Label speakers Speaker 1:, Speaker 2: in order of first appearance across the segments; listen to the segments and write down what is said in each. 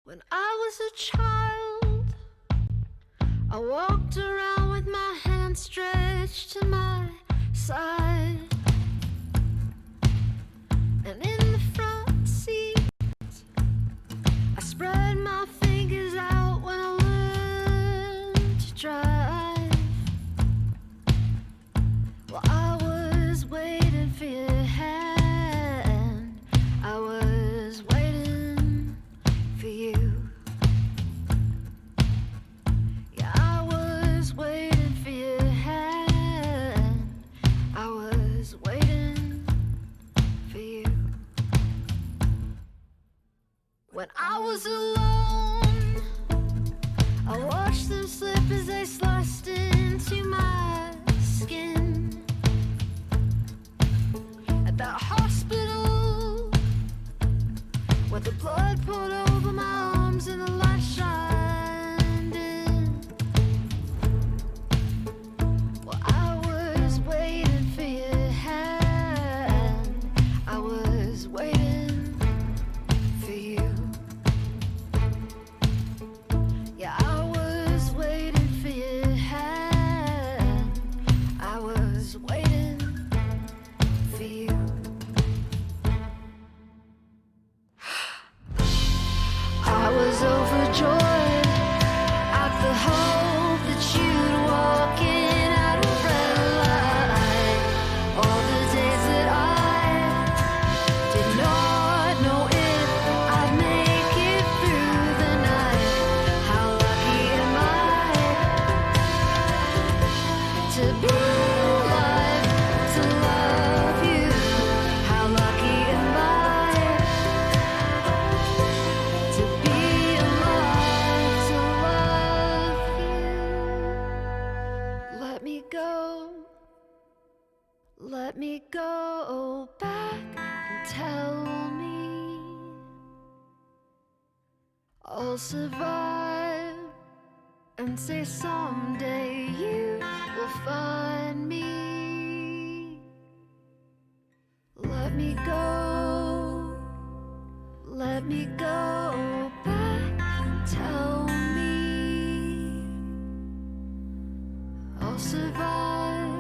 Speaker 1: When I was a child, I walked around with my hand stretched to my side. And in the front seat, I spread my fingers out when I learned to drive. Well, I was waiting for your hand. I was waiting for you. Yeah, I was waiting for your hand. I was waiting for you. When I was alone, I watched them slip as they sliced into my skin. At that hospital, where the blood poured over my arms and the light shined in. Well, I was waiting for your hand. I was waiting for you. Yeah, I was waiting for your hand. I was waiting for you. I was overjoyed at the hope that you'd walk in at a red light. All the days that I did not know if I'd make it through the night. How lucky am I to be alive, to love you. How lucky am I to be alive, to love you. Let me go back and tell me I'll survive, and say someday you will find me. Let me go back and tell me I'll survive,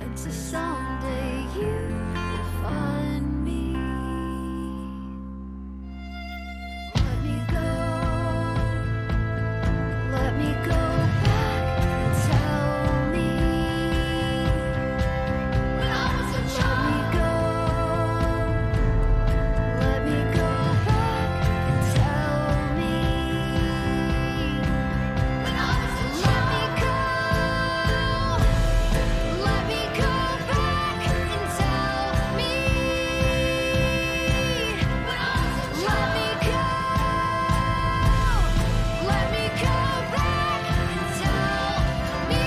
Speaker 1: and so someday you will find me. Let me go back and tell me when I was a child. Let me go back and tell me when I was a child. Let me go back and tell me when I was a child. Let me go back and tell me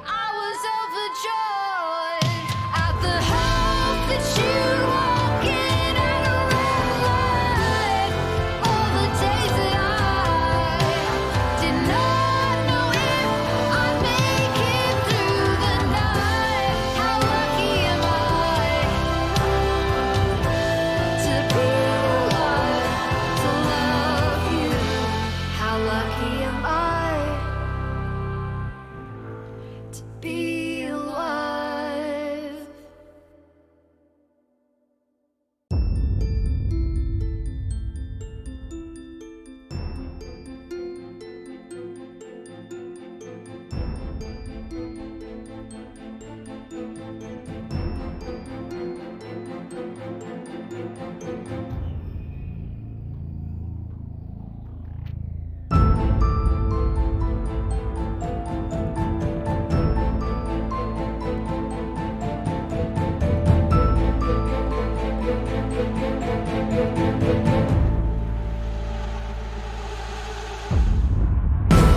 Speaker 1: I was overjoyed at the hope that you'd walk in at a red light. All the days that I did not know if I'd make it through the night. How lucky am I to be alive, to love you. How lucky am I to be alive.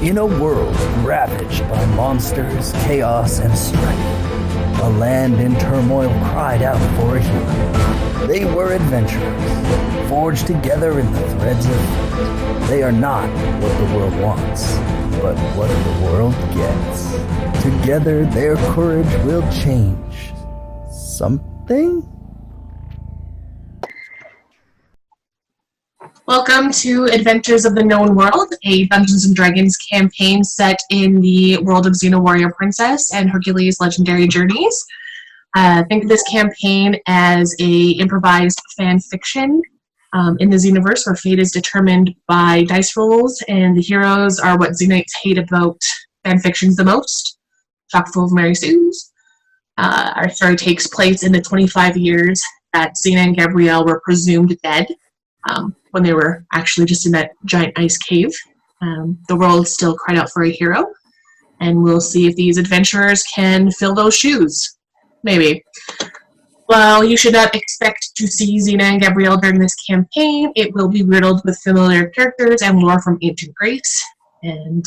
Speaker 2: In a world ravaged by monsters, chaos, and strife, a land in turmoil cried out for a hero. They were adventurers, forged together in the threads of fate. They are not what the world wants, but what the world gets. Together, their courage will change something?
Speaker 3: Welcome to Adventures of the Known World, a Dungeons & Dragons campaign set in the world of Xena Warrior Princess and Hercules' legendary journeys. Think of this campaign as a improvised fan fiction in the Xenoverse, where fate is determined by dice rolls, and the heroes are what Xenites hate about fan fictions the most. Chock full of Mary Sues. Our story takes place in the 25 years that Xena and Gabrielle were presumed dead. When they were actually just in that giant ice cave. The world still cried out for a hero, and we'll see if these adventurers can fill those shoes. Maybe. Well, you should not expect to see Xena and Gabrielle during this campaign. It will be riddled with familiar characters and lore from ancient Greece. And,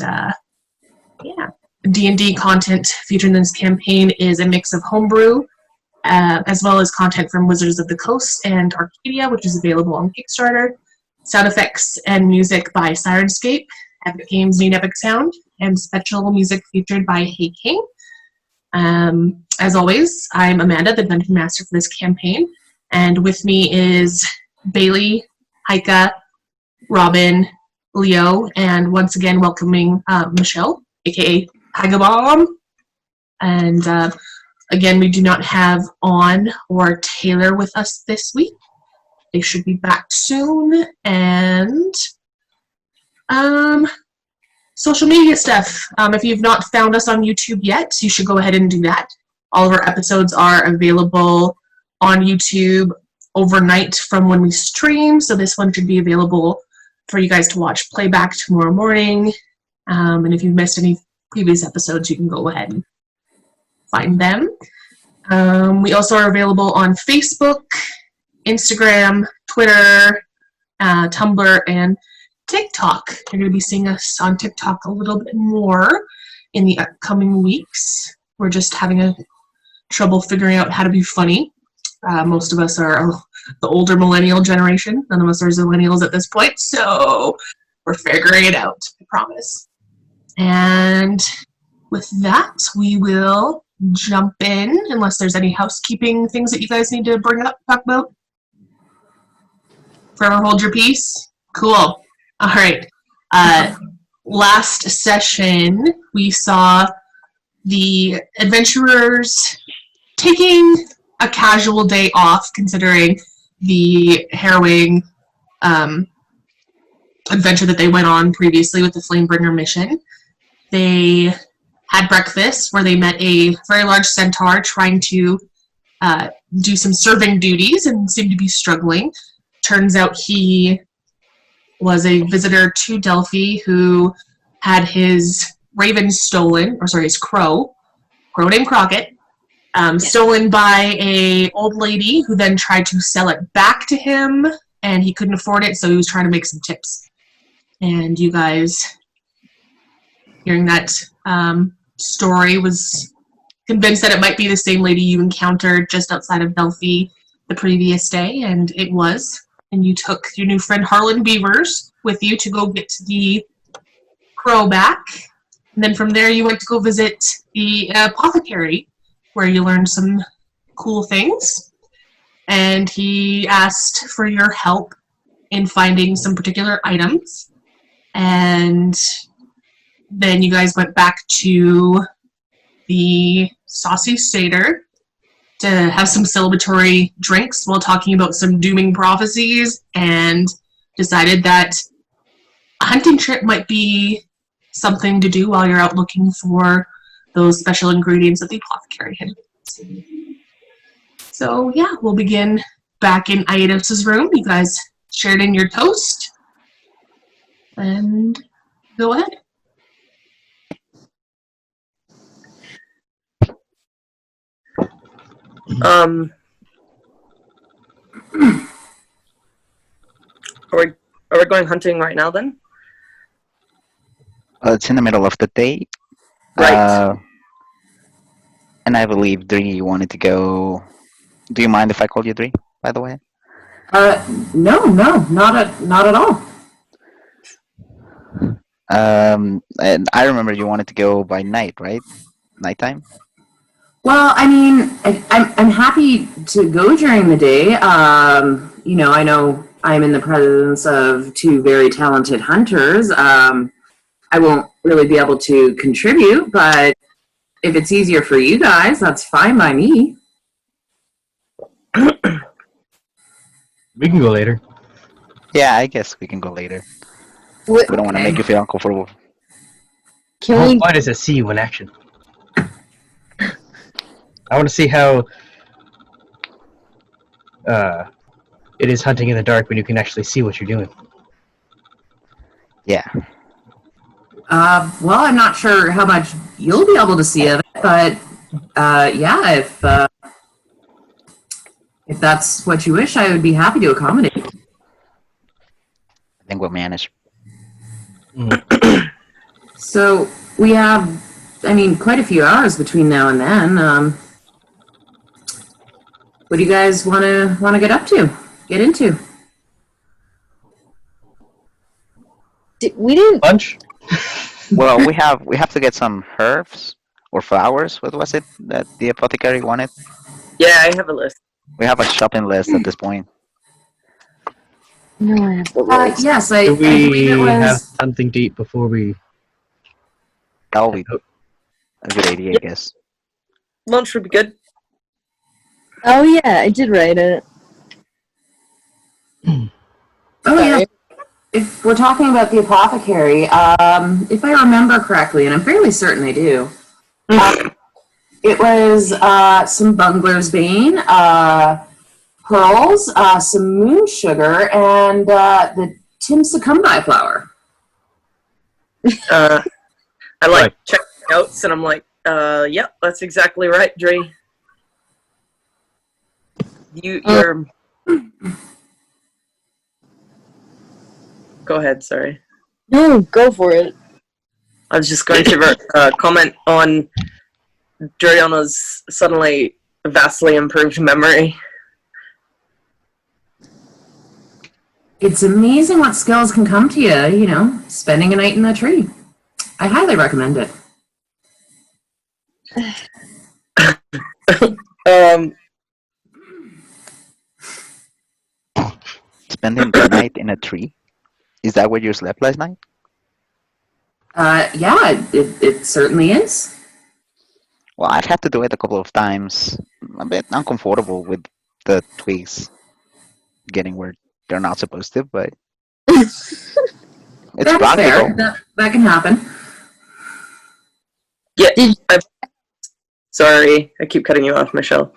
Speaker 3: D&D content featured in this campaign is a mix of homebrew, as well as content from Wizards of the Coast and Arcadia, which is available on Kickstarter. Sound effects and music by Sirenscape, Epic Games Need Epic Sound, and special music featured by Hey King. As always, I'm Amanda, the Dungeon Master for this campaign, and with me is Bailey, Heika, Robin, Leo, and once again welcoming Michelle, aka Hagabomb. And again, we do not have On or Taylor with us this week. They should be back soon. And social media stuff. If you've not found us on YouTube yet, you should go ahead and do that. All of our episodes are available on YouTube overnight from when we stream, so this one should be available for you guys to watch playback tomorrow morning. And if you've missed any previous episodes, you can go ahead and find them. We also are available on Facebook, Instagram, Twitter, Tumblr, and TikTok. You're going to be seeing us on TikTok a little bit more in the upcoming weeks. We're just having trouble figuring out how to be funny. Most of us are the older millennial generation. None of us are millennials at this point, so we're figuring it out, I promise. And with that, we will jump in, unless there's any housekeeping things that you guys need to talk about. Forever hold your peace. Cool. All right. Last session, we saw the adventurers taking a casual day off, considering the harrowing adventure that they went on previously with the Flamebringer mission. They had breakfast where they met a very large centaur trying to do some serving duties and seemed to be struggling. Turns out he was a visitor to Delphi who had his raven stolen, his crow named Crockett, stolen by a old lady who then tried to sell it back to him, and he couldn't afford it, so he was trying to make some tips. And you guys, hearing that story, was convinced that it might be the same lady you encountered just outside of Delphi the previous day, and it was. And you took your new friend Harlan Beavers with you to go get the crow back. And then from there you went to go visit the Apothecary, where you learned some cool things. And he asked for your help in finding some particular items. And then you guys went back to the Saucy Satyr to have some celebratory drinks while talking about some dooming prophecies, and decided that a hunting trip might be something to do while you're out looking for those special ingredients that the Apothecary had seen. So yeah, we'll begin back in Aetos' room. You guys shared in your toast, and go ahead.
Speaker 4: Are we going hunting right now then?
Speaker 5: It's in the middle of the day.
Speaker 4: Right.
Speaker 5: And I believe Dree wanted to go. Do you mind if I call you Dree, by the way?
Speaker 6: No, not at all.
Speaker 5: And I remember you wanted to go by night, right? Nighttime?
Speaker 6: Well, I mean, I'm happy to go during the day. I know I'm in the presence of two very talented hunters. I won't really be able to contribute, but if it's easier for you guys, that's fine by me.
Speaker 7: We can go later.
Speaker 5: Yeah, I guess we can go later.
Speaker 8: What,
Speaker 5: We don't want to make you feel uncomfortable.
Speaker 7: The
Speaker 8: can
Speaker 7: whole
Speaker 8: we?
Speaker 7: point is to see you in action. I want to see how it is hunting in the dark when you can actually see what you're doing.
Speaker 5: Yeah.
Speaker 6: Well, I'm not sure how much you'll be able to see of it, but yeah, if that's what you wish, I would be happy to accommodate.
Speaker 5: I think we'll manage.
Speaker 6: So we have, I mean, quite a few hours between now and then. What do you guys want to get up to? Get into?
Speaker 8: We didn't.
Speaker 7: Lunch?
Speaker 5: Well, we have to get some herbs or flowers. What was it that the apothecary wanted?
Speaker 4: Yeah, I have a list.
Speaker 5: We have a shopping list at this point.
Speaker 8: No, I have the list.
Speaker 6: Yes, I
Speaker 7: Do we
Speaker 6: believe it
Speaker 7: have
Speaker 6: was.
Speaker 7: something to eat before we...
Speaker 5: That will be a good idea, I guess.
Speaker 4: Lunch would be good.
Speaker 8: Oh yeah, I did write it.
Speaker 6: Oh yeah. If we're talking about the apothecary, if I remember correctly, and I'm fairly certain I do, it was some bungler's bane, pearls, some moon sugar, and the Timsicumbi flower.
Speaker 4: I
Speaker 7: Right.
Speaker 4: check the notes and I'm like, yep, that's exactly right, Dre. You're. Go ahead, sorry.
Speaker 8: No, go for it.
Speaker 4: I was just going to comment on Drianna's suddenly vastly improved memory.
Speaker 6: It's amazing what skills can come to you, you know, spending a night in a tree. I highly recommend it.
Speaker 5: Spending the night in a tree? Is that where you slept last night?
Speaker 6: Yeah, it certainly is.
Speaker 5: Well, I've had to do it a couple of times. I'm a bit uncomfortable with the twigs getting where they're not supposed to, but it's
Speaker 6: That's
Speaker 5: practical.
Speaker 6: fair. That can happen.
Speaker 4: Yeah, sorry, I keep cutting you off, Michelle.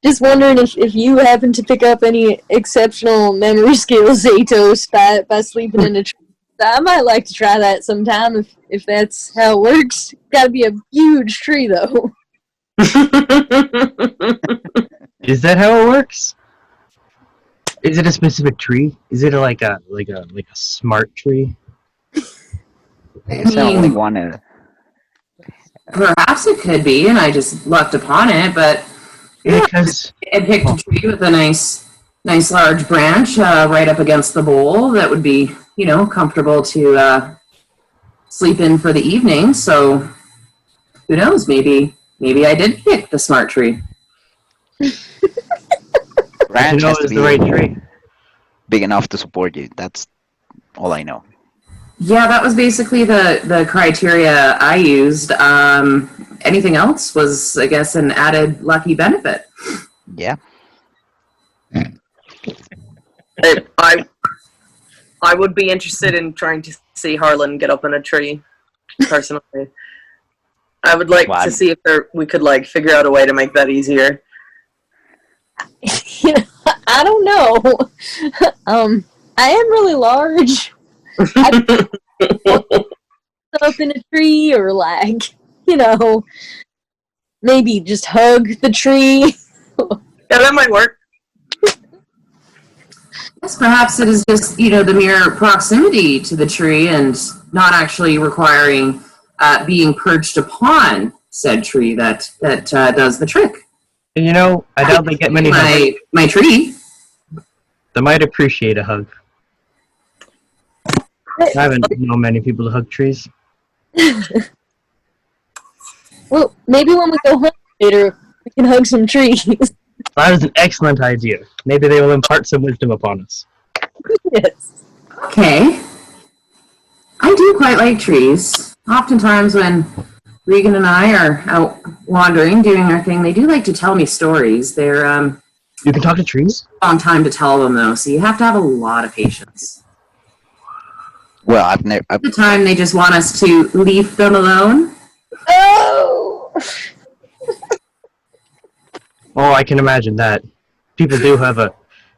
Speaker 8: Just wondering if you happen to pick up any exceptional memory skills, Aetos, by sleeping in a tree. I might like to try that sometime if that's how it works. Gotta be a huge tree though.
Speaker 7: Is that how it works? Is it a specific tree? Is it like a smart tree?
Speaker 5: I guess I only wanted.
Speaker 6: Perhaps it could be, and I just lucked upon it, but
Speaker 7: Because
Speaker 6: I picked a tree with a nice large branch right up against the bowl that would be, you know, comfortable to sleep in for the evening. So who knows? Maybe I did pick the smart tree.
Speaker 5: Branch
Speaker 7: you know
Speaker 5: has to
Speaker 7: it's
Speaker 5: be
Speaker 7: the right tree.
Speaker 5: big enough to support you. That's all I know.
Speaker 6: Yeah, that was basically the criteria I used. Anything else was, I guess, an added lucky benefit.
Speaker 5: Yeah.
Speaker 4: I would be interested in trying to see Harlan get up in a tree, personally. I would like to see if we could figure out a way to make that easier.
Speaker 8: You know, I don't know. I am really large. I up in a tree or maybe just hug the tree.
Speaker 4: Yeah, that might work.
Speaker 6: Yes, perhaps it is just, you know, the mere proximity to the tree and not actually requiring being perched upon said tree that does the trick.
Speaker 7: And you know, I doubt they get many hugs.
Speaker 6: My tree.
Speaker 7: They might appreciate a hug. I haven't known many people to hug trees.
Speaker 8: Well, maybe when we go home later, we can hug some trees.
Speaker 7: That is an excellent idea. Maybe they will impart some wisdom upon us.
Speaker 8: Yes.
Speaker 6: Okay. I do quite like trees. Oftentimes when Regan and I are out wandering, doing our thing, they do like to tell me stories. They're
Speaker 7: You can talk to trees?
Speaker 6: long time to tell them though, so you have to have a lot of patience.
Speaker 5: Well, I've never.
Speaker 6: The time they just want us to leave them alone.
Speaker 8: Oh!
Speaker 7: Oh, I can imagine that. People do have a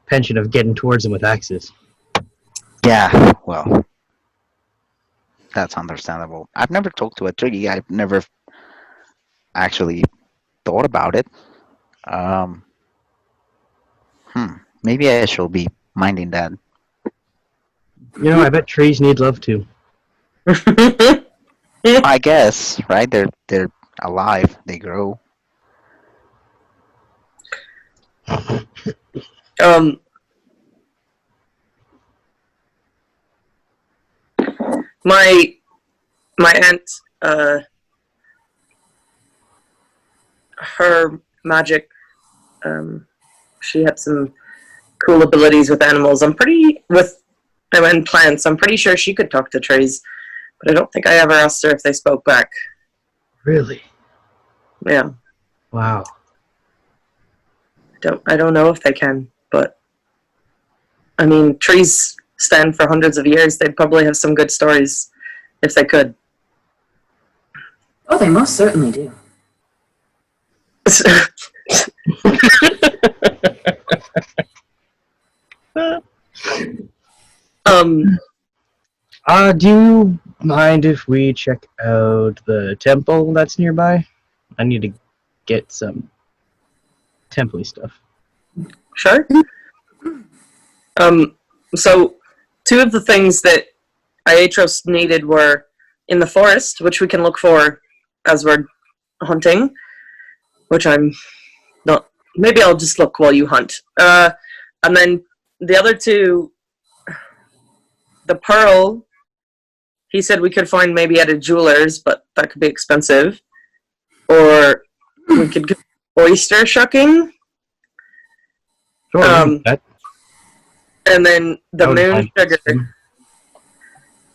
Speaker 7: penchant of getting towards them with axes.
Speaker 5: Yeah, well, that's understandable. I've never talked to a tree. I've never actually thought about it. Um, maybe I should be minding that.
Speaker 7: You know, I bet trees need love too.
Speaker 5: I guess, right? They're alive. They grow.
Speaker 4: My aunt, her magic, she had some cool abilities with animals. And plants. I'm pretty sure she could talk to trees, but I don't think I ever asked her if they spoke back.
Speaker 7: Really?
Speaker 4: Yeah.
Speaker 7: Wow.
Speaker 4: I don't know if they can, but I mean, trees stand for hundreds of years. They'd probably have some good stories if they could.
Speaker 6: Oh, they most certainly do.
Speaker 7: Do you mind if we check out the temple that's nearby? I need to get some temple-y stuff.
Speaker 4: Sure. So two of the things that Aetos needed were in the forest, which we can look for as we're hunting, which I'm not. Maybe I'll just look while you hunt. And then the other two, the pearl, he said we could find maybe at a jeweler's, but that could be expensive. Or we could go oyster shucking.
Speaker 7: Sure,
Speaker 4: And then the moon sugar.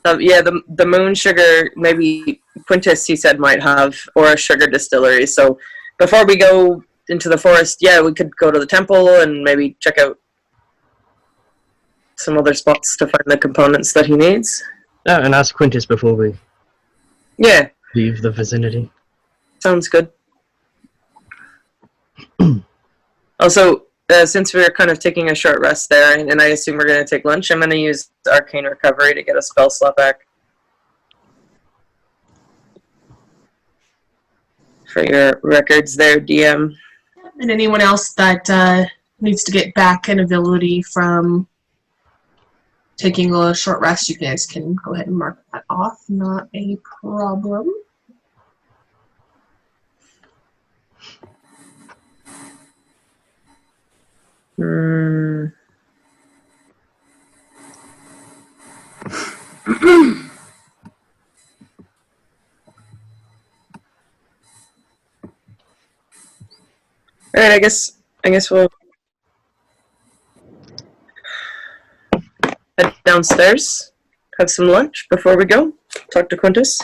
Speaker 4: The moon sugar, maybe Quintus, he said, might have, or a sugar distillery. So before we go into the forest, yeah, we could go to the temple and maybe check out some other spots to find the components that he needs.
Speaker 7: Yeah, and ask Quintus before we leave the vicinity.
Speaker 4: Sounds good. Also, since we're kind of taking a short rest there, and I assume we're going to take lunch, I'm going to use Arcane Recovery to get a spell slot back. For your records there, DM.
Speaker 3: And anyone else that needs to get back an ability from taking a short rest, you guys can go ahead and mark that off. Not a problem.
Speaker 4: All right, I guess we'll head downstairs, have some lunch before we go. Talk to Quintus.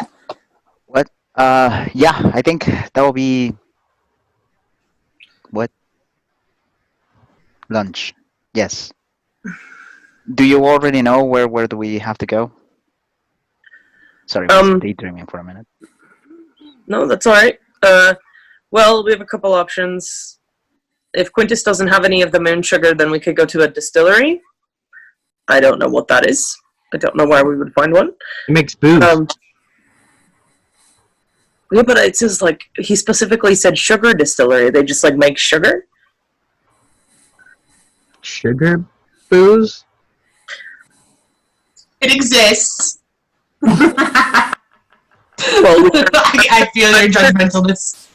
Speaker 5: What? Yeah, I think that will be what? Lunch. Yes. Do you already know where do we have to go? Sorry, I was daydreaming for a minute.
Speaker 4: No, that's all right. Well, we have a couple options. If Quintus doesn't have any of the moon sugar, then we could go to a distillery. I don't know what that is. I don't know where we would find one.
Speaker 7: It makes booze.
Speaker 4: Yeah, but it says, like, he specifically said sugar distillery. They just, like, make sugar?
Speaker 7: Sugar booze?
Speaker 3: It exists.
Speaker 4: Well,
Speaker 3: I feel your judgmentalness.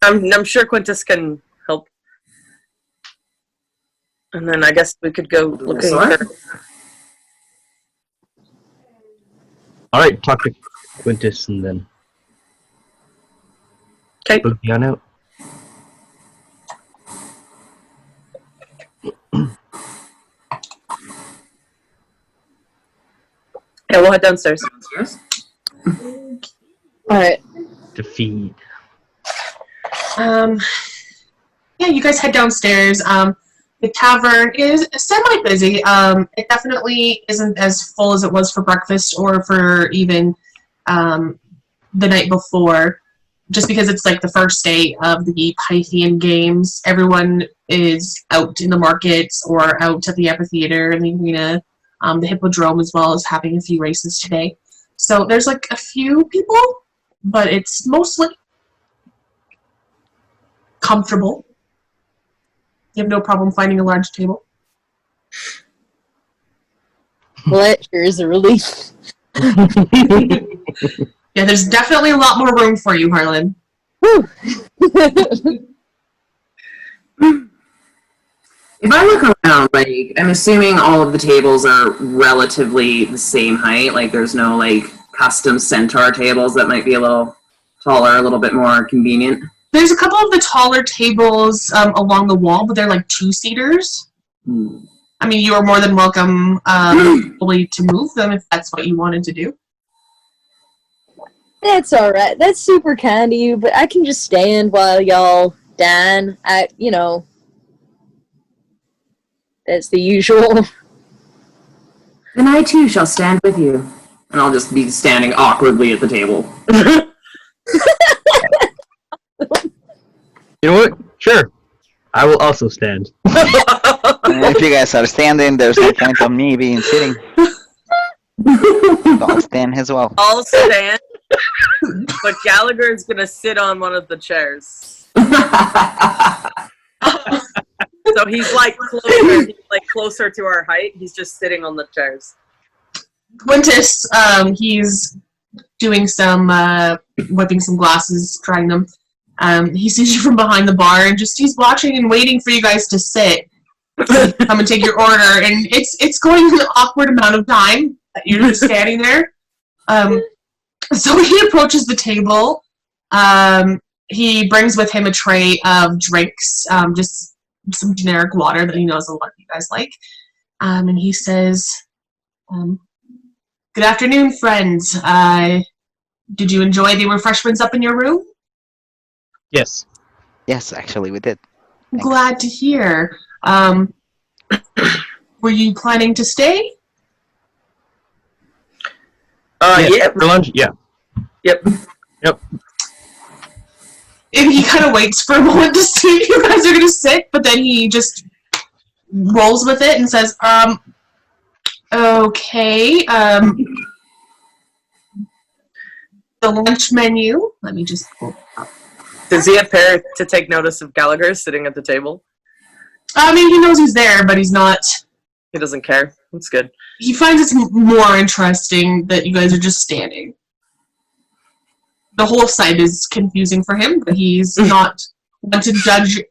Speaker 4: I'm sure Quintus can help. And then I guess we could go looking for...
Speaker 7: Alright, talk to Quintus and then...
Speaker 4: Okay.
Speaker 7: Book you on out.
Speaker 4: Yeah, we'll head downstairs.
Speaker 8: Alright.
Speaker 7: To feed.
Speaker 3: Yeah, you guys head downstairs. The tavern is semi-busy. It definitely isn't as full as it was for breakfast or for even the night before, just because it's like the first day of the Pythian Games. Everyone is out in the markets or out at the amphitheater and the arena. The Hippodrome as well is having a few races today. So there's like a few people, but it's mostly comfortable. You have no problem finding a large table.
Speaker 8: Well, that sure is a relief.
Speaker 3: Yeah, there's definitely a lot more room for you, Harlan.
Speaker 8: Woo!
Speaker 6: If I look around, like, I'm assuming all of the tables are relatively the same height. Like, there's no, like, custom centaur tables that might be a little taller, a little bit more convenient.
Speaker 3: There's a couple of the taller tables along the wall, but they're like two-seaters. I mean, you are more than welcome probably to move them if that's what you wanted to do.
Speaker 8: That's alright. That's super kind of you, but I can just stand while y'all dine. That's the usual.
Speaker 6: Then I too shall stand with you. And I'll just be standing awkwardly at the table.
Speaker 7: You know what? Sure. I will also stand.
Speaker 5: If you guys are standing, there's no point of me being sitting. I'll stand as well.
Speaker 4: I'll stand, but Gallagher is gonna sit on one of the chairs. So he's closer to our height. He's just sitting on the chairs.
Speaker 3: Quintus, he's doing some whipping some glasses, trying them. He sees you from behind the bar and he's watching and waiting for you guys to sit. Come and take your order, and it's going an awkward amount of time that you're just standing there. So he approaches the table. He brings with him a tray of drinks, just some generic water that he knows a lot of you guys like. And he says, "Good afternoon, friends. Did you enjoy the refreshments up in your room?"
Speaker 7: Yes.
Speaker 5: Yes, actually, we did. Thanks.
Speaker 3: Glad to hear. Were you planning to stay?
Speaker 4: Yeah.
Speaker 7: For lunch? Yeah.
Speaker 4: Yep.
Speaker 3: And he kind of waits for a moment to see if you guys are going to sit, but then he just rolls with it and says, okay, the lunch menu, let me just pull it up.
Speaker 4: Does he appear to take notice of Gallagher sitting at the table?
Speaker 3: I mean, he knows he's there, but he's not.
Speaker 4: He doesn't care. That's good.
Speaker 3: He finds it more interesting that you guys are just standing. The whole sight is confusing for him, but he's not one to judge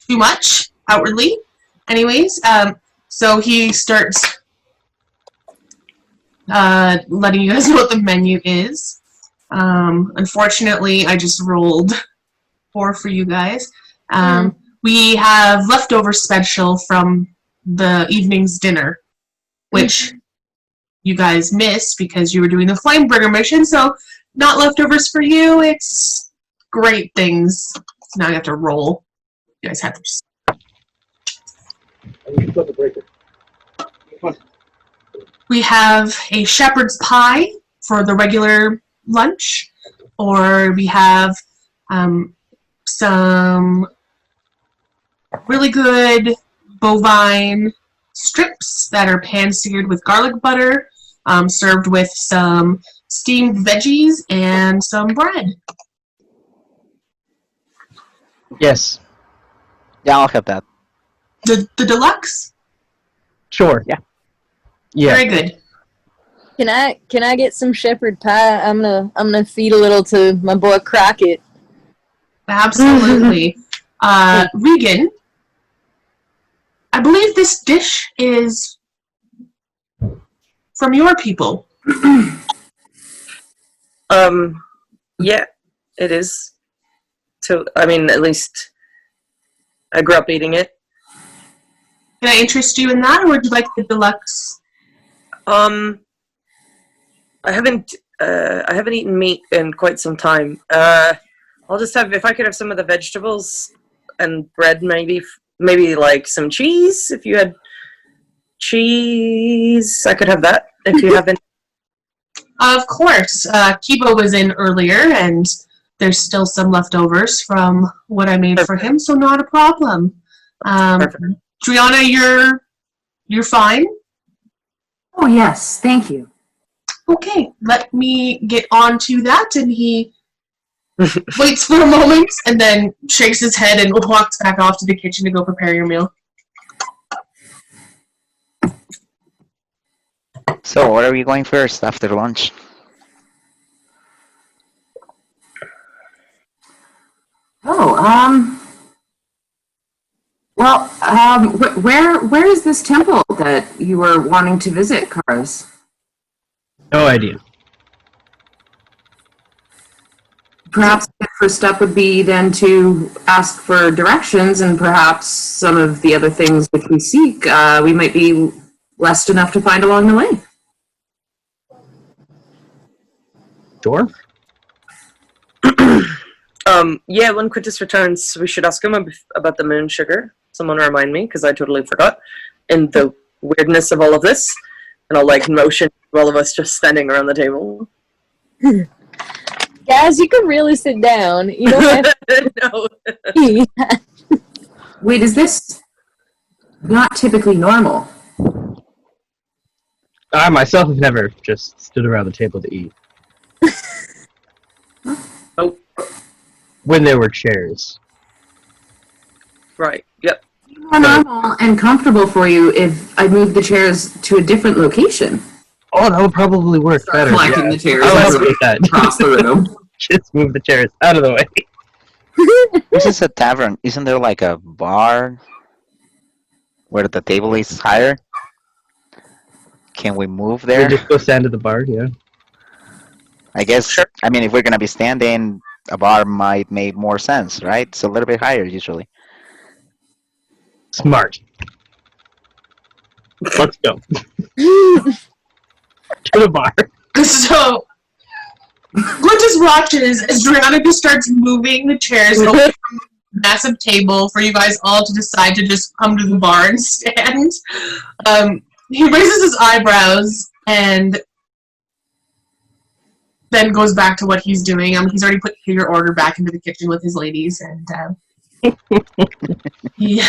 Speaker 3: too much outwardly. Anyways, so he starts letting you guys know what the menu is. Unfortunately, I just rolled 4 for you guys. We have leftover special from the evening's dinner, which you guys missed because you were doing the Flamebringer mission, so not leftovers for you, it's great things. So now you have to roll. You guys have to... We have a shepherd's pie for the regular lunch, or we have some really good bovine strips that are pan-seared with garlic butter, served with some steamed veggies and some bread.
Speaker 7: Yes.
Speaker 5: Yeah, I'll have that.
Speaker 3: The deluxe?
Speaker 7: Sure.
Speaker 5: Yeah.
Speaker 7: Yeah.
Speaker 3: Very good.
Speaker 8: Can I get some shepherd pie? I'm gonna feed a little to my boy Crockett.
Speaker 3: Absolutely. Reagan, I believe this dish is from your people.
Speaker 4: Yeah, it is. So, I mean, at least I grew up eating it.
Speaker 3: Can I interest you in that, or would you like the deluxe?
Speaker 4: I haven't eaten meat in quite some time. I'll just have, if I could have some of the vegetables and bread, maybe like some cheese. If you had cheese, I could have that. If you haven't.
Speaker 3: Of course. Kibo was in earlier, and there's still some leftovers from what I made for him, so not a problem.
Speaker 4: Perfect.
Speaker 3: Drianna, you're fine?
Speaker 6: Oh, yes. Thank you.
Speaker 3: Okay, let me get on to that, and he waits for a moment, and then shakes his head and walks back off to the kitchen to go prepare your meal.
Speaker 5: So, what are we going first after lunch?
Speaker 6: Oh, well, where is this temple that you were wanting to visit, Chares?
Speaker 7: No idea.
Speaker 6: Perhaps the first step would be then to ask for directions, and perhaps some of the other things which we seek, we might be blessed enough to find along the way.
Speaker 7: Sure.
Speaker 4: Yeah, when Quintus returns, we should ask him about the moon sugar. Someone remind me, because I totally forgot. In the weirdness of all of this. And I'll, like, motion to all of us just standing around the table.
Speaker 8: Guys, you can really sit down. You don't have
Speaker 4: No.
Speaker 8: to.
Speaker 6: Wait, is this not typically normal?
Speaker 7: I myself have never just stood around the table to eat.
Speaker 4: Oh,
Speaker 7: When there were chairs.
Speaker 4: right. Yep.
Speaker 6: More normal and comfortable for you if I move the chairs to a different location.
Speaker 7: Oh, that would probably work better.
Speaker 6: Collecting
Speaker 7: Yeah.
Speaker 6: the chairs
Speaker 7: I'll help with that.
Speaker 6: across the room.
Speaker 7: Just move the chairs out of the way.
Speaker 5: This is a tavern. Isn't there like a bar where the table is higher? Can we move
Speaker 7: We
Speaker 5: there?
Speaker 7: just go stand at the bar, yeah.
Speaker 5: I guess, I mean, if we're going to be standing, a bar might make more sense, right? It's a little bit higher usually.
Speaker 7: Smart. Let's go. To the bar.
Speaker 3: So, Quintus watches as Drianna just starts moving the chairs over from the massive table for you guys all to decide to just come to the bar and stand. He raises his eyebrows and then goes back to what he's doing. He's already put your order back into the kitchen with his ladies, and he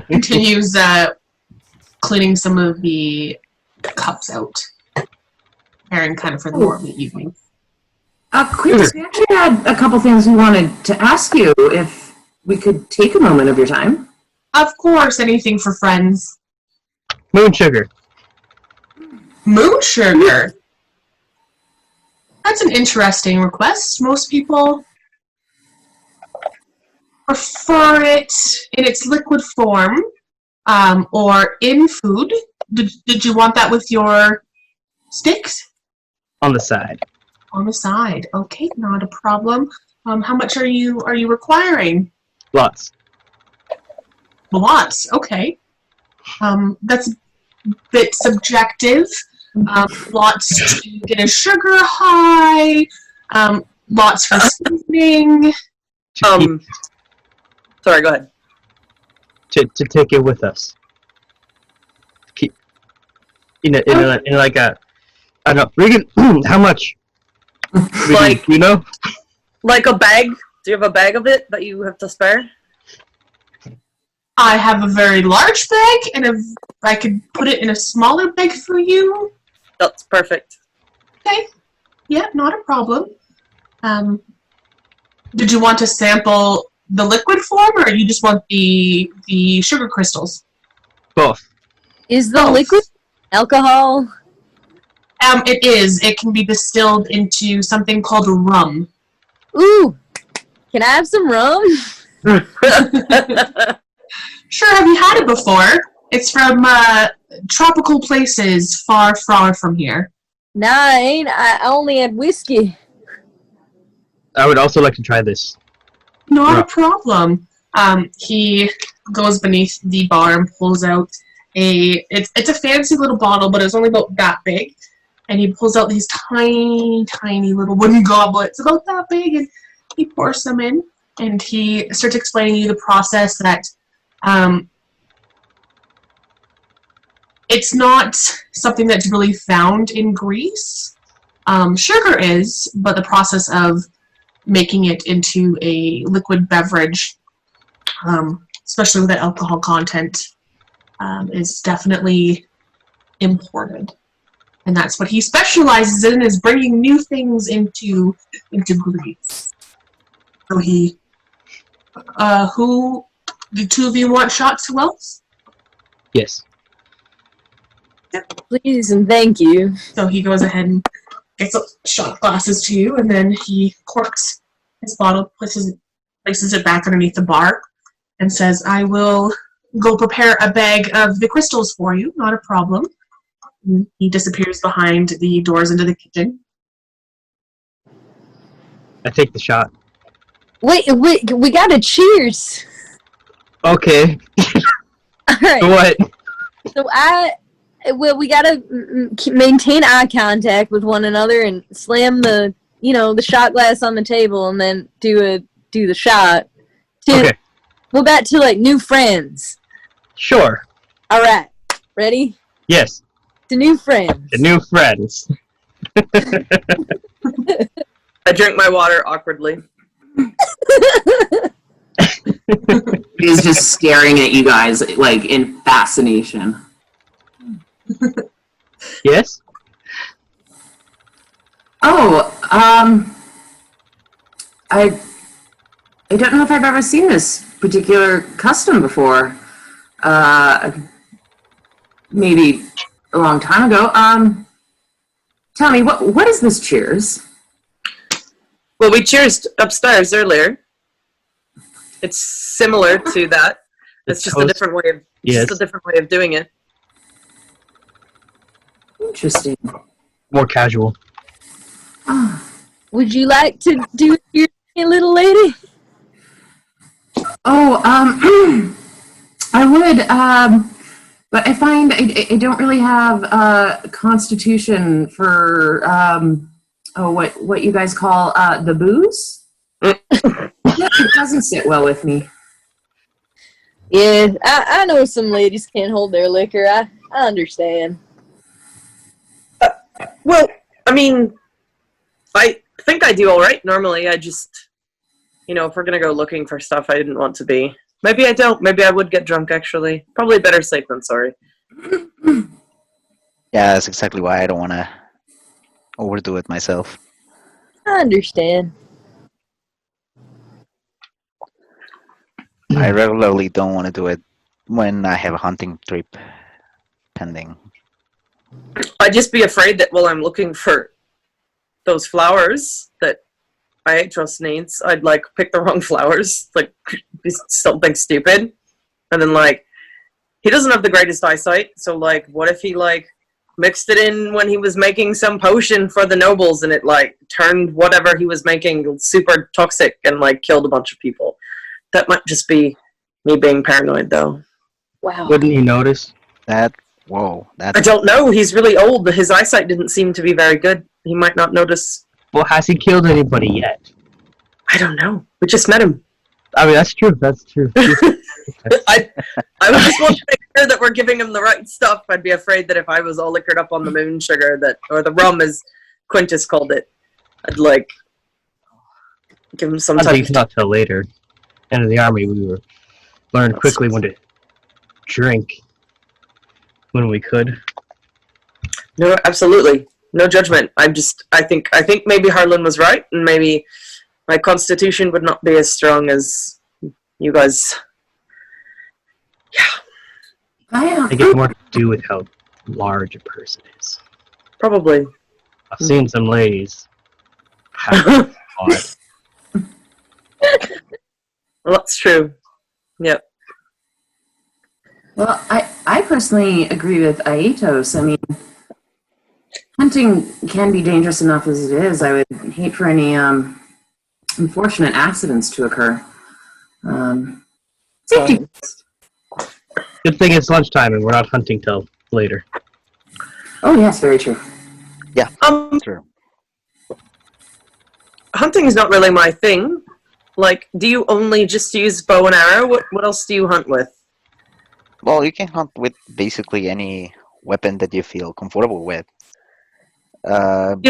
Speaker 3: continues cleaning some of the cups out, preparing kind of for the more of the evening.
Speaker 6: Quintus, we actually had a couple things we wanted to ask you, if we could take a moment of your time.
Speaker 3: Of course, anything for friends.
Speaker 7: Moon sugar.
Speaker 3: Moon sugar. That's an interesting request. Most people prefer it in its liquid form or in food. Did you want that with your sticks?
Speaker 7: On the side.
Speaker 3: On the side. Okay, not a problem. How much are you requiring?
Speaker 7: Lots.
Speaker 3: Lots. Okay. That's a bit subjective. Lots to get a sugar high. Lots for seasoning.
Speaker 4: Sorry, go ahead.
Speaker 7: To take it with us. Keep in like a, I don't know, Reagan. How much? Reagan,
Speaker 4: Like,
Speaker 7: you know,
Speaker 4: like a bag? Do you have a bag of it that you have to spare?
Speaker 3: I have a very large bag, and if I could put it in a smaller bag for you.
Speaker 4: That's perfect.
Speaker 3: Okay. Yeah, not a problem. Did you want to sample the liquid form, or you just want the sugar crystals?
Speaker 7: both.
Speaker 8: Is the
Speaker 3: Both.
Speaker 8: liquid alcohol?
Speaker 3: It is. It can be distilled into something called rum.
Speaker 8: Ooh, can I have some rum?
Speaker 3: Sure, have you had it before? It's from tropical places far, far from here.
Speaker 8: Nah, I ain't. I only had whiskey.
Speaker 7: I would also like to try this.
Speaker 3: Not
Speaker 7: Yeah.
Speaker 3: a problem. He goes beneath the bar and pulls out it's a fancy little bottle, but it's only about that big. and he pulls out these tiny, tiny little wooden goblets, about that big, and he pours them in, and he starts explaining to you the process that it's not something that's really found in Greece. Sugar is, but the process of making it into a liquid beverage, especially with the alcohol content, is definitely important. And that's what he specializes in, is bringing new things into Greece. So he, who, the two of you want shots? Who else?
Speaker 7: Yes.
Speaker 8: Please and thank you.
Speaker 3: So he goes ahead and gets shot glasses to you, and then he corks his bottle, places it back underneath the bar, and says, I will go prepare a bag of the crystals for you, not a problem. And he disappears behind the doors into the kitchen.
Speaker 7: I take the shot.
Speaker 8: Wait, we gotta cheers.
Speaker 7: Okay.
Speaker 8: All right.
Speaker 7: What?
Speaker 8: So we gotta maintain eye contact with one another and slam the shot glass on the table, and then do the shot.
Speaker 7: Okay.
Speaker 8: We're back to like new friends.
Speaker 7: Sure.
Speaker 8: All right. Ready?
Speaker 7: Yes.
Speaker 8: To new friends.
Speaker 7: The new friends.
Speaker 4: I drink my water awkwardly.
Speaker 6: He's just staring at you guys like in fascination.
Speaker 7: Yes.
Speaker 6: Oh, I don't know if I've ever seen this particular custom before. Maybe a long time ago. Tell me, what is this cheers?
Speaker 4: Well, we cheersed upstairs earlier. It's similar to that. It's just a different way of just a different way of doing it.
Speaker 6: Interesting.
Speaker 7: More casual.
Speaker 8: Would you like to do your little lady?
Speaker 6: Oh, I would, but I find I don't really have a constitution for what you guys call the booze. It doesn't sit well with me.
Speaker 8: Yeah, I know some ladies can't hold their liquor. I understand.
Speaker 4: Well, I mean, I think I do all right normally. I just, if we're gonna go looking for stuff, I didn't want to be. Maybe I don't. Maybe I would get drunk, actually. Probably better safe than sorry.
Speaker 5: Yeah, that's exactly why I don't want to overdo it myself.
Speaker 8: I understand.
Speaker 5: I regularly don't want to do it when I have a hunting trip pending.
Speaker 4: I'd just be afraid that while I'm looking for those flowers that Aetos needs, I'd pick the wrong flowers, be something stupid, and then he doesn't have the greatest eyesight, so what if he mixed it in when he was making some potion for the nobles, and it turned whatever he was making super toxic and killed a bunch of people. That might just be me being paranoid, though.
Speaker 8: Wow.
Speaker 7: Wouldn't you notice?
Speaker 5: Whoa.
Speaker 4: I don't know. He's really old. His eyesight didn't seem to be very good. He might not notice.
Speaker 7: Well, has he killed anybody yet?
Speaker 4: I don't know. We just met him.
Speaker 7: I mean, that's true. That's true.
Speaker 4: I would just want to make sure that we're giving him the right stuff. I'd be afraid that if I was all liquored up on the moon sugar, or the rum, as Quintus called it, I'd give him some
Speaker 7: I
Speaker 4: type
Speaker 7: think
Speaker 4: of...
Speaker 7: not till later. And in the army, we learned quickly when to drink when we could.
Speaker 4: No, absolutely. No judgment. I think maybe Harlan was right, and maybe my constitution would not be as strong as you guys. Yeah.
Speaker 7: I think it's more to do with how large a person is.
Speaker 4: Probably.
Speaker 7: I've seen some ladies have hot.
Speaker 4: Well, that's true. Yep.
Speaker 6: Well, I personally agree with Aetos. I mean, hunting can be dangerous enough as it is. I would hate for any unfortunate accidents to occur. Safety.
Speaker 7: Good thing it's lunchtime and we're not hunting till later.
Speaker 6: Oh, yes, very true.
Speaker 5: Yeah,
Speaker 4: Um,
Speaker 5: true.
Speaker 4: hunting is not really my thing. Like, do you only just use bow and arrow? What else do you hunt with?
Speaker 5: Well, you can hunt with basically any weapon that you feel comfortable with.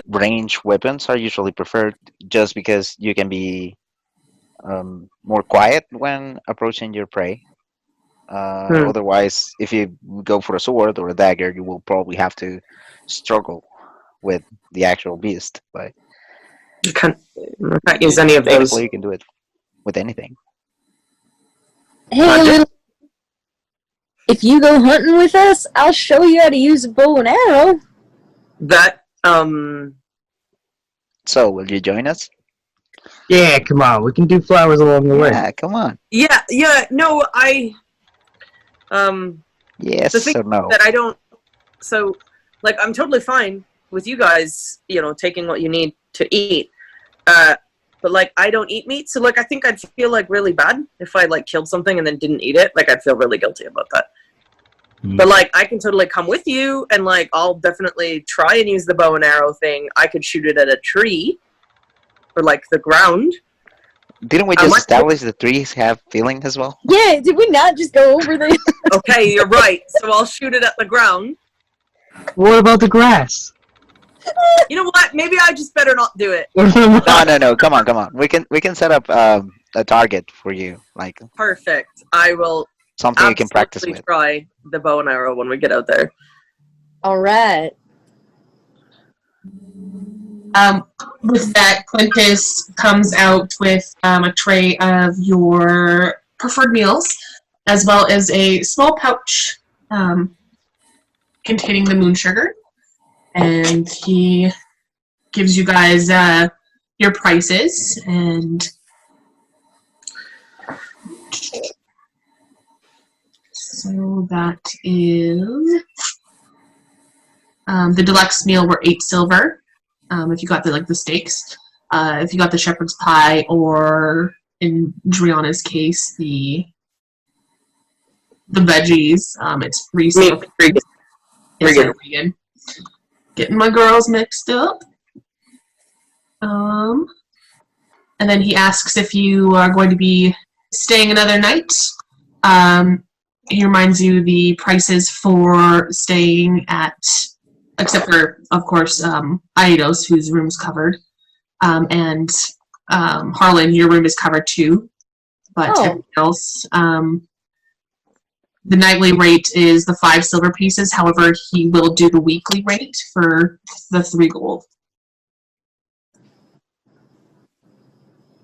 Speaker 5: Range weapons are usually preferred just because you can be more quiet when approaching your prey.
Speaker 4: Hmm.
Speaker 5: Otherwise, if you go for a sword or a dagger, you will probably have to struggle with the actual beast. But
Speaker 4: You can't use any of those.
Speaker 5: technically, you can do it with anything.
Speaker 8: Hey,
Speaker 4: Magic?
Speaker 8: little. If you go hunting with us, I'll show you how to use a bow and arrow.
Speaker 4: That
Speaker 5: So, will you join us?
Speaker 7: Yeah, come on. We can do flowers along the way.
Speaker 5: Yeah, come on.
Speaker 4: yeah, no, I
Speaker 5: Yes
Speaker 4: the thing
Speaker 5: or no?
Speaker 4: that I don't, so like I'm totally fine with you guys, taking what you need to eat. But like I don't eat meat, so like I think I'd feel like really bad if I like killed something and then didn't eat it. Like I'd feel really guilty about that. But like I can totally come with you, and like I'll definitely try and use the bow and arrow thing. I could shoot it at a tree or like the ground.
Speaker 5: Didn't we just establish the trees have feeling as well?
Speaker 8: Yeah, did we not just go over this?
Speaker 4: Okay, you're right. So I'll shoot it at the ground.
Speaker 7: What about the grass?
Speaker 4: You know what? Maybe I just better not do it.
Speaker 5: No. Come on. We can set up a target for you, like
Speaker 4: Perfect. I will
Speaker 5: something you can practice
Speaker 4: absolutely
Speaker 5: with.
Speaker 4: try the bow and arrow when we get out there.
Speaker 8: All right.
Speaker 3: With that, Quintus comes out with a tray of your preferred meals, as well as a small pouch containing the moon sugar. And he gives you guys your prices, and so that is the deluxe meal were 8 silver. If you got the steaks, if you got the shepherd's pie, or in Drianna's case, the veggies, it's 3 silver. Reagan. Getting my girls mixed up. And then he asks if you are going to be staying another night. He reminds you the prices for staying at, except for, of course, Aetos, whose room's covered. And Harlan, your room is covered too. But everything else, the nightly rate is the 5 silver pieces. However, he will do the weekly rate for the 3 gold.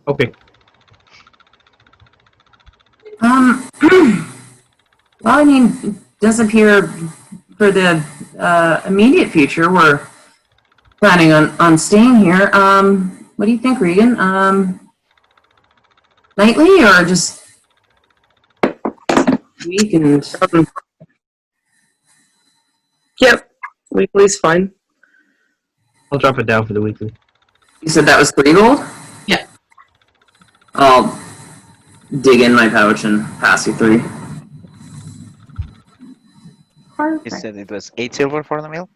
Speaker 7: Okay.
Speaker 6: Well, I mean, it does appear for the immediate future we're planning on staying here. What do you think, Reagan? Nightly or just week and
Speaker 4: Yep, weekly's fine.
Speaker 7: I'll drop it down for the weekly.
Speaker 6: you said that was 3 gold?
Speaker 3: Yeah.
Speaker 6: I'll dig in my pouch and pass you 3.
Speaker 5: You said it was 8 silver for the meal?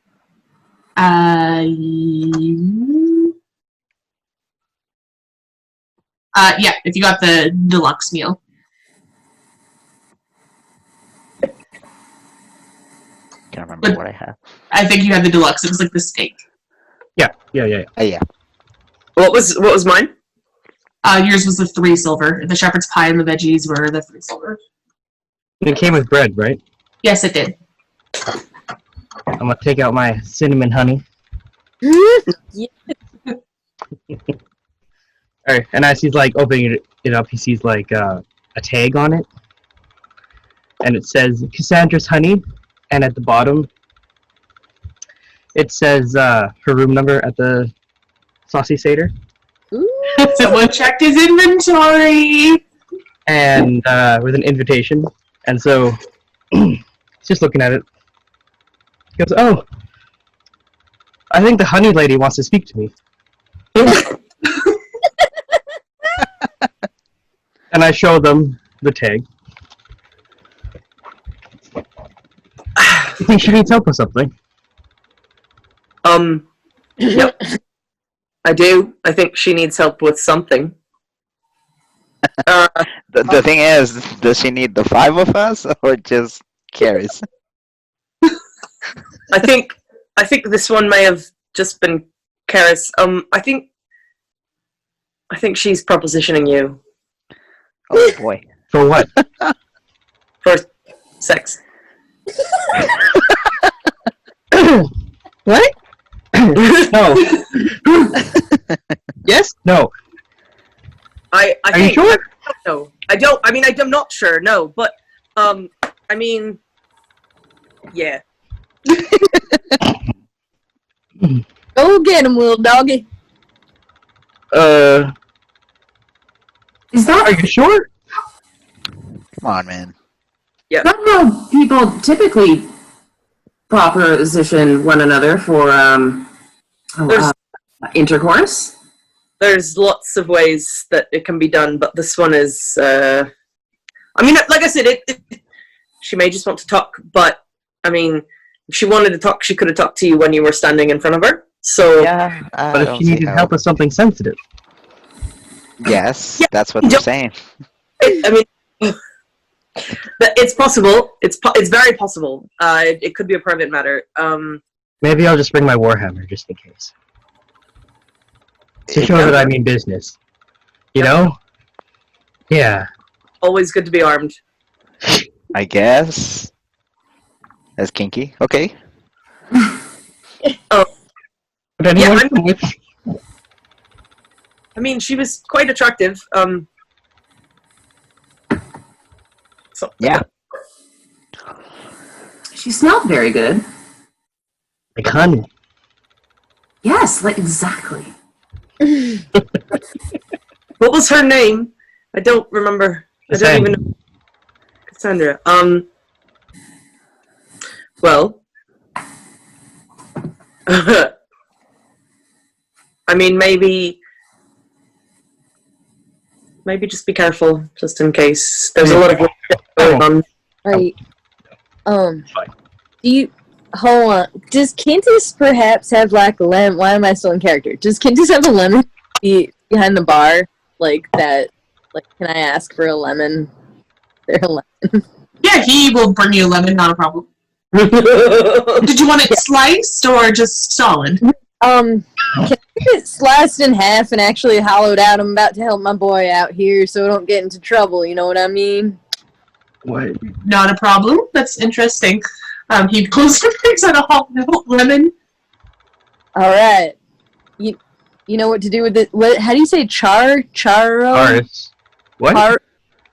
Speaker 3: Yeah, if you got the deluxe meal.
Speaker 5: Can't remember what I have.
Speaker 3: I think you had the deluxe. It was like the steak.
Speaker 7: Yeah.
Speaker 5: Yeah.
Speaker 4: What was mine?
Speaker 3: Yours was the 3 silver. The shepherd's pie and the veggies were the 3 silver.
Speaker 7: It came with bread, right?
Speaker 3: Yes, it did.
Speaker 7: I'm gonna take out my cinnamon honey.
Speaker 8: Yeah.
Speaker 7: Alright, and as he's like opening it up, he sees like a tag on it. And it says Cassandra's honey, and at the bottom it says her room number at the Saucy Seder.
Speaker 3: Someone checked his inventory.
Speaker 7: And with an invitation. And so he's just looking at it. He goes, "Oh, I think the honey lady wants to speak to me." And I show them the tag. I think she needs help with something.
Speaker 4: Yep. I do. I think she needs help with something.
Speaker 5: The thing is, does she need the 5 of us or just Chares?
Speaker 4: I think this one may have just been Chares. I think she's propositioning you
Speaker 5: Oh boy.
Speaker 7: For what?
Speaker 4: for sex.
Speaker 7: What? No. Yes? No.
Speaker 4: I
Speaker 7: Are
Speaker 4: think,
Speaker 7: you sure?
Speaker 4: No, I don't. I mean, I'm not sure. No, but I mean, yeah.
Speaker 8: Go get him, little doggy.
Speaker 6: Is that
Speaker 7: Are you sure?
Speaker 5: Come on, man.
Speaker 6: not how people typically proposition one another for intercourse?
Speaker 4: There's lots of ways that it can be done, but this one is. I mean, like I said, she may just want to talk, but I mean, if she wanted to talk, she could have talked to you when you were standing in front of her. So
Speaker 5: Yeah. I
Speaker 7: But if
Speaker 5: don't
Speaker 7: she
Speaker 5: see
Speaker 7: needed
Speaker 5: how.
Speaker 7: help with something sensitive.
Speaker 5: Yes,
Speaker 4: Yeah,
Speaker 5: that's what they're saying.
Speaker 4: I mean, it's possible. It's very possible. It could be a private matter.
Speaker 7: Maybe I'll just bring my warhammer just in case. To show that I mean business. You know? Yeah.
Speaker 4: Always good to be armed.
Speaker 5: I guess. That's kinky. Okay.
Speaker 7: Would anyone
Speaker 4: I'm-
Speaker 7: come with?
Speaker 4: I mean, she was quite attractive. So
Speaker 5: Yeah.
Speaker 6: She smelled very good.
Speaker 7: Like honey.
Speaker 6: Yes, like exactly.
Speaker 4: what was her name? I don't remember. I don't even know. Cassandra. Well. I mean, maybe just be careful, just in case. There's a lot of work going on.
Speaker 8: Right.
Speaker 7: Fine.
Speaker 8: Do you hold on? Does Kintus perhaps have like a lemon? Why am I still in character? Does Kintus have a lemon behind the bar like that? Like, can I ask for a lemon? There a lemon?
Speaker 3: Yeah, he will bring you a lemon, not a problem. Did you want it sliced or just solid?
Speaker 8: Can I get it sliced in half and actually hollowed out? I'm about to help my boy out here so I don't get into trouble, you know what I mean?
Speaker 7: What?
Speaker 3: Not a problem. That's interesting. He goes and picks out a whole lemon.
Speaker 8: Alright. You know what to do with it. What? How do you say charo?
Speaker 7: Charis. What?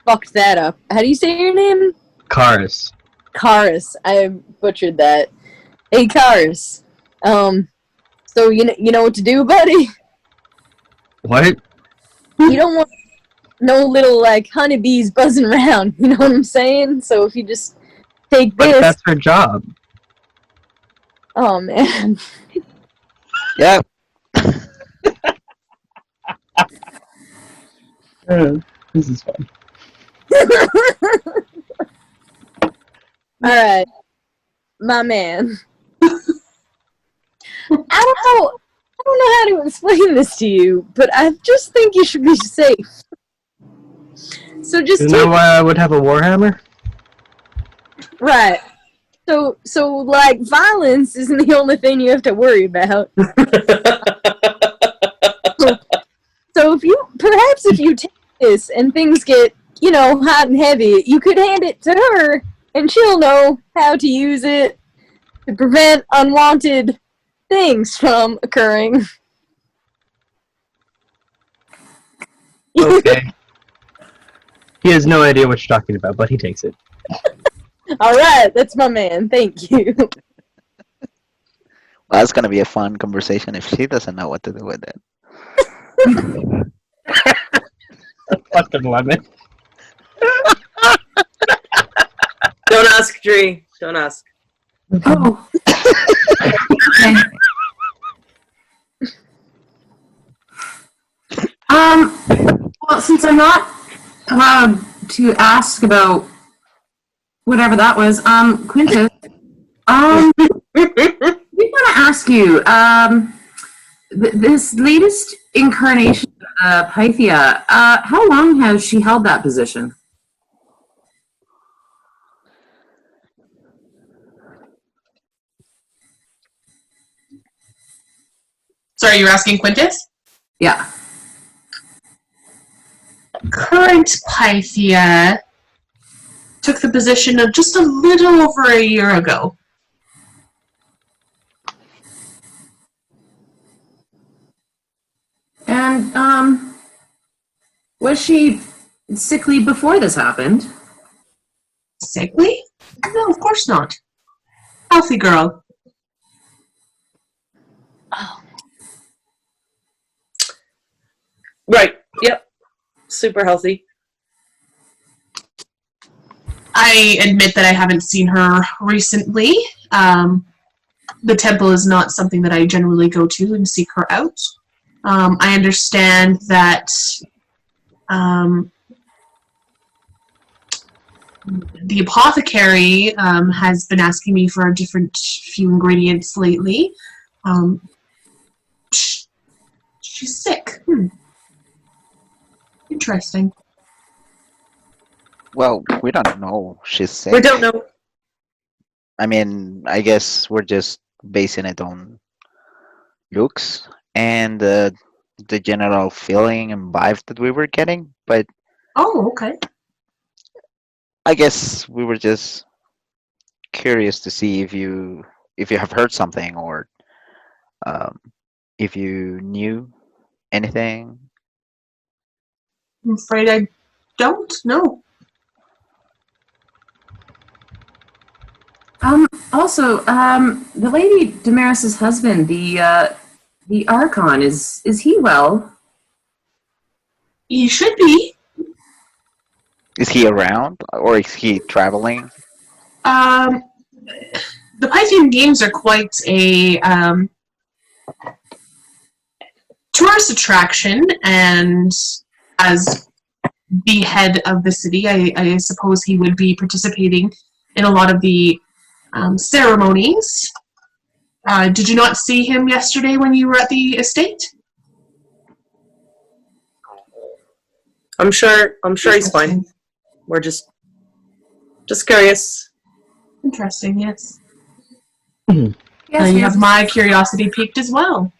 Speaker 8: Fucked that up. How do you say your name?
Speaker 7: Charis.
Speaker 8: Chares. I butchered that. Hey, Chares. So you know what to do, buddy?
Speaker 7: What?
Speaker 8: You don't want no little, like, honeybees buzzing around, you know what I'm saying? So if you just take
Speaker 7: But
Speaker 8: this...
Speaker 7: that's her job.
Speaker 8: Oh, man.
Speaker 5: Yeah.
Speaker 7: This is fun.
Speaker 8: Alright. My man. I don't know how to explain this to you, but I just think you should be safe. So just
Speaker 7: Isn't that why I would have a warhammer?
Speaker 8: right. So like violence isn't the only thing you have to worry about. So if you take this and things get, hot and heavy, you could hand it to her and she'll know how to use it to prevent unwanted things from occurring.
Speaker 7: Okay. He has no idea what you're talking about, but he takes it.
Speaker 8: Alright, that's my man. Thank you.
Speaker 5: Well, that's gonna be a fun conversation if she doesn't know what to do with it.
Speaker 7: Fucking lemon.
Speaker 4: Don't ask, Dree. Don't ask.
Speaker 6: Oh. Okay. Well, since I'm not allowed to ask about whatever that was, Quintus, we want to ask you, This latest incarnation of Pythia, how long has she held that position?
Speaker 3: Sorry, you're asking Quintus?
Speaker 6: Yeah.
Speaker 3: Current Pythia took the position of just a little over a year ago.
Speaker 6: And, was she sickly before this happened?
Speaker 3: Sickly? No, of course not. Healthy girl.
Speaker 4: Right. Yep. Super healthy.
Speaker 3: I admit that I haven't seen her recently. The temple is not something that I generally go to and seek her out. I understand that the apothecary has been asking me for a different few ingredients lately. She's sick. Interesting.
Speaker 5: Well, we don't know. She's sick.
Speaker 4: We don't know.
Speaker 5: I mean, I guess we're just basing it on looks and the general feeling and vibe that we were getting. But
Speaker 3: Oh, okay.
Speaker 5: I guess we were just curious to see if you have heard something or if you knew anything.
Speaker 3: I'm afraid I don't know.
Speaker 6: Also, the lady Damaris's husband, the Archon, is he well?
Speaker 3: You should be.
Speaker 5: Is he around or is he traveling?
Speaker 3: The Pythian Games are quite a tourist attraction, and as the head of the city, I suppose he would be participating in a lot of the ceremonies. Did you not see him yesterday when you were at the estate?
Speaker 4: I'm sure he's fine. We're just curious.
Speaker 3: Interesting, yes.
Speaker 6: Yes,
Speaker 3: You have my curiosity piqued as well.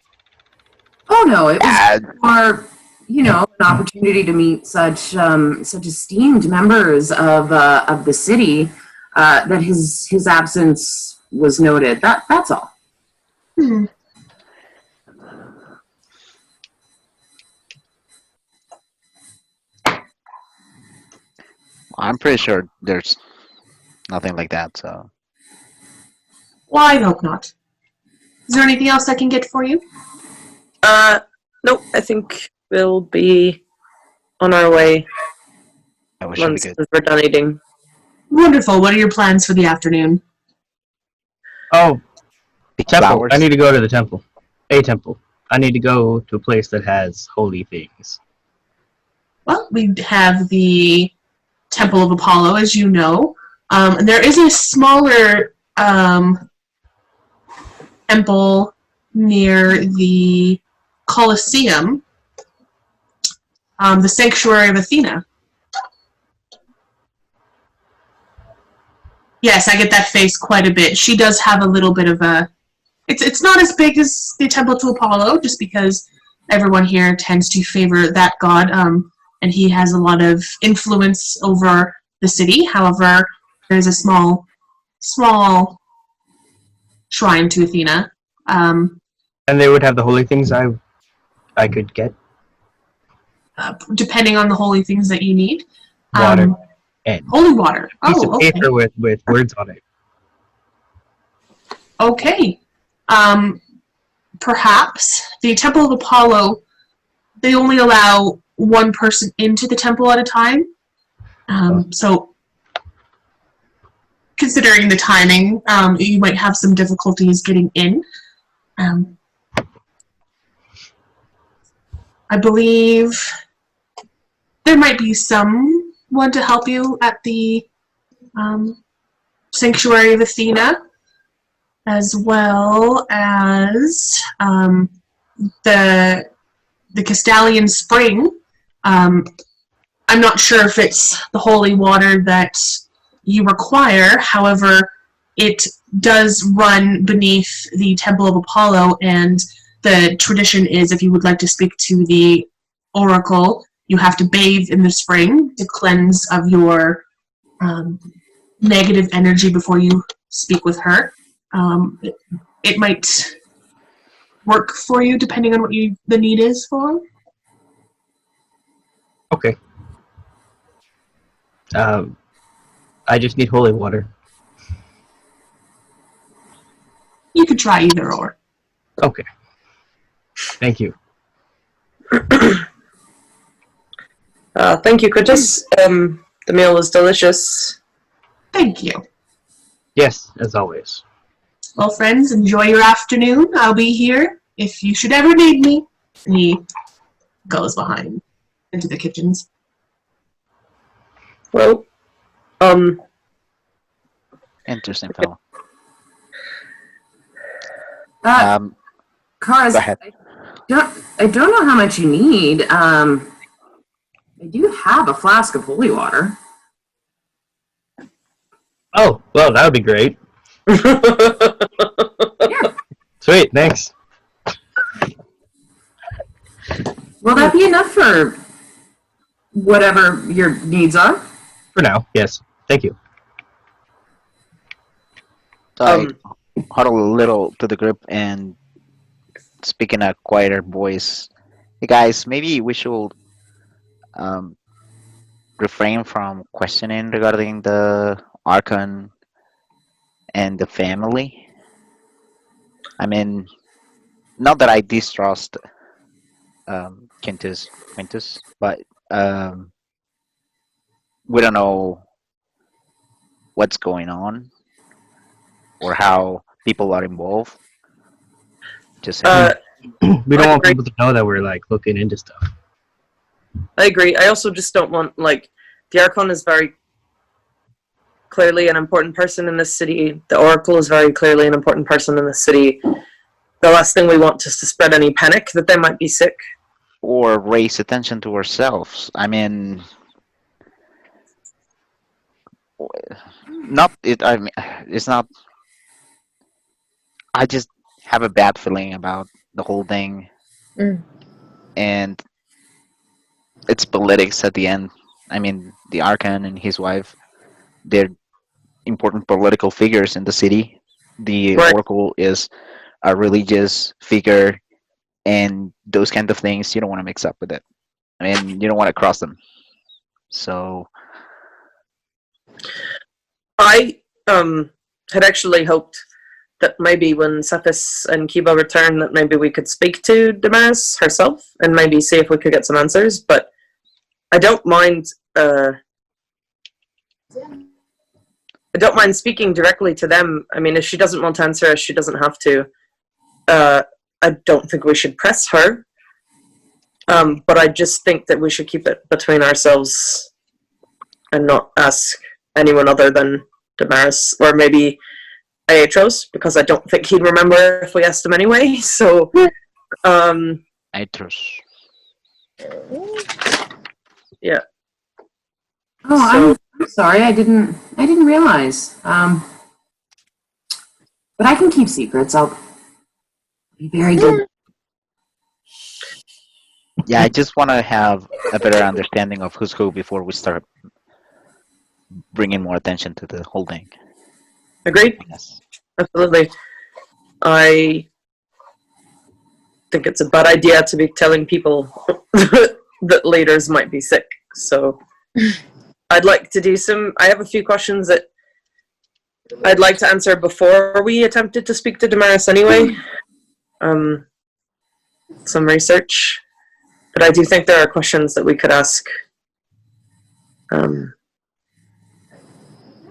Speaker 6: Oh no, it was more, an opportunity to meet such esteemed members of the city. That his absence was noted. That's all.
Speaker 5: I'm pretty sure there's nothing like that. So.
Speaker 3: Well, I hope not. Is there anything else I can get for you?
Speaker 4: Nope. I think we'll be on our way once we're done eating.
Speaker 3: Wonderful. What are your plans for the afternoon?
Speaker 7: Oh, temple.
Speaker 5: Flowers.
Speaker 7: I need to go to the temple. A temple. I need to go to a place that has holy things.
Speaker 3: Well, we have the Temple of Apollo, as you know. And there is a smaller temple near the Colosseum, the Sanctuary of Athena. Yes, I get that face quite a bit. She does have a little bit of a... It's not as big as the Temple to Apollo, just because everyone here tends to favor that god, and he has a lot of influence over the city. However, there's a small shrine to Athena.
Speaker 7: And they would have the holy things I could get?
Speaker 3: Depending on the holy things that you need.
Speaker 7: Water. And
Speaker 3: holy water.
Speaker 7: piece
Speaker 3: Oh,
Speaker 7: of
Speaker 3: okay.
Speaker 7: paper with words on it.
Speaker 3: Okay. Perhaps the Temple of Apollo, they only allow one person into the temple at a time. So, considering the timing, you might have some difficulties getting in. I believe there might be someone to help you at the Sanctuary of Athena, as well as the Castalian spring. I'm not sure if it's the holy water that you require. However, it does run beneath the Temple of Apollo, and the tradition is if you would like to speak to the oracle, you have to bathe in the spring to cleanse of your negative energy before you speak with her. It might work for you depending on what the need is for.
Speaker 7: Okay. I just need holy water.
Speaker 3: You could try either or.
Speaker 7: Okay. Thank you.
Speaker 4: Thank you, Curtis. The meal was delicious.
Speaker 3: Thank you.
Speaker 7: Yes, as always.
Speaker 3: Well, friends, enjoy your afternoon. I'll be here if you should ever need me. And he goes behind into the kitchens.
Speaker 4: Well,
Speaker 5: Interesting fellow.
Speaker 6: Chares,
Speaker 5: Go ahead.
Speaker 6: I don't know how much you need. I do have a flask of holy water.
Speaker 7: Oh, well, that would be great.
Speaker 6: Yeah.
Speaker 7: Sweet, thanks.
Speaker 6: Will that be enough for whatever your needs are?
Speaker 7: For now, yes. Thank you.
Speaker 5: So I huddle a little to the group and speak in a quieter voice. Hey guys, maybe we should refrain from questioning regarding the Archon and the family. I mean, not that I distrust Quintus, but we don't know what's going on or how people are involved. Just saying.
Speaker 7: We don't
Speaker 4: I
Speaker 7: want
Speaker 4: agree.
Speaker 7: people to know that we're like looking into stuff.
Speaker 4: I agree. I also just don't want, like, the Archon is very clearly an important person in this city. The Oracle is very clearly an important person in this city. The last thing we want is to spread any panic that they might be sick.
Speaker 5: Or raise attention to ourselves. I mean, not it. I mean, it's not. I just have a bad feeling about the whole thing, and it's politics at the end. I mean, the Archon and his wife, they're important political figures in the city. The
Speaker 4: Right.
Speaker 5: Oracle is a religious figure, and those kind of things you don't want to mix up with it. I mean, you don't want to cross them. So
Speaker 4: I had actually hoped that maybe when Cephas and Kiba return, that maybe we could speak to Damaris herself and maybe see if we could get some answers. But I don't mind. I don't mind speaking directly to them. I mean, if she doesn't want to answer us, she doesn't have to. I don't think we should press her. But I just think that we should keep it between ourselves and not ask anyone other than Damaris, or maybe Aetos, because I don't think he'd remember if we asked him anyway. So,
Speaker 5: Aetos.
Speaker 4: yeah.
Speaker 6: Oh, I'm sorry. I didn't realize. But I can keep secrets. I'll be very good.
Speaker 5: Yeah, I just want to have a better understanding of who's who before we start bringing more attention to the whole thing.
Speaker 4: Agreed?
Speaker 5: Yes.
Speaker 4: Absolutely. I think it's a bad idea to be telling people that leaders might be sick. So I'd like to do I have a few questions that I'd like to answer before we attempted to speak to Damaris anyway. Some research. But I do think there are questions that we could ask.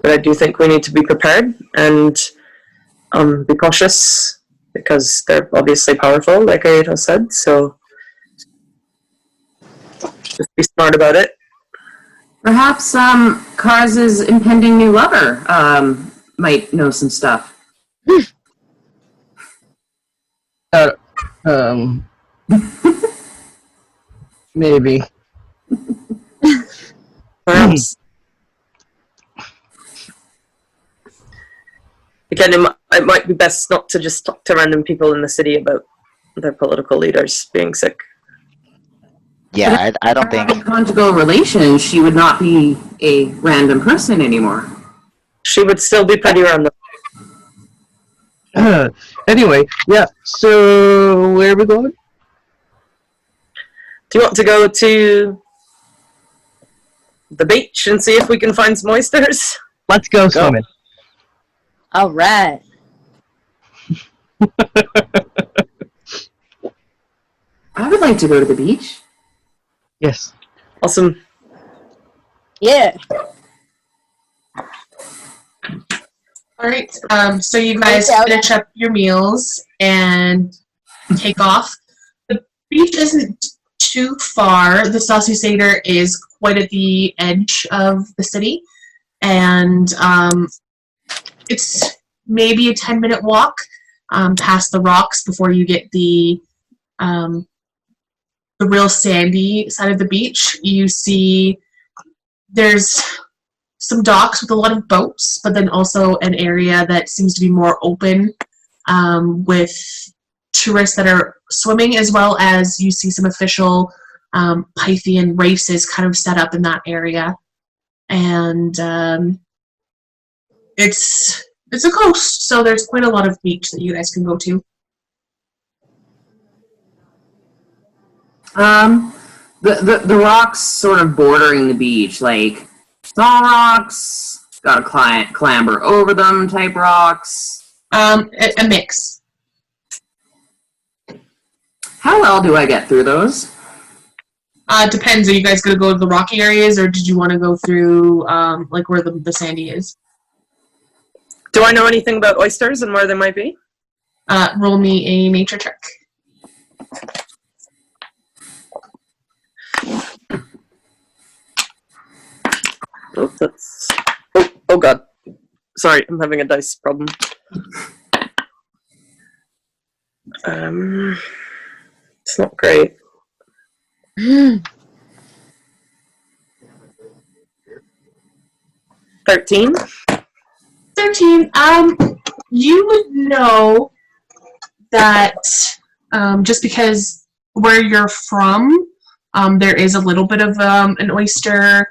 Speaker 4: But I do think we need to be prepared and be cautious because they're obviously powerful, like Aetos said. So just be smart about it.
Speaker 6: Perhaps Chares' impending new lover might know some stuff.
Speaker 7: Maybe.
Speaker 4: Perhaps. Again, it might be best not to just talk to random people in the city about their political leaders being sick.
Speaker 5: Yeah, I don't think.
Speaker 6: Conjugal relations, she would not be a random person anymore.
Speaker 4: She would still be pretty random.
Speaker 7: Anyway, yeah, so where are we going?
Speaker 4: Do you want to go to the beach and see if we can find some oysters?
Speaker 7: Let's go swimming.
Speaker 8: All right.
Speaker 6: I would like to go to the beach.
Speaker 7: Yes.
Speaker 4: Awesome.
Speaker 8: Yeah.
Speaker 3: All right. So you guys finish up your meals and take off. The beach isn't too far. The Saucy Seder is quite at the edge of the city, and it's maybe a 10-minute walk past the rocks before you get the real sandy side of the beach. You see there's some docks with a lot of boats, but then also an area that seems to be more open with tourists that are swimming, as well as you see some official Pythian races kind of set up in that area. And it's a coast, so there's quite a lot of beach that you guys can go to.
Speaker 6: The rocks sort of bordering the beach, like small rocks, gotta clamber over them type rocks.
Speaker 3: A mix.
Speaker 6: How well do I get through those?
Speaker 3: Depends. Are you guys going to go to the rocky areas, or did you want to go through like where the sandy is?
Speaker 4: Do I know anything about oysters and where they might be?
Speaker 3: Roll me a nature check.
Speaker 4: Oh, that's... Oh god. Sorry, I'm having a dice problem. It's not great. 13?
Speaker 3: 13. You would know that just because where you're from, there is a little bit of an oyster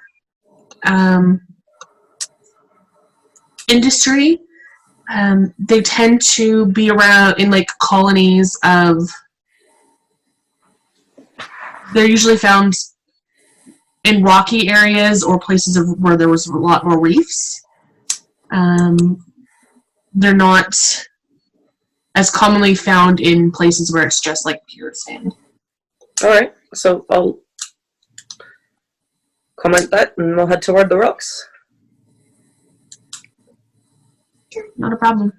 Speaker 3: industry. They tend to be around in like colonies of. They're usually found in rocky areas or places where there was a lot more reefs. They're not as commonly found in places where it's just like pure sand.
Speaker 4: Alright, so I'll comment that and we'll head toward the rocks.
Speaker 3: Sure, not a problem.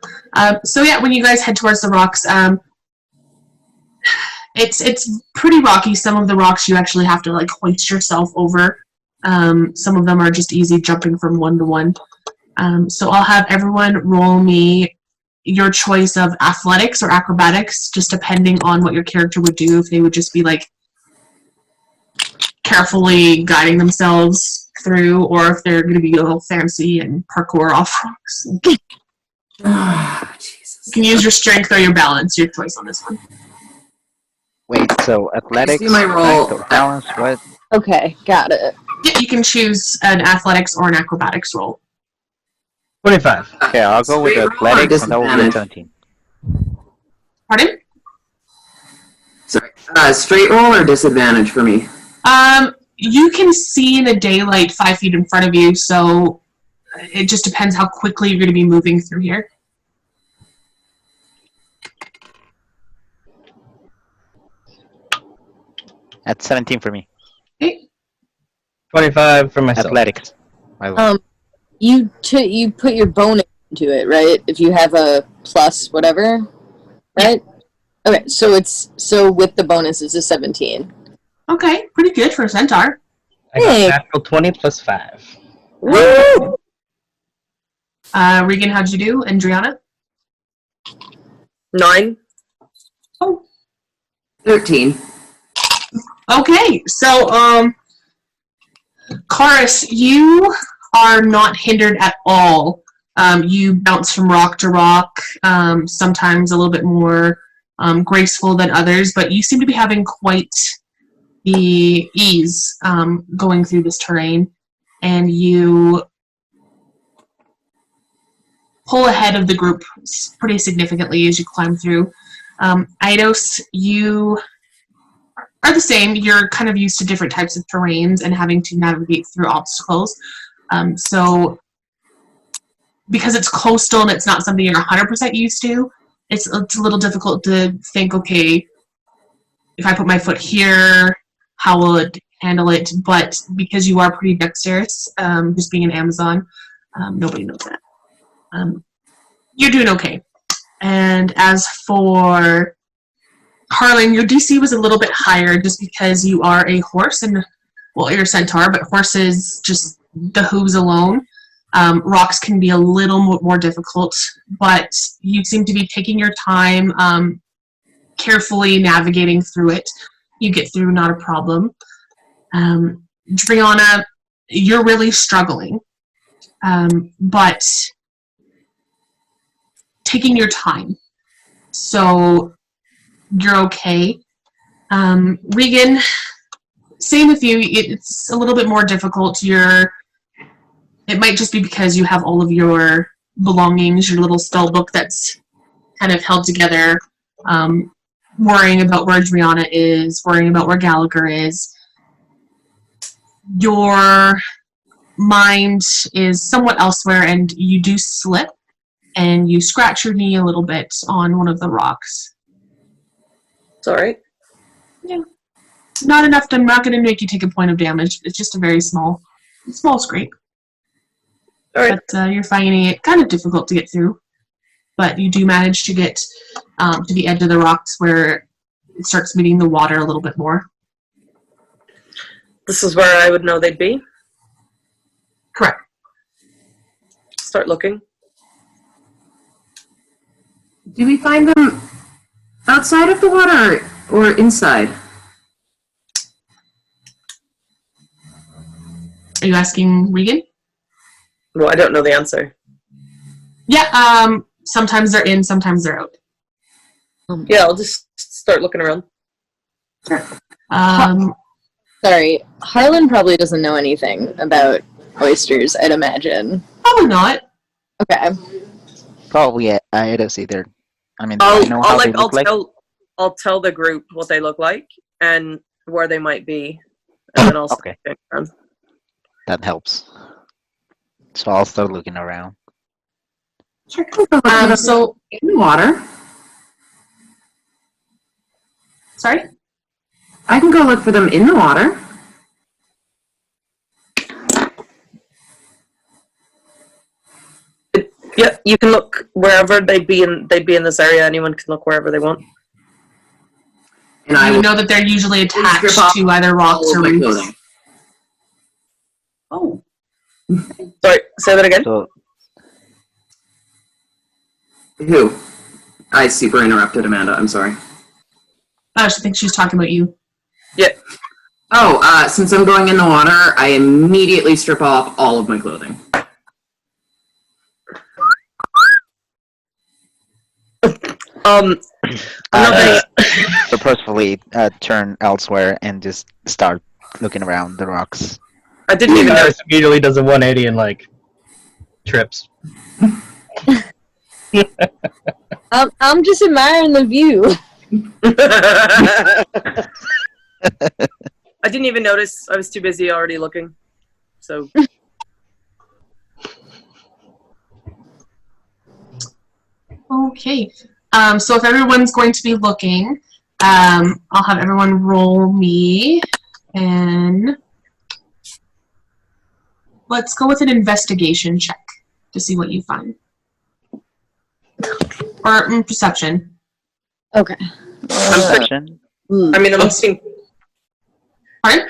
Speaker 3: So yeah, when you guys head towards the rocks, it's pretty rocky. Some of the rocks you actually have to like hoist yourself over. Some of them are just easy jumping from one to one. So I'll have everyone roll me your choice of athletics or acrobatics, just depending on what your character would do. If they would just be like carefully guiding themselves through, or if they're going to be a little fancy and parkour off rocks.
Speaker 6: Jesus.
Speaker 3: You can use your strength or your balance, your choice on this one.
Speaker 5: Wait, so athletics,
Speaker 6: See my roll.
Speaker 5: strength, or balance, what?
Speaker 8: Okay, got it.
Speaker 3: Yeah, you can choose an athletics or an acrobatics roll.
Speaker 7: 25.
Speaker 5: Okay, I'll go with
Speaker 6: Straight roll or
Speaker 5: athletics, and that will be
Speaker 6: disadvantage?
Speaker 5: 17.
Speaker 3: Pardon?
Speaker 6: Sorry. Straight roll or disadvantage for me?
Speaker 3: You can see in the daylight 5 feet in front of you, so it just depends how quickly you're going to be moving through here.
Speaker 5: That's 17 for me.
Speaker 3: Okay.
Speaker 7: 25 for myself.
Speaker 5: Athletics. My lord.
Speaker 8: You put your bonus into it, right? If you have a plus whatever, right? Okay, so with the bonus it's a 17.
Speaker 3: Okay, pretty good for a centaur.
Speaker 7: I got natural 20 plus 5.
Speaker 3: Woo! Reagan, how'd you do? And Drianna?
Speaker 4: 9?
Speaker 3: Oh.
Speaker 6: 13.
Speaker 3: Okay, so Chares, you are not hindered at all. You bounce from rock to rock, sometimes a little bit more graceful than others, but you seem to be having quite the ease going through this terrain, and you pull ahead of the group pretty significantly as you climb through. Aetos, you are the same. You're kind of used to different types of terrains and having to navigate through obstacles. So because it's coastal and it's not something you're 100% used to, it's a little difficult to think, okay, if I put my foot here, how will it handle it? But because you are pretty dexterous, just being an Amazon, nobody knows that. You're doing okay. And as for Harlan, your DC was a little bit higher just because you are a horse and, well, you're a centaur, but horses, just the hooves alone. Rocks can be a little more difficult, but you seem to be taking your time, carefully navigating through it. You get through, not a problem. Drianna, you're really struggling, but taking your time. So you're okay. Reagan, same with you. It's a little bit more difficult. It might just be because you have all of your belongings, your little spell book that's kind of held together, worrying about where Drianna is, worrying about where Gallagher is. Your mind is somewhat elsewhere, and you do slip, and you scratch your knee a little bit on one of the rocks.
Speaker 4: It's alright.
Speaker 3: Yeah. Not enough to, I'm not going to make you take a point of damage. It's just a very small scrape.
Speaker 4: Alright.
Speaker 3: But you're finding it kind of difficult to get through. But you do manage to get to the edge of the rocks where it starts meeting the water a little bit more.
Speaker 4: This is where I would know they'd be.
Speaker 3: Correct.
Speaker 4: Start looking.
Speaker 6: Do we find them outside of the water or inside?
Speaker 3: Are you asking Regan?
Speaker 4: Well, I don't know the answer.
Speaker 3: Yeah, sometimes they're in, sometimes they're out.
Speaker 4: Yeah, I'll just start looking around.
Speaker 8: Sorry, Harlan probably doesn't know anything about oysters, I'd imagine.
Speaker 3: Probably not.
Speaker 8: Okay.
Speaker 5: Probably Aetos either. I mean, do I know how they look like?
Speaker 4: I'll tell the group what they look like and where they might be, and then I'll start looking around.
Speaker 5: That helps. So I'll start looking around.
Speaker 3: Sure.
Speaker 6: So in the water.
Speaker 3: Sorry?
Speaker 6: I can go look for them in the water.
Speaker 4: Yeah, you can look wherever they'd be in this area. Anyone can look wherever they want.
Speaker 6: And I
Speaker 3: You know that they're usually attached to either rocks or reefs.
Speaker 6: Oh.
Speaker 4: Sorry, say that again.
Speaker 5: So
Speaker 6: Who? I super interrupted Amanda. I'm sorry.
Speaker 3: I think she's talking about you.
Speaker 4: Yeah.
Speaker 6: Oh, since I'm going in the water, I immediately strip off all of my clothing.
Speaker 5: purposefully turn elsewhere and just start looking around the rocks.
Speaker 4: I didn't even know.
Speaker 7: Immediately does a 180 and like trips.
Speaker 8: I'm just admiring the view.
Speaker 4: I didn't even notice. I was too busy already looking. So.
Speaker 3: Okay. So if everyone's going to be looking, I'll have everyone roll me, and let's go with an investigation check to see what you find. Or perception.
Speaker 8: Okay.
Speaker 5: Perception?
Speaker 4: I'm looking.
Speaker 3: Pardon?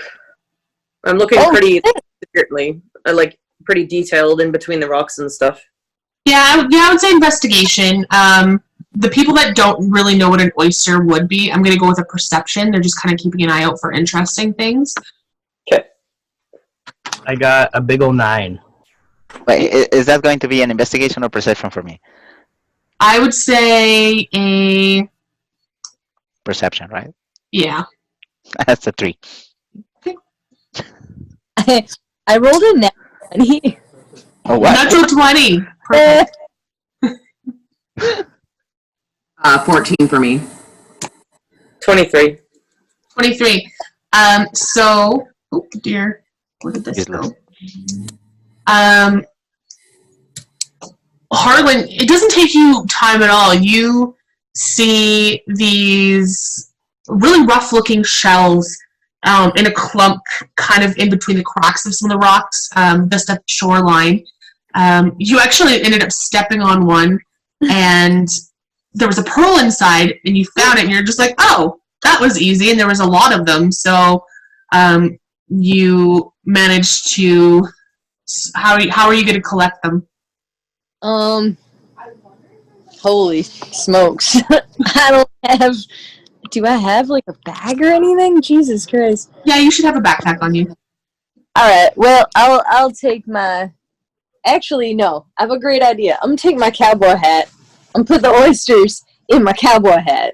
Speaker 4: I'm looking pretty secretly, like pretty detailed in between the rocks and stuff.
Speaker 3: Yeah, I would say investigation. the people that don't really know what an oyster would be, I'm going to go with a perception. They're just kind of keeping an eye out for interesting things.
Speaker 4: Okay.
Speaker 7: I got a big ol' 9.
Speaker 5: Wait, is that going to be an investigation or perception for me?
Speaker 3: I would say a...
Speaker 5: Perception, right?
Speaker 3: Yeah.
Speaker 5: That's a 3.
Speaker 8: I rolled a nat 20.
Speaker 5: Oh, what?
Speaker 3: Natural 20. Perfect.
Speaker 6: 14 for me.
Speaker 4: 23.
Speaker 3: 23. So, oh dear, where did this go? Harlan, it doesn't take you time at all. You see these really rough-looking shells in a clump, kind of in between the cracks of some of the rocks, just at the shoreline. You actually ended up stepping on one, and there was a pearl inside, and you found it, and you're just like, oh, that was easy, and there was a lot of them. So you managed to. How are you going to collect them?
Speaker 8: Holy smokes. I don't have... Do I have, like, a bag or anything? Jesus Christ.
Speaker 3: Yeah, you should have a backpack on you.
Speaker 8: Alright, well, I'll take my... Actually, no. I have a great idea. I'm gonna take my cowboy hat. I'm gonna put the oysters in my cowboy hat.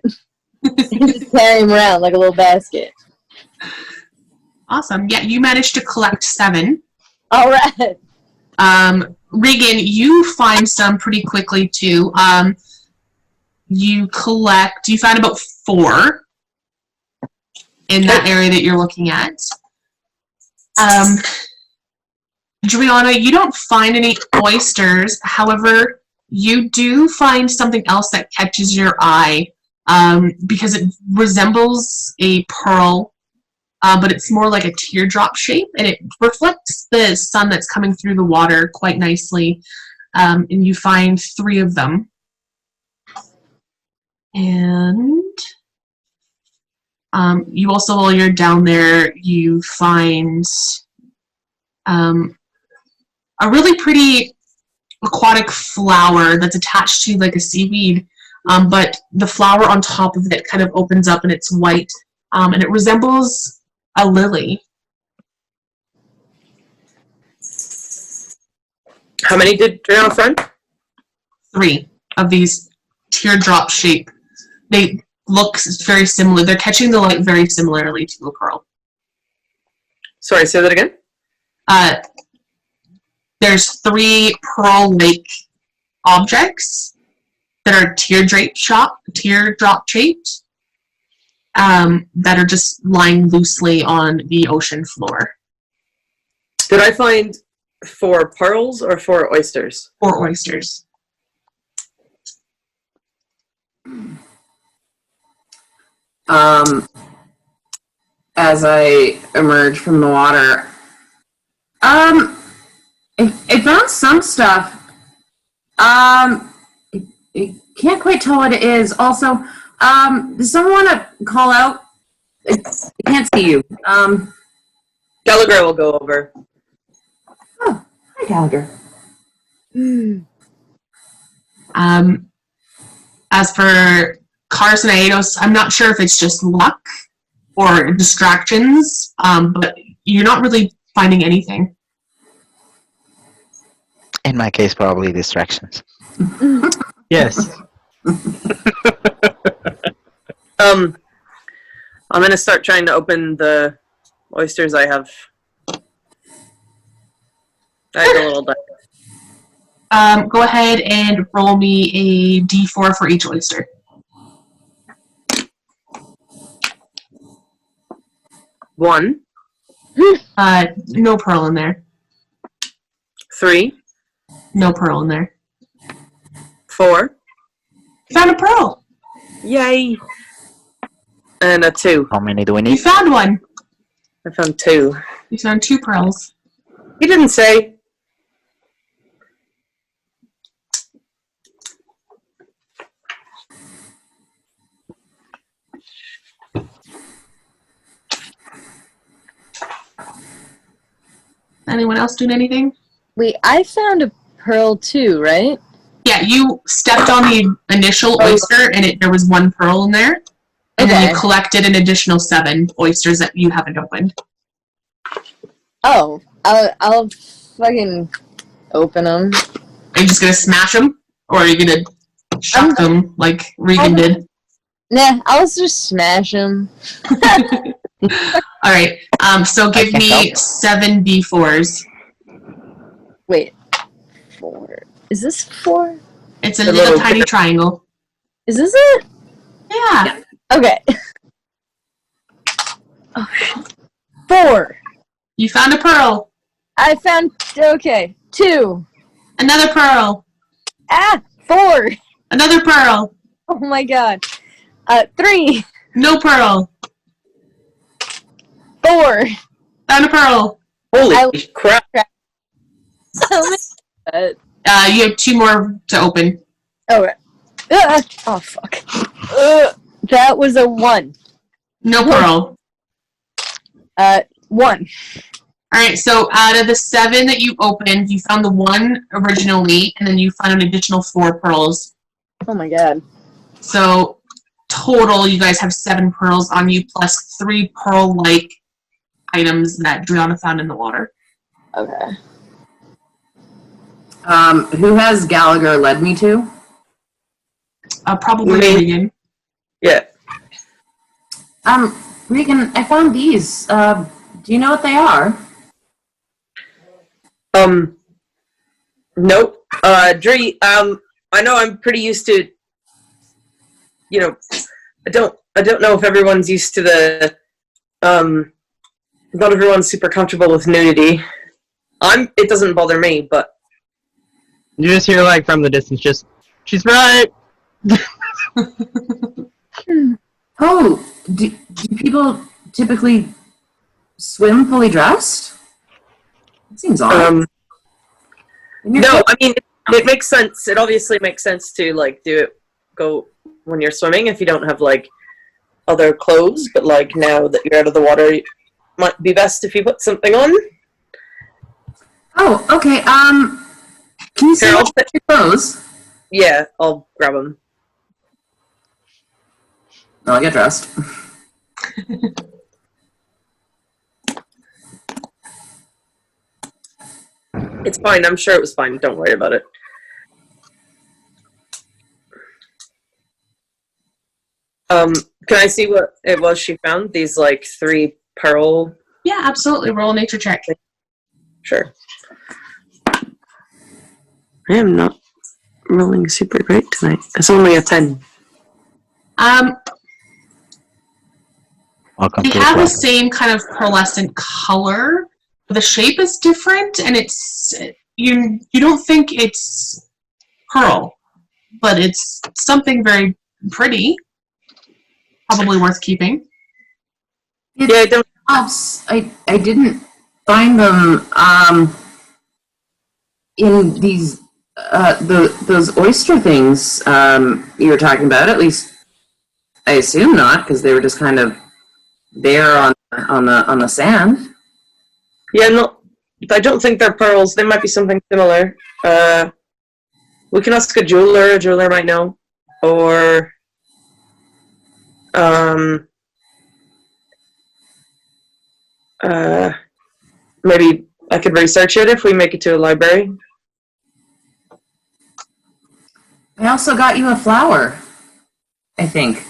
Speaker 8: And just carry them around like a little basket.
Speaker 3: Awesome. Yeah, you managed to collect 7.
Speaker 8: Alright.
Speaker 3: Reagan, you find some pretty quickly, too. You find about 4 in that area that you're looking at. Drianna, you don't find any oysters. However, you do find something else that catches your eye because it resembles a pearl, but it's more like a teardrop shape, and it reflects the sun that's coming through the water quite nicely. And you find 3 of them. And you also, while you're down there, you find a really pretty aquatic flower that's attached to like a seaweed, but the flower on top of it kind of opens up and it's white, and it resembles a lily.
Speaker 4: How many did Drianna find?
Speaker 3: 3 of these teardrop shape. They look very similar. They're catching the light very similarly to a pearl.
Speaker 4: Sorry, say that again?
Speaker 3: There's 3 pearl lake objects that are teardrop shaped, that are just lying loosely on the ocean floor.
Speaker 4: Did I find 4 pearls or 4 oysters?
Speaker 3: 4 oysters.
Speaker 6: As I emerge from the water, I found some stuff. I can't quite tell what it is. Also, does someone want to call out? I can't see you.
Speaker 4: Gallagher will go over.
Speaker 6: Oh, hi, Gallagher.
Speaker 3: As for Chares and Aetos, I'm not sure if it's just luck or distractions, but you're not really finding anything.
Speaker 5: In my case, probably distractions.
Speaker 7: Yes.
Speaker 4: I'm gonna start trying to open the oysters I have. I have a little dice.
Speaker 3: Go ahead and roll me a d4 for each oyster.
Speaker 4: 1,
Speaker 3: No pearl in there.
Speaker 4: 3,
Speaker 3: No pearl in there.
Speaker 4: 4.
Speaker 3: Found a pearl.
Speaker 4: Yay! And a 2.
Speaker 5: How many do we
Speaker 3: You
Speaker 5: need?
Speaker 3: found one.
Speaker 4: I found 2.
Speaker 3: You found 2 pearls.
Speaker 4: He didn't say.
Speaker 3: Anyone else doing anything?
Speaker 8: Wait, I found a pearl too, right?
Speaker 3: Yeah, you stepped on the initial oyster, and there was 1 pearl in there. And then you collected an additional 7 oysters that you haven't opened.
Speaker 8: Oh, I'll fucking open them.
Speaker 3: Are you just gonna smash them? Or are you gonna shuck them like Reagan did?
Speaker 8: Nah, I'll just smash them.
Speaker 3: Alright, so give me 7 D4s.
Speaker 8: Wait. 4. Is this 4?
Speaker 3: It's a little tiny triangle.
Speaker 8: Is this it?
Speaker 3: Yeah.
Speaker 8: Okay. Oh, shit. 4.
Speaker 3: You found a pearl.
Speaker 8: I found, okay, 2.
Speaker 3: Another pearl.
Speaker 8: 4.
Speaker 3: Another pearl.
Speaker 8: Oh my god. 3.
Speaker 3: No pearl.
Speaker 8: 4.
Speaker 3: Found a pearl.
Speaker 4: Holy crap.
Speaker 8: So many.
Speaker 3: You have 2 more to open.
Speaker 8: Alright. Oh, fuck. That was a 1.
Speaker 3: No pearl.
Speaker 8: 1.
Speaker 3: Alright, so out of the 7 that you opened, you found the 1 originally, and then you found an additional 4 pearls.
Speaker 8: Oh my god.
Speaker 3: So, total, you guys have 7 pearls on you, plus 3 pearl-like items that Drianna found in the water.
Speaker 8: Okay.
Speaker 6: Who has Gallagher led me to?
Speaker 3: Probably
Speaker 4: Me.
Speaker 3: Reagan.
Speaker 4: Yeah.
Speaker 6: Reagan, I found these. Do you know what they are?
Speaker 4: Nope. Dree, I know I'm pretty used to, you know, I don't know if everyone's used to the, not everyone's super comfortable with nudity. It doesn't bother me, but.
Speaker 7: You just hear, like, from the distance, just, she's right!
Speaker 6: Oh, do people typically swim fully dressed? It seems odd.
Speaker 4: No, I mean, it makes sense. It obviously makes sense to, like, go when you're swimming if you don't have, like, other clothes, but, like, now that you're out of the water, it might be best if you put something on.
Speaker 6: Oh, okay, can you see
Speaker 4: Here,
Speaker 6: what your clothes?
Speaker 4: Yeah, I'll grab them.
Speaker 6: Oh, I'll get dressed.
Speaker 4: It's fine. I'm sure it was fine. Don't worry about it. Can I see what it was she found? These, like, 3 pearl...
Speaker 3: Yeah, absolutely. Roll a nature check.
Speaker 4: Sure. I am not rolling super great tonight. It's only a 10.
Speaker 5: Welcome
Speaker 3: They
Speaker 5: to the
Speaker 3: have the
Speaker 5: club.
Speaker 3: same kind of pearlescent color. The shape is different, and it's you don't think it's pearl, but it's something very pretty. Probably worth keeping.
Speaker 4: Yeah, I don't...
Speaker 6: I didn't find them, in these, those oyster things, you were talking about. At least, I assume not, because they were just kind of there on the sand.
Speaker 4: Yeah, no, I don't think they're pearls. They might be something similar. We can ask a jeweler might know. Or, maybe I could research it if we make it to a library.
Speaker 6: I also got you a flower, I think.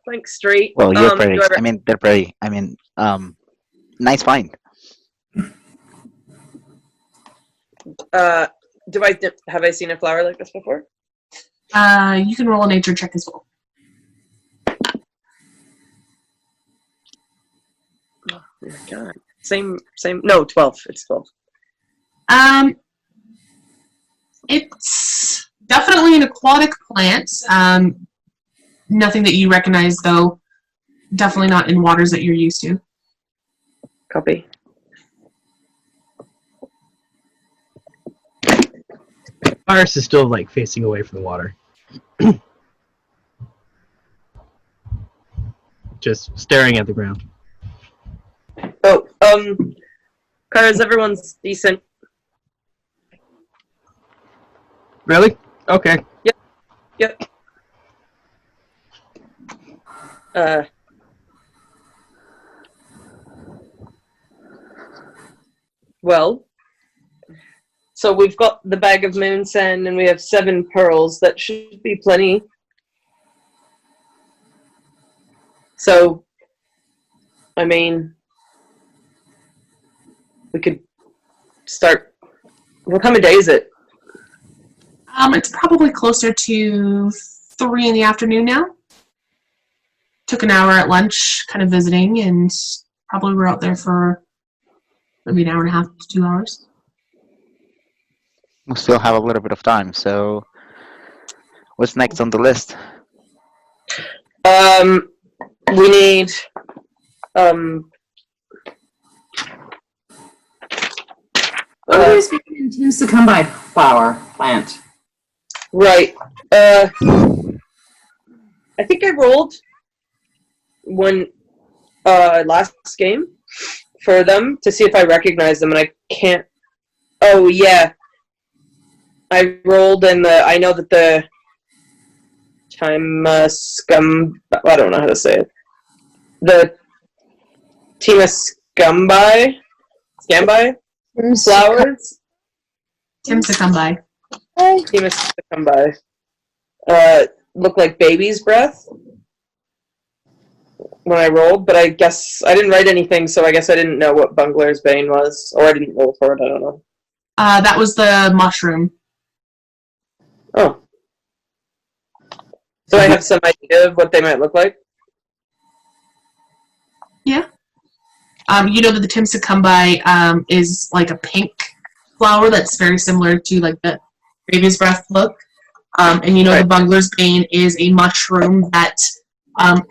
Speaker 4: Thanks, Street.
Speaker 5: Well, you're pretty. I mean, they're pretty. I mean, nice find.
Speaker 4: Have I seen a flower like this before?
Speaker 3: You can roll a nature check as well.
Speaker 4: Oh my god. Same. No, 12. It's 12.
Speaker 3: It's definitely an aquatic plant. Nothing that you recognize, though. Definitely not in waters that you're used to.
Speaker 4: Copy.
Speaker 7: Iris is still, like, facing away from the water. Just staring at the ground.
Speaker 4: Oh, Kara's everyone's decent.
Speaker 7: Really? Okay.
Speaker 4: Yep. Well, so we've got the bag of moon sand and we have 7 pearls. That should be plenty. So, I mean, we could start. What time of day is it?
Speaker 3: It's probably closer to 3 in the afternoon now. Took an hour at lunch, kind of visiting, and probably we're out there for maybe an hour and a half to 2 hours.
Speaker 5: We still have a little bit of time, so what's next on the list?
Speaker 4: We need
Speaker 6: What are these Vegan tends to come by flower plant?
Speaker 4: right. I think I rolled one last game for them to see if I recognize them, and I can't. Oh yeah, I rolled, and I know that the time scum. I don't know how to say it. The Tima Scambi flowers.
Speaker 3: Tim to come by.
Speaker 4: Tima Scambi look like baby's breath when I rolled, but I guess I didn't write anything, so I guess I didn't know what Bungler's Bane was, or I didn't roll for it. I don't know.
Speaker 3: That was the mushroom.
Speaker 4: Oh. So I have some idea of what they might look like?
Speaker 3: Yeah. You know that the Tim Succumbi is like a pink flower that's very similar to like the baby's breath look. And you know the Bungler's Bane is a mushroom that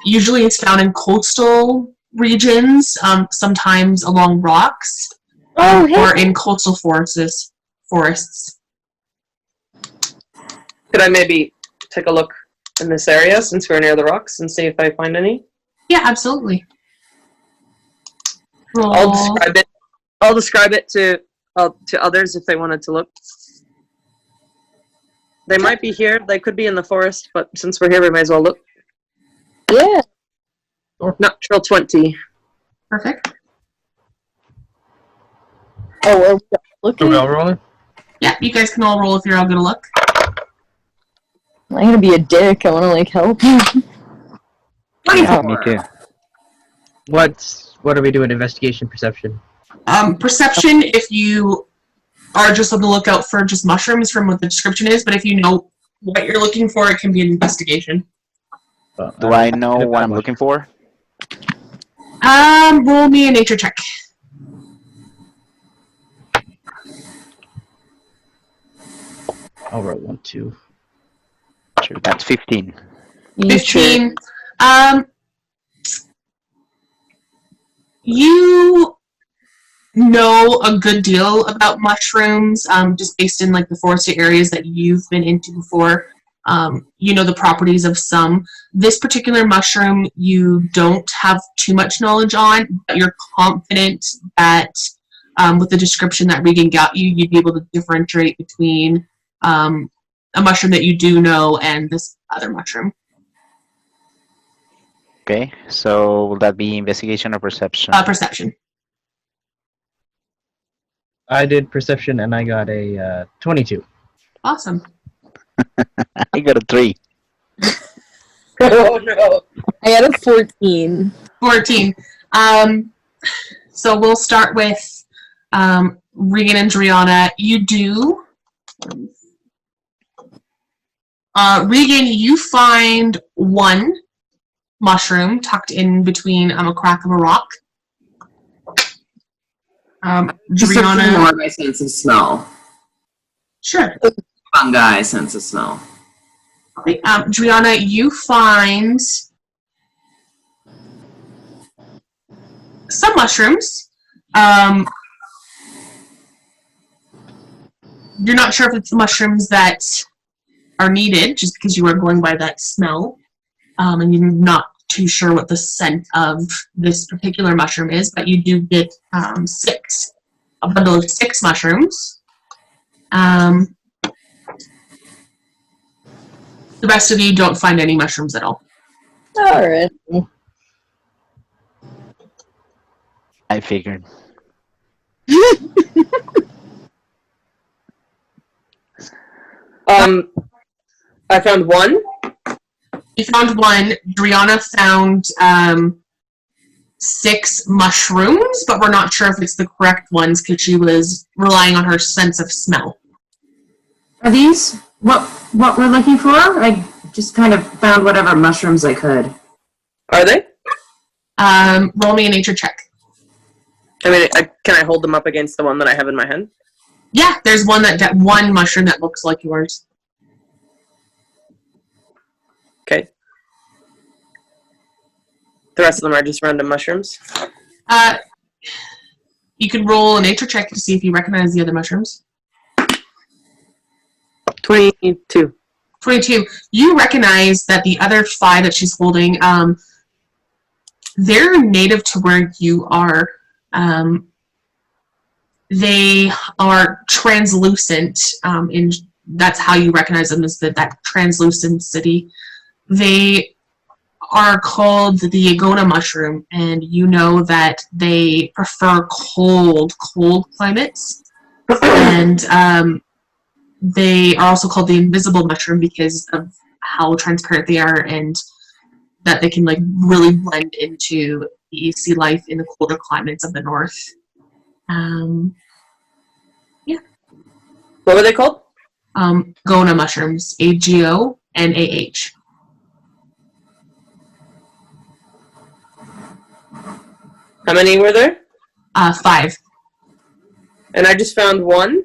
Speaker 3: usually is found in coastal regions, sometimes along rocks, or in coastal forests.
Speaker 4: Could I maybe take a look in this area since we're near the rocks and see if I find any?
Speaker 3: Yeah, absolutely. Roll.
Speaker 4: I'll describe it to others if they wanted to look. They might be here. They could be in the forest, but since we're here, we might as well look.
Speaker 8: Yeah.
Speaker 4: Natural 20.
Speaker 3: Perfect.
Speaker 8: Oh, well,
Speaker 7: Are
Speaker 8: looking.
Speaker 7: we all rolling?
Speaker 3: Yeah, you guys can all roll if you're all gonna look.
Speaker 8: I'm gonna be a dick. I wanna like help.
Speaker 5: Yeah, me too.
Speaker 7: What are we doing? Investigation, perception.
Speaker 3: Perception, if you are just on the lookout for just mushrooms from what the description is, but if you know what you're looking for, it can be an investigation.
Speaker 5: Do I know what I'm looking for?
Speaker 3: Roll me a nature check.
Speaker 7: I'll roll 1, 2.
Speaker 5: Sure, that's 15.
Speaker 3: 15. You know a good deal about mushrooms, just based in like the forested areas that you've been into before. You know the properties of some. This particular mushroom you don't have too much knowledge on, but you're confident that with the description that Reagan got you, you'd be able to differentiate between a mushroom that you do know and this other mushroom.
Speaker 5: Okay, so will that be investigation or perception?
Speaker 3: Perception.
Speaker 7: I did perception and I got a 22.
Speaker 3: Awesome.
Speaker 5: I got a 3.
Speaker 4: Oh no.
Speaker 8: I had a 14.
Speaker 3: 14. So we'll start with Reagan and Drianna. You do. Reagan, you find one mushroom tucked in between a crack of a rock. Drianna.
Speaker 6: More by sense of smell.
Speaker 3: Sure.
Speaker 6: Fungi sense of smell.
Speaker 3: Okay, Drianna, you find some mushrooms. You're not sure if it's the mushrooms that are needed, just because you are going by that smell, and you're not too sure what the scent of this particular mushroom is, but you do get a bundle of 6 mushrooms. The rest of you don't find any mushrooms at all.
Speaker 8: Alright.
Speaker 5: I figured.
Speaker 4: I found one.
Speaker 3: You found one. Drianna found 6 mushrooms, but we're not sure if it's the correct ones because she was relying on her sense of smell.
Speaker 6: Are these what we're looking for? I just kind of found whatever mushrooms I could.
Speaker 4: Are they?
Speaker 3: Roll me a nature check.
Speaker 4: I mean, can I hold them up against the one that I have in my hand?
Speaker 3: Yeah, there's one one mushroom that looks like yours.
Speaker 4: Okay. The rest of them are just random mushrooms.
Speaker 3: You can roll a nature check to see if you recognize the other mushrooms.
Speaker 4: 22.
Speaker 3: 22. You recognize that the other 5 that she's holding, they're native to where you are. They are translucent. That's how you recognize them, is that translucency. They are called the Agona mushroom, and you know that they prefer cold climates. And they are also called the invisible mushroom because of how transparent they are, and that they can like really blend into the sea life in the colder climates of the north. Yeah.
Speaker 4: What were they called?
Speaker 3: Agona mushrooms. AGONAH.
Speaker 4: How many were there?
Speaker 3: 5.
Speaker 4: And I just found one.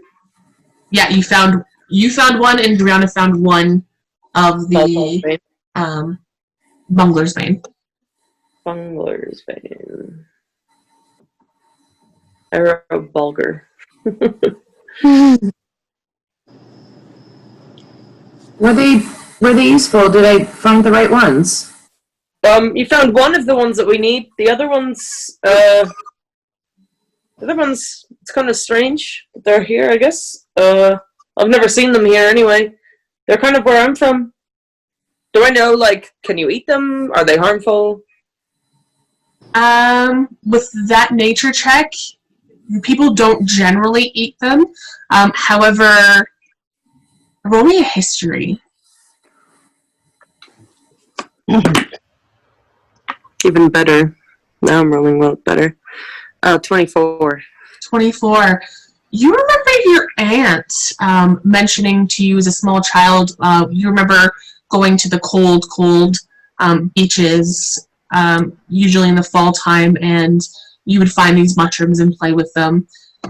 Speaker 3: Yeah, you found one, and Drianna found one of the Bungler's Bane.
Speaker 4: Bungler's Bane. I wrote Bulger.
Speaker 6: Were they useful? Did I find the right ones?
Speaker 4: You found one of the ones that we need. The other ones, it's kind of strange. They're here, I guess. I've never seen them here anyway. They're kind of where I'm from. Do I know, like, can you eat them? Are they harmful?
Speaker 3: With that nature check, people don't generally eat them. However, roll me a history.
Speaker 4: Even better. Now I'm rolling well better. 24.
Speaker 3: 24. You remember your aunt mentioning to you as a small child, you remember going to the cold beaches, usually in the fall time, and you would find these mushrooms and play with them,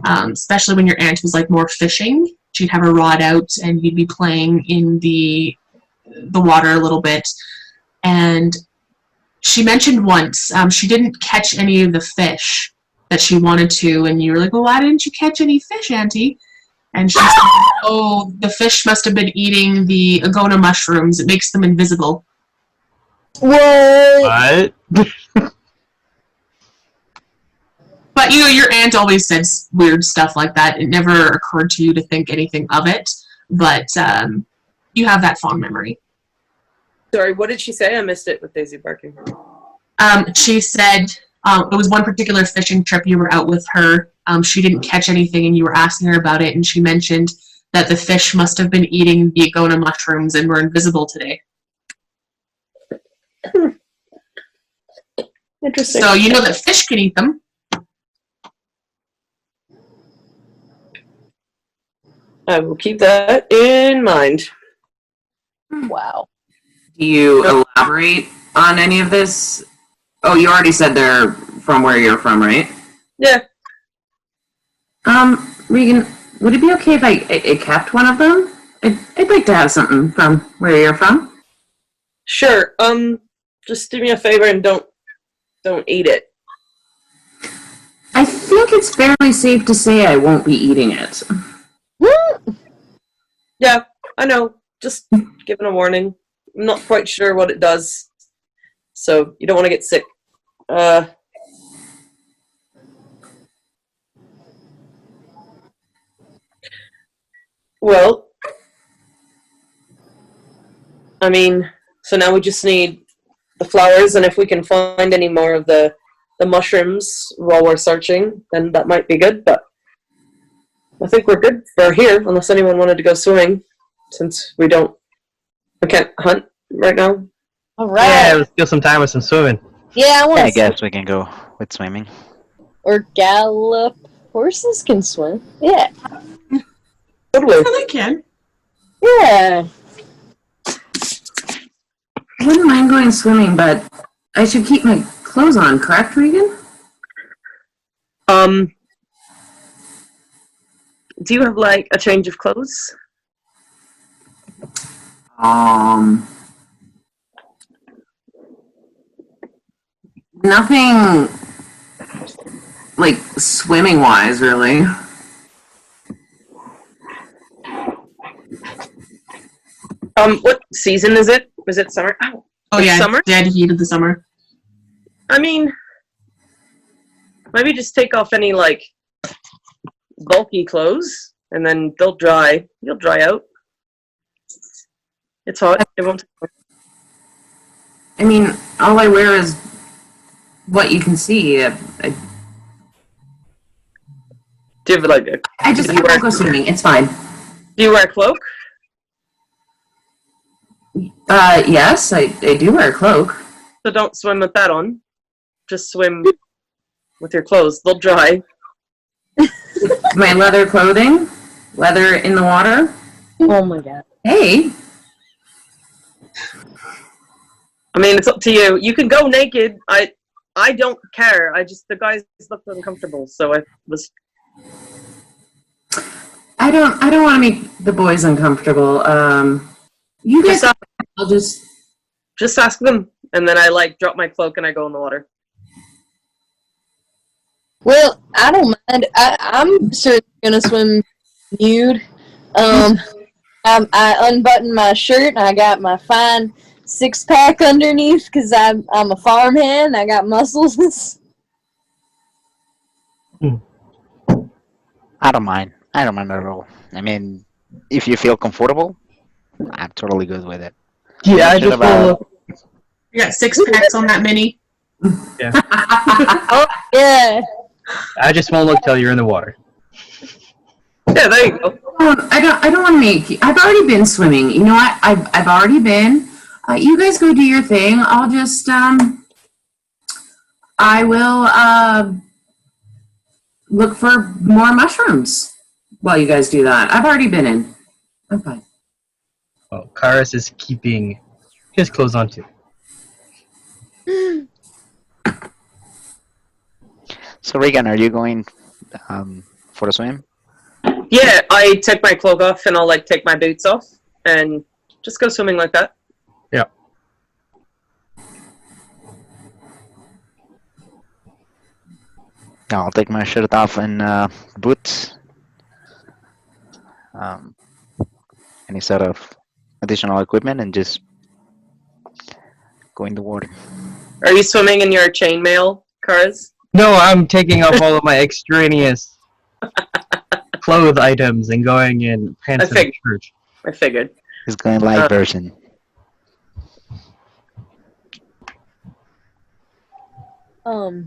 Speaker 3: especially when your aunt was like more fishing. She'd have her rod out and you'd be playing in the water a little bit. And she mentioned once she didn't catch any of the fish that she wanted to, and you were like, well, why didn't you catch any fish, Auntie? And she said, oh, the fish must have been eating the Agona mushrooms. It makes them invisible.
Speaker 8: What?
Speaker 3: But, you know, your aunt always said weird stuff like that. It never occurred to you to think anything of it, but you have that fond memory.
Speaker 4: Sorry, what did she say? I missed it with Daisy barking.
Speaker 3: She said it was one particular fishing trip you were out with her. She didn't catch anything, and you were asking her about it, and she mentioned that the fish must have been eating the Agona mushrooms and were invisible today.
Speaker 4: Interesting.
Speaker 3: So you know that fish can eat them.
Speaker 4: I will keep that in mind.
Speaker 8: Wow.
Speaker 6: Do you elaborate on any of this? Oh, you already said they're from where you're from, right?
Speaker 4: Yeah.
Speaker 6: Reagan, would it be okay if I kept one of them? I'd like to have something from where you're from.
Speaker 4: Sure. Just do me a favor and don't eat it.
Speaker 6: I think it's fairly safe to say I won't be eating it.
Speaker 4: Yeah, I know. Just giving a warning. I'm not quite sure what it does, so you don't want to get sick. Well, I mean, so now we just need the flowers, and if we can find any more of the mushrooms while we're searching, then that might be good, but I think we're good for here, unless anyone wanted to go swimming, since we can't hunt right now.
Speaker 8: All right.
Speaker 7: Yeah, let's kill some time with some swimming.
Speaker 8: Yeah, I want
Speaker 5: Yeah,
Speaker 8: to.
Speaker 5: I guess we can go with swimming.
Speaker 8: Or gallop. Horses can swim. Yeah.
Speaker 4: Totally.
Speaker 3: Well, they can.
Speaker 8: Yeah.
Speaker 6: I wouldn't mind going swimming, but I should keep my clothes on, correct, Reagan?
Speaker 4: Do you have like a change of clothes?
Speaker 6: Nothing like swimming wise, really.
Speaker 4: What season is it? Is it summer?
Speaker 3: Oh
Speaker 4: It's
Speaker 3: yeah,
Speaker 4: summer?
Speaker 3: dead heat of the summer.
Speaker 4: I mean, maybe just take off any like bulky clothes, and then they'll dry. You'll dry out. It's hot. It won't.
Speaker 6: I mean, all I wear is what you can see.
Speaker 4: Do you have like a?
Speaker 6: I just
Speaker 4: do
Speaker 6: I
Speaker 4: you
Speaker 6: won't go
Speaker 4: wear,
Speaker 6: swimming. It's fine.
Speaker 4: do you wear a cloak?
Speaker 6: Yes, I do wear a cloak.
Speaker 4: So don't swim with that on. Just swim with your clothes. They'll dry.
Speaker 6: My leather clothing, leather in the water.
Speaker 8: Oh my god.
Speaker 6: Hey,
Speaker 4: I mean, it's up to you. You can go naked. I don't care. The guys looked uncomfortable, so I was.
Speaker 6: I don't want to make the boys uncomfortable. You guys, I'll
Speaker 4: Just ask them, and then I like drop my cloak and I go in the water.
Speaker 8: Well, I don't mind. I'm certainly gonna swim nude. I unbuttoned my shirt and I got my fine 6-pack underneath because I'm a farmhand. I got muscles.
Speaker 5: I don't mind. I don't mind at all. I mean, if you feel comfortable, I'm totally good with it.
Speaker 7: Yeah, I
Speaker 5: Shit
Speaker 7: just
Speaker 5: about-
Speaker 7: want to
Speaker 3: You got 6 packs on that mini.
Speaker 8: Oh yeah.
Speaker 7: I just won't look till you're in the water.
Speaker 4: Yeah, there you go.
Speaker 6: I don't want to make. I've already been swimming. You know what? I've already been. You guys go do your thing. I'll just I will look for more mushrooms while you guys do that. I've already been in. I'm fine.
Speaker 7: Well, Chares is keeping his clothes on too.
Speaker 5: So Reagan, are you going for a swim?
Speaker 4: Yeah, I take my cloak off and I'll like take my boots off and just go swimming like that.
Speaker 7: Yeah.
Speaker 5: Yeah, I'll take my shirt off and boots. Any sort of additional equipment and just go in the water.
Speaker 4: Are you swimming in your chainmail, Chares?
Speaker 7: No, I'm taking off all of my extraneous clothes items and going in pants and
Speaker 4: figured.
Speaker 7: shirt.
Speaker 4: I figured.
Speaker 5: He's going light version.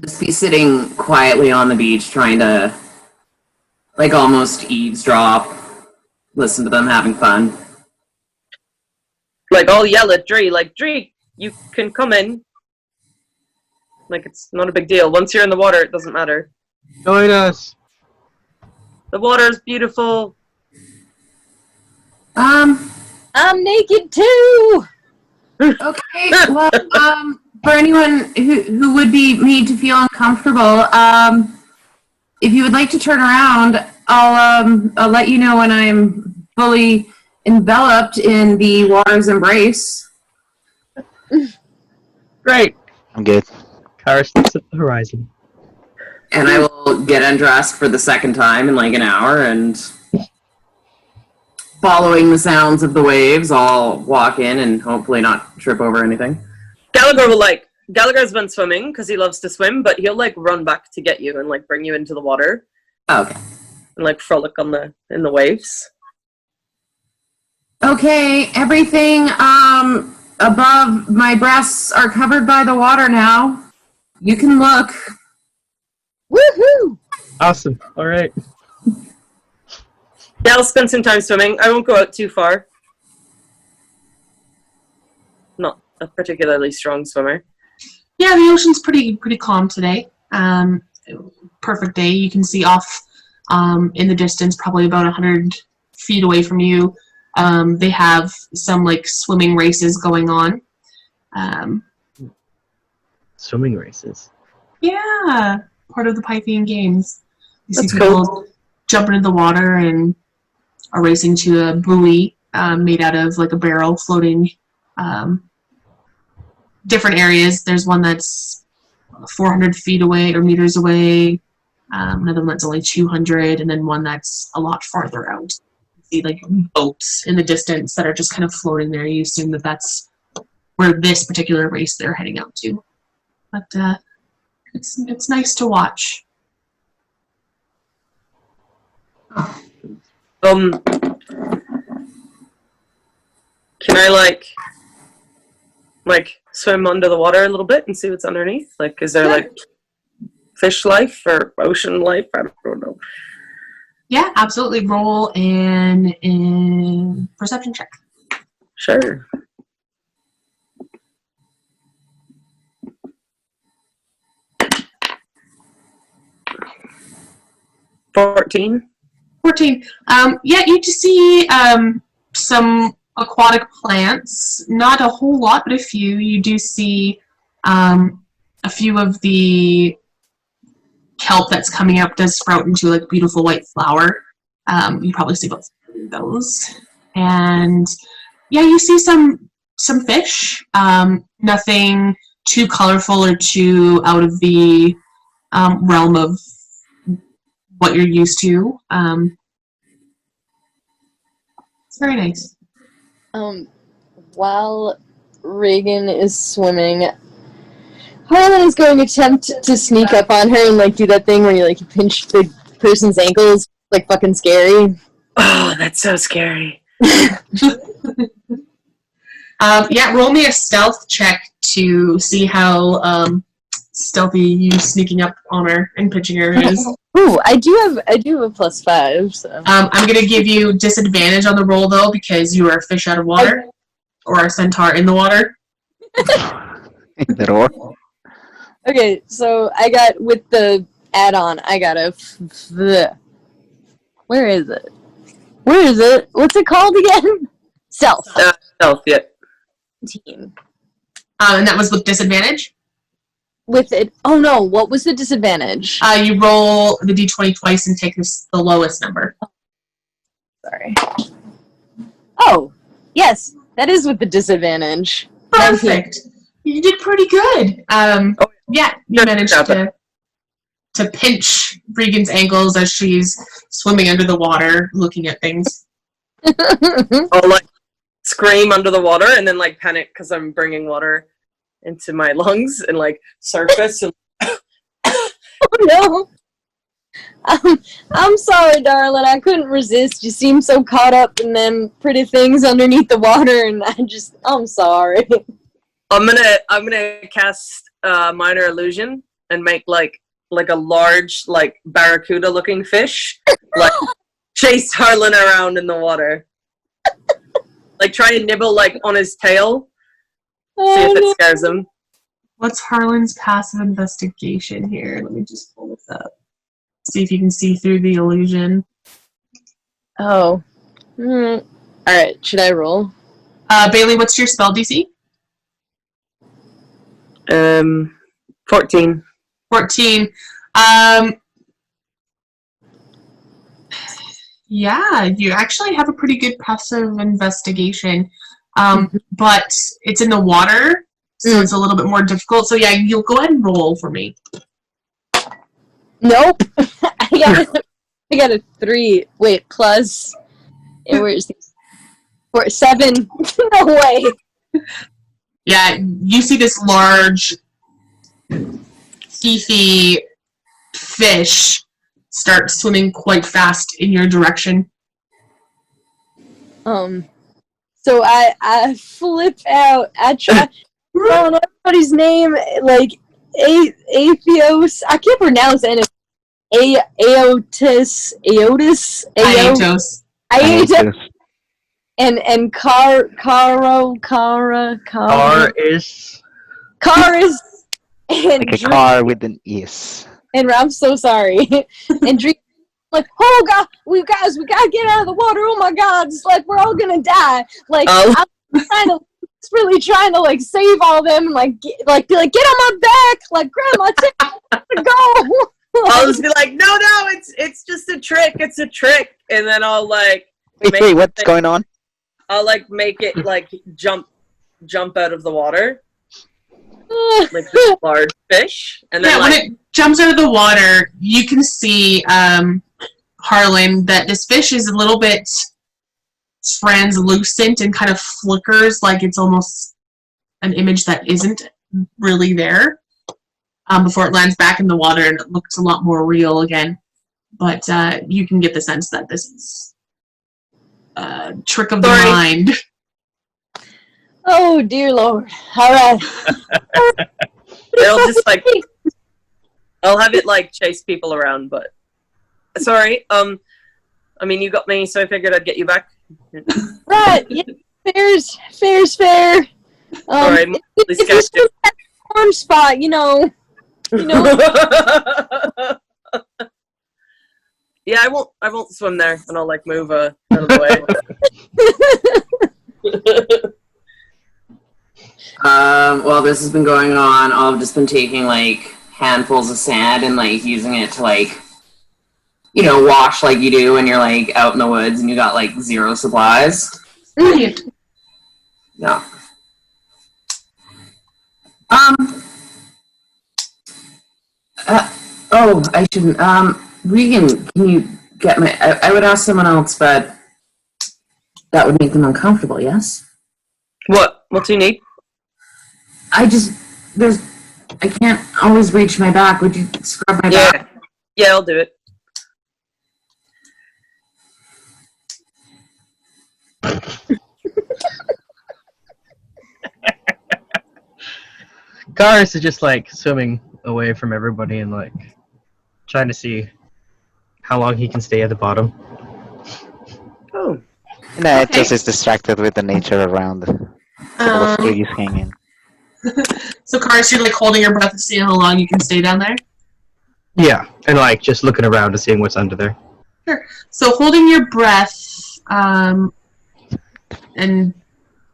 Speaker 6: Just be sitting quietly on the beach, trying to like almost eavesdrop, listen to them having fun.
Speaker 4: Like I'll yell at Dree, like Dree, you can come in. Like it's not a big deal. Once you're in the water, it doesn't matter.
Speaker 7: Join us.
Speaker 4: The water's beautiful.
Speaker 8: I'm naked too.
Speaker 6: Okay, well, for anyone who would be made to feel uncomfortable, if you would like to turn around, I'll let you know when I'm fully enveloped in the water's embrace.
Speaker 7: Great.
Speaker 5: I'm good.
Speaker 7: Chares looks at the horizon.
Speaker 6: And I will get undressed for the second time in like an hour, and following the sounds of the waves, I'll walk in and hopefully not trip over anything.
Speaker 4: Gallagher's been swimming because he loves to swim, but he'll like run back to get you and like bring you into the water
Speaker 6: Okay.
Speaker 4: and like frolic in the waves.
Speaker 6: Okay, everything above my breasts are covered by the water now. You can look.
Speaker 8: Woohoo!
Speaker 7: Awesome. All right.
Speaker 4: Yeah, I'll spend some time swimming. I won't go out too far. Not a particularly strong swimmer.
Speaker 3: Yeah, the ocean's pretty calm today. Perfect day. You can see off in the distance, probably about 100 feet away from you. They have some like swimming races going on.
Speaker 7: Swimming races.
Speaker 3: Yeah, part of the Pythian Games. You see
Speaker 4: That's
Speaker 3: people
Speaker 4: cool.
Speaker 3: jumping in the water and are racing to a buoy made out of like a barrel floating different areas. There's one that's 400 feet away or meters away, another one that's only 200, and then one that's a lot farther out. You see like boats in the distance that are just kind of floating there. You assume that that's where this particular race they're heading out to. But it's nice to watch.
Speaker 4: Can I like swim under the water a little bit and see what's underneath? Like, is there like fish life or ocean life? I don't know.
Speaker 3: Yeah, absolutely. Roll an perception check.
Speaker 4: Sure. $14.
Speaker 3: 14. Yeah, you just see some aquatic plants. Not a whole lot, but a few. You do see a few of the kelp that's coming up does sprout into like beautiful white flower. You probably see about those. And yeah, you see some fish. Nothing too colorful or too out of the realm of what you're used to. It's very nice.
Speaker 8: While Reagan is swimming, Harlan is going to attempt to sneak up on her and like do that thing where you like pinch the person's ankles, like fucking scary.
Speaker 4: Oh, that's so scary.
Speaker 3: Yeah, roll me a stealth check to see how stealthy you sneaking up on her and pinching her is.
Speaker 8: Ooh, I do have a +5. So.
Speaker 3: I'm gonna give you disadvantage on the roll though because you are a fish out of water or a centaur in the water.
Speaker 5: Either or.
Speaker 8: Okay, so I got with the add-on. I got a. Where is it? Where is it? What's it called again? Stealth.
Speaker 4: Stealth, yeah.
Speaker 8: Team.
Speaker 3: And that was with disadvantage.
Speaker 8: With it. Oh no! What was the disadvantage?
Speaker 3: You roll the d20 twice and take the lowest number.
Speaker 8: Sorry. Oh, yes, that is with the disadvantage.
Speaker 3: Perfect. You did pretty good. Yeah, you managed to pinch Regan's ankles as she's swimming under the water, looking at things.
Speaker 4: I'll like scream under the water and then like panic because I'm bringing water into my lungs and like surface. And
Speaker 8: Oh no! I'm sorry, darling. I couldn't resist. You seem so caught up in them pretty things underneath the water, and I'm sorry.
Speaker 4: I'm gonna cast minor illusion and make like a large like barracuda looking fish like chase Harlan around in the water. Like try and nibble like on his tail. See if it scares him.
Speaker 3: What's Harlan's passive investigation here? Let me just pull this up. See if you can see through the illusion.
Speaker 8: Oh. Alright, should I roll?
Speaker 3: Bailey, what's your spell DC?
Speaker 4: 14.
Speaker 3: 14. Yeah, you actually have a pretty good passive investigation. But it's in the water, so it's a little bit more difficult. So yeah, you'll go ahead and roll for me.
Speaker 8: Nope. I got a 3. Wait, plus. Where's the 7? No way.
Speaker 3: Yeah, you see this large, teethy fish start swimming quite fast in your direction.
Speaker 8: So I flip out. I try. I don't know everybody's name. Like Aetos. I can't pronounce it. Aetos.
Speaker 3: Aetos.
Speaker 8: Aetos. And Chares. And
Speaker 5: Like a car with an is.
Speaker 8: And I'm so sorry. And Drianna, like, oh god, we gotta get out of the water. Oh my god, it's like we're all gonna die. Like I'm really trying to like save all of them and like be like get on my back, like Grandma, go.
Speaker 4: I'll just be like, no, it's just a trick. It's a trick, and then I'll like.
Speaker 5: Wait, what's going on?
Speaker 4: I'll like make it like jump out of the water. Like this large fish, and then
Speaker 3: when it jumps out of the water, you can see Harlan that this fish is a little bit translucent and kind of flickers, like it's almost an image that isn't really there before it lands back in the water, and it looks a lot more real again. But you can get the sense that this is a trick of the mind.
Speaker 8: Oh dear Lord! All right.
Speaker 4: They'll just like, I'll have it like chase people around, but sorry. I mean, you got me, so I figured I'd get you back.
Speaker 8: Right. Yeah. Fair's fair.
Speaker 4: Sorry,
Speaker 8: if you still have a warm spot, you know.
Speaker 4: Yeah, I won't swim there, and I'll like move out of the way.
Speaker 6: While this has been going on, I've just been taking like handfuls of sand and like using it to like, wash like you do when you're like out in the woods and you got like zero supplies.
Speaker 3: Brilliant.
Speaker 6: Yeah. I shouldn't. Reagan, can you get my? I would ask someone else, but that would make them uncomfortable. Yes.
Speaker 4: What do you need?
Speaker 6: I can't always reach my back. Would you scrub my back?
Speaker 4: Yeah, I'll do it.
Speaker 7: Chares is just like swimming away from everybody and like trying to see how long he can stay at the bottom.
Speaker 4: Oh.
Speaker 5: And Aetos is distracted with the nature around. All the trees hanging.
Speaker 3: So, Chares, you're like holding your breath to see how long you can stay down there?
Speaker 7: Yeah, and like just looking around and seeing what's under there.
Speaker 3: Sure. So, holding your breath and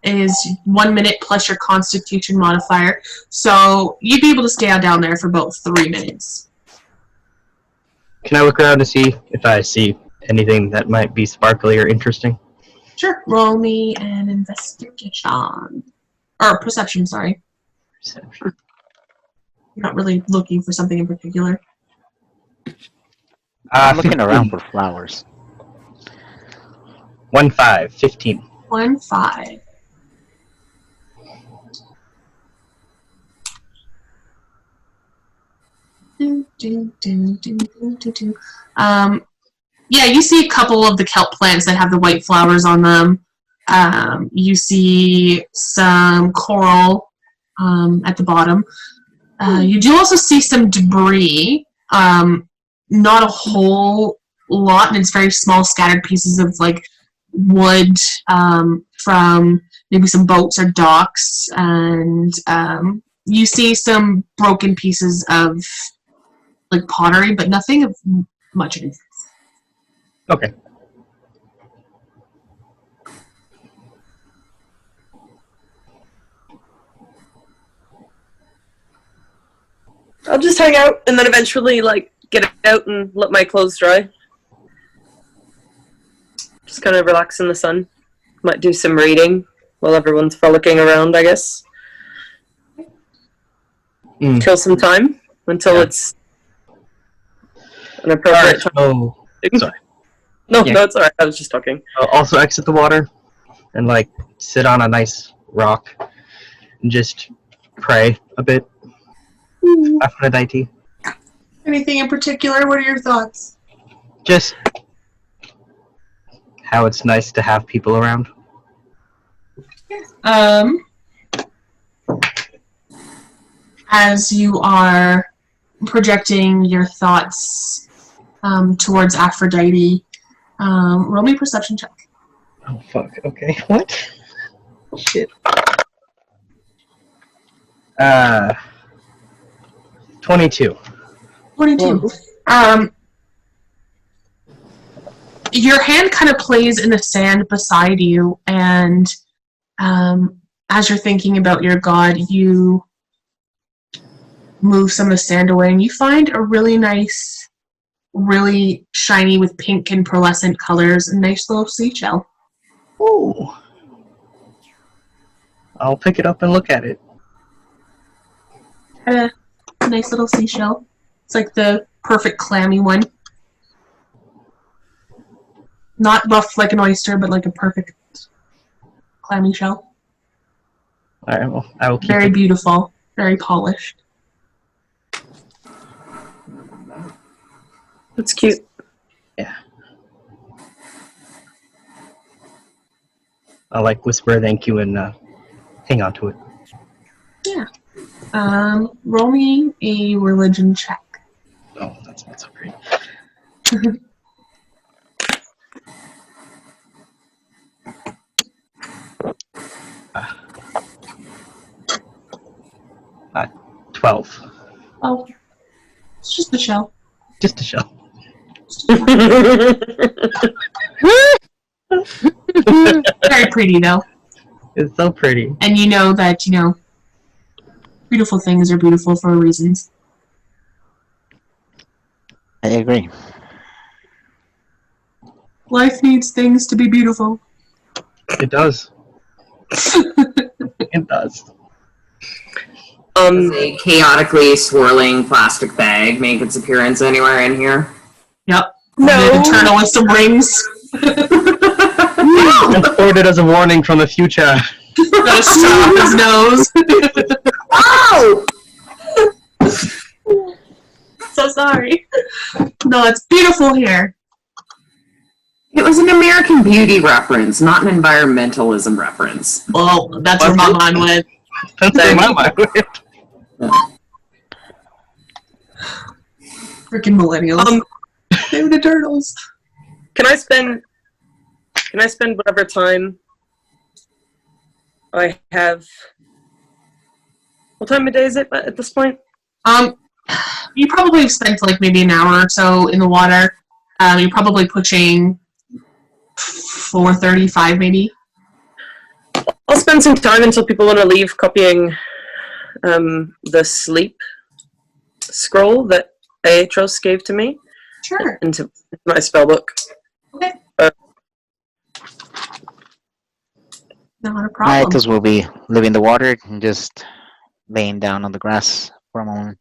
Speaker 3: is 1 minute plus your Constitution modifier. So, you'd be able to stay down there for about 3 minutes.
Speaker 7: Can I look around to see if I see anything that might be sparkly or interesting?
Speaker 3: Sure. Roll me an investigation. Or perception, sorry.
Speaker 7: Perception.
Speaker 3: You're not really looking for something in particular.
Speaker 5: I'm looking
Speaker 7: 15.
Speaker 5: around for flowers.
Speaker 7: 15.
Speaker 3: 1-5. Yeah, you see a couple of the kelp plants that have the white flowers on them. You see some coral at the bottom. You do also see some debris. Not a whole lot, and it's very small, scattered pieces of like wood from maybe some boats or docks, and you see some broken pieces of like pottery, but nothing of much interest.
Speaker 7: Okay.
Speaker 4: I'll just hang out and then eventually like get out and let my clothes dry. Just kind of relax in the sun. Might do some reading while everyone's frolicking around, I guess. Kill some time until it's an appropriate time.
Speaker 7: Oh, sorry.
Speaker 4: No, it's alright. I was just talking.
Speaker 7: I'll also exit the water and like sit on a nice rock and just pray a bit. Aphrodite.
Speaker 3: Anything in particular? What are your thoughts?
Speaker 7: Just how it's nice to have people around.
Speaker 3: As you are projecting your thoughts towards Aphrodite, roll me a perception check.
Speaker 7: Oh, fuck. Okay. What? Shit. 22.
Speaker 3: 22. Your hand kind of plays in the sand beside you, and as you're thinking about your god, you move some of the sand away, and you find a really nice, really shiny with pink and pearlescent colors, a nice little seashell.
Speaker 7: Ooh. I'll pick it up and look at it.
Speaker 3: A nice little seashell. It's like the perfect clammy one. Not rough like an oyster, but like a perfect clammy shell.
Speaker 7: Alright, well, I will keep
Speaker 3: Very
Speaker 7: it.
Speaker 3: beautiful. Very polished.
Speaker 4: That's cute.
Speaker 7: Yeah. I'll like whisper a thank you and hang on to it.
Speaker 3: Yeah. Roll me a religion check.
Speaker 7: Oh, that's not so great. 12.
Speaker 3: Oh. It's just a shell.
Speaker 7: Just a shell.
Speaker 3: Very pretty though.
Speaker 7: It's so pretty.
Speaker 3: And you know that, beautiful things are beautiful for reasons.
Speaker 5: I agree.
Speaker 3: Life needs things to be beautiful.
Speaker 7: It does. It does.
Speaker 6: Does a chaotically swirling plastic bag make its appearance anywhere in here?
Speaker 3: Yep.
Speaker 4: No.
Speaker 3: The turtle with some rings.
Speaker 7: Transported as a warning from the future.
Speaker 3: Got a straw up his nose.
Speaker 6: Oh!
Speaker 3: So sorry. No, it's beautiful here.
Speaker 6: It was an American Beauty reference, not an environmentalism reference.
Speaker 3: Well, that's where my mind went.
Speaker 7: That's where my mind went.
Speaker 3: Freaking millennials. They were the turtles.
Speaker 4: Can I spend whatever time I have? What time of day is it at this point?
Speaker 3: You probably spent like maybe an hour or so in the water. You're probably pushing 4:35 maybe.
Speaker 4: I'll spend some time until people want to leave copying the sleep scroll that Aetos gave to me
Speaker 3: Sure.
Speaker 4: into my spellbook.
Speaker 3: Okay. Not a problem.
Speaker 5: Aetos will be leaving the water and just laying down on the grass for a moment.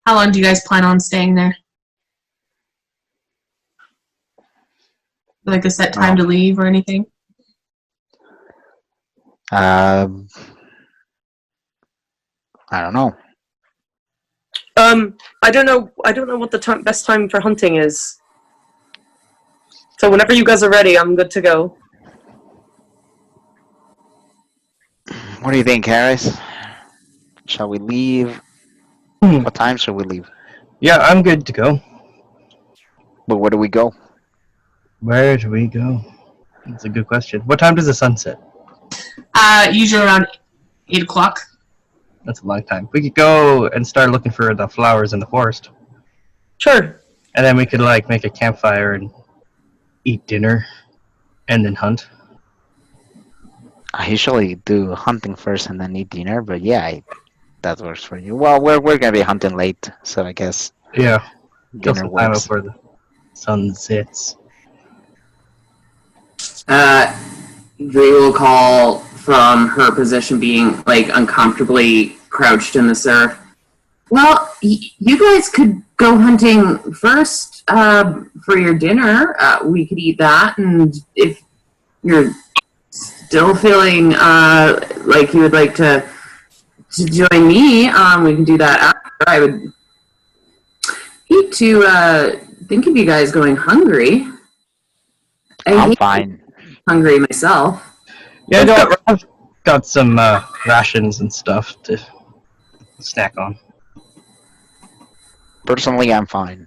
Speaker 3: How long do you guys plan on staying there? Like a set time to leave or anything?
Speaker 5: I don't know.
Speaker 4: I don't know what the best time for hunting is. So whenever you guys are ready, I'm good to go.
Speaker 5: What do you think, Chares? Shall we leave? What time shall we leave?
Speaker 7: Yeah, I'm good to go.
Speaker 5: But where do we go?
Speaker 7: Where do we go? That's a good question. What time does the sun set?
Speaker 3: Usually around 8 o'clock.
Speaker 7: That's a long time. We could go and start looking for the flowers in the forest.
Speaker 4: Sure.
Speaker 7: And then we could make a campfire and eat dinner and then hunt.
Speaker 5: I usually do hunting first and then eat dinner, but yeah, that works for you. Well, we're gonna be hunting late, so I guess
Speaker 7: Yeah. Kill
Speaker 5: dinner
Speaker 7: some time
Speaker 5: works.
Speaker 7: before the sun sets.
Speaker 6: Dre will call from her position being uncomfortably crouched in the surf. Well, you guys could go hunting first for your dinner. We could eat that, and if you're still feeling like you would like to join me, we can do that after. I would hate to think of you guys going hungry.
Speaker 5: I'm fine.
Speaker 6: hungry myself.
Speaker 7: Yeah, no, I've got some rations and stuff to snack on
Speaker 5: Personally, I'm fine.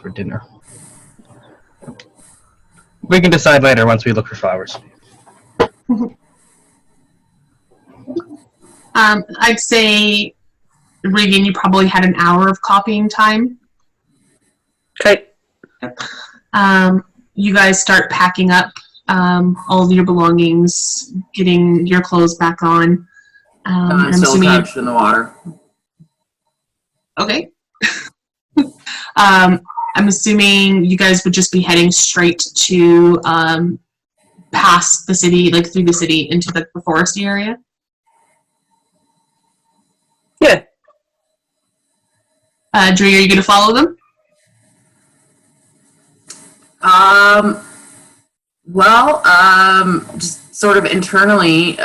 Speaker 7: for dinner. We can decide later once we look for flowers.
Speaker 3: I'd say, Reagan, you probably had an hour of copying time.
Speaker 4: Okay.
Speaker 3: You guys start packing up all of your belongings, getting your clothes back on.
Speaker 6: I'm still
Speaker 3: assuming
Speaker 6: crouched in the water.
Speaker 3: Okay. I'm assuming you guys would just be heading straight to past the city, like through the city into the foresty area.
Speaker 4: Yeah.
Speaker 3: Dre, are you going to follow them?
Speaker 6: Just sort of internally,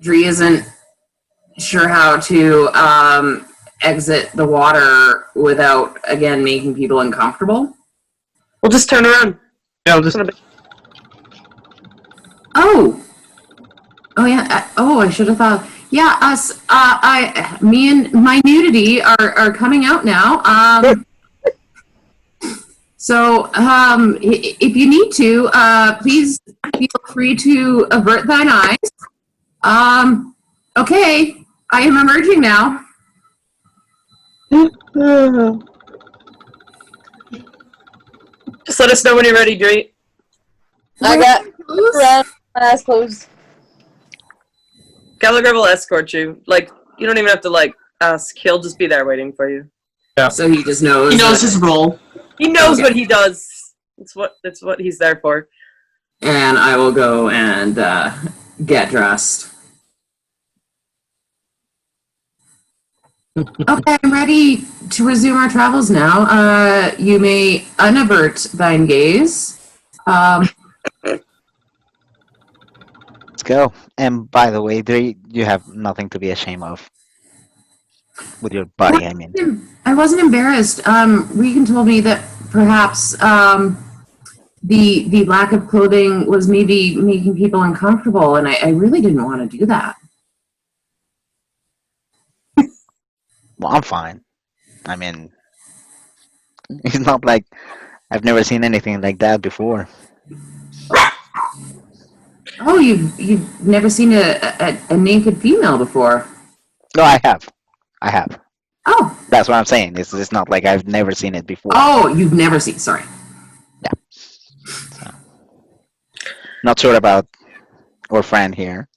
Speaker 6: Dree isn't sure how to exit the water without, again, making people uncomfortable.
Speaker 4: We'll just turn around.
Speaker 7: Yeah, I'll just.
Speaker 6: Oh yeah. I should have thought. Yeah, me and my nudity are coming out now. So, if you need to, please feel free to avert thine eyes. Okay, I am emerging now.
Speaker 4: Just let us know when you're ready, Dree.
Speaker 8: I got around my eyes closed.
Speaker 4: Gallagher will escort you. Like, you don't even have to, like, ask. He'll just be there waiting for you.
Speaker 7: Yeah.
Speaker 6: So he just knows.
Speaker 3: He knows his role.
Speaker 4: He knows
Speaker 6: Okay.
Speaker 4: what he does. It's what he's there for.
Speaker 6: And I will go and get dressed. Okay, I'm ready to resume our travels now. You may unavert thine gaze.
Speaker 5: Let's go. And by the way, you have nothing to be ashamed of. With your body, I mean.
Speaker 6: I wasn't embarrassed. Regan told me that perhaps the lack of clothing was maybe making people uncomfortable, and I really didn't want to do that.
Speaker 5: Well, I'm fine. I mean, it's not like I've never seen anything like that before.
Speaker 6: Oh, you've never seen a naked female before?
Speaker 5: No, I have.
Speaker 6: Oh.
Speaker 5: That's what I'm saying. It's not like I've never seen it before.
Speaker 6: Oh, you've never seen. Sorry.
Speaker 5: Yeah. So, not sure about our friend here.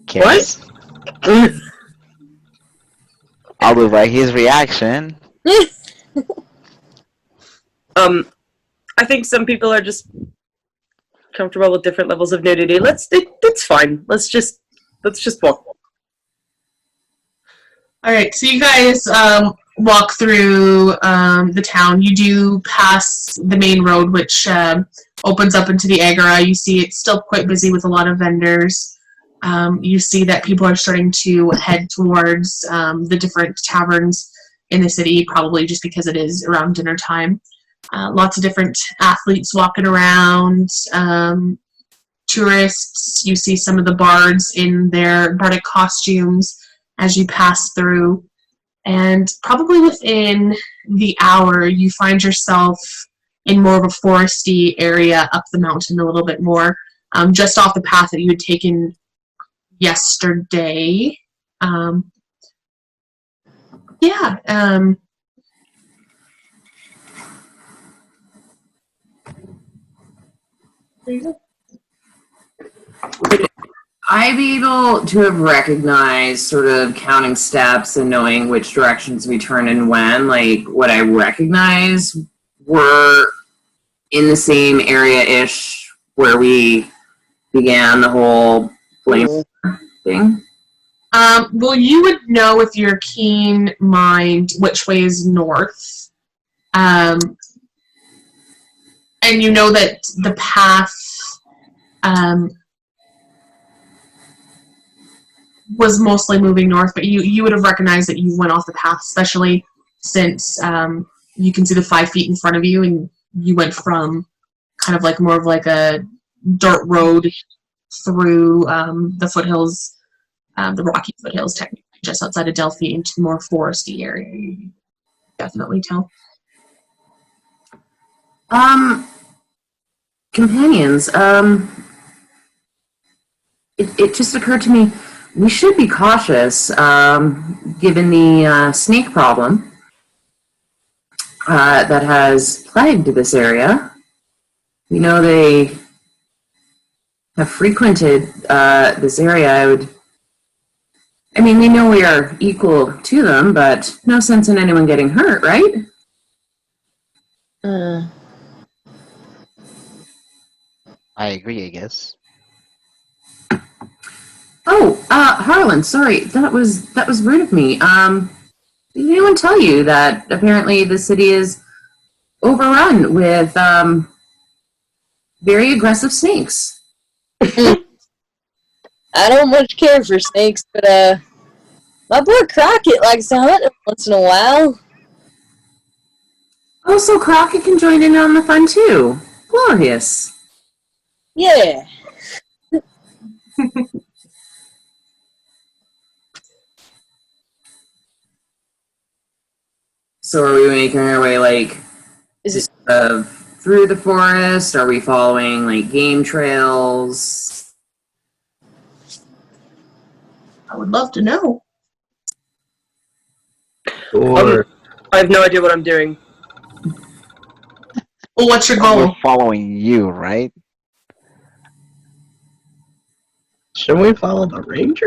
Speaker 5: Chares.
Speaker 4: What?
Speaker 5: I'll do by his reaction.
Speaker 4: I think some people are just comfortable with different levels of nudity. It's fine. Let's just walk.
Speaker 3: All right, so you guys walk through the town. You do pass the main road, which opens up into the Agora. You see it's still quite busy with a lot of vendors. You see that people are starting to head towards the different taverns in the city, probably just because it is around dinner time. Lots of different athletes walking around, tourists. You see some of the bards in their bardic costumes as you pass through. And probably within the hour, you find yourself in more of a foresty area up the mountain a little bit more, just off the path that you had taken yesterday.
Speaker 6: Would I be able to have recognized sort of counting steps and knowing which directions we turn and when? Like, what I recognize were in the same area-ish where we began the whole flame thing?
Speaker 3: Well, you would know with your keen mind which way is north. And you know that the path was mostly moving north, but you would have recognized that you went off the path, especially since you can see the 5 feet in front of you, and you went from kind of like more of like a dirt road through the foothills, the rocky foothills, technically just outside of Delphi, into the more foresty area. You can definitely tell.
Speaker 6: Companions, it just occurred to me, we should be cautious, given the snake problem that has plagued this area. We know they have frequented this area. We know we are equal to them, but no sense in anyone getting hurt, right?
Speaker 5: I agree, I guess.
Speaker 6: Oh, Harlan, sorry, that was rude of me. Did anyone tell you that apparently the city is overrun with very aggressive snakes?
Speaker 8: I don't much care for snakes, but my boy Crockett likes to hunt them once in a while.
Speaker 6: Oh, so Crockett can join in on the fun too. Glorious.
Speaker 8: Yeah.
Speaker 6: So are we making our way, like,
Speaker 8: Is it
Speaker 6: through the forest? Are we following, like, game trails?
Speaker 3: I would love to know.
Speaker 7: Or
Speaker 4: I have no idea what I'm doing.
Speaker 3: Well, what's your
Speaker 5: We're
Speaker 3: goal?
Speaker 5: following you, right?
Speaker 7: should we follow the ranger?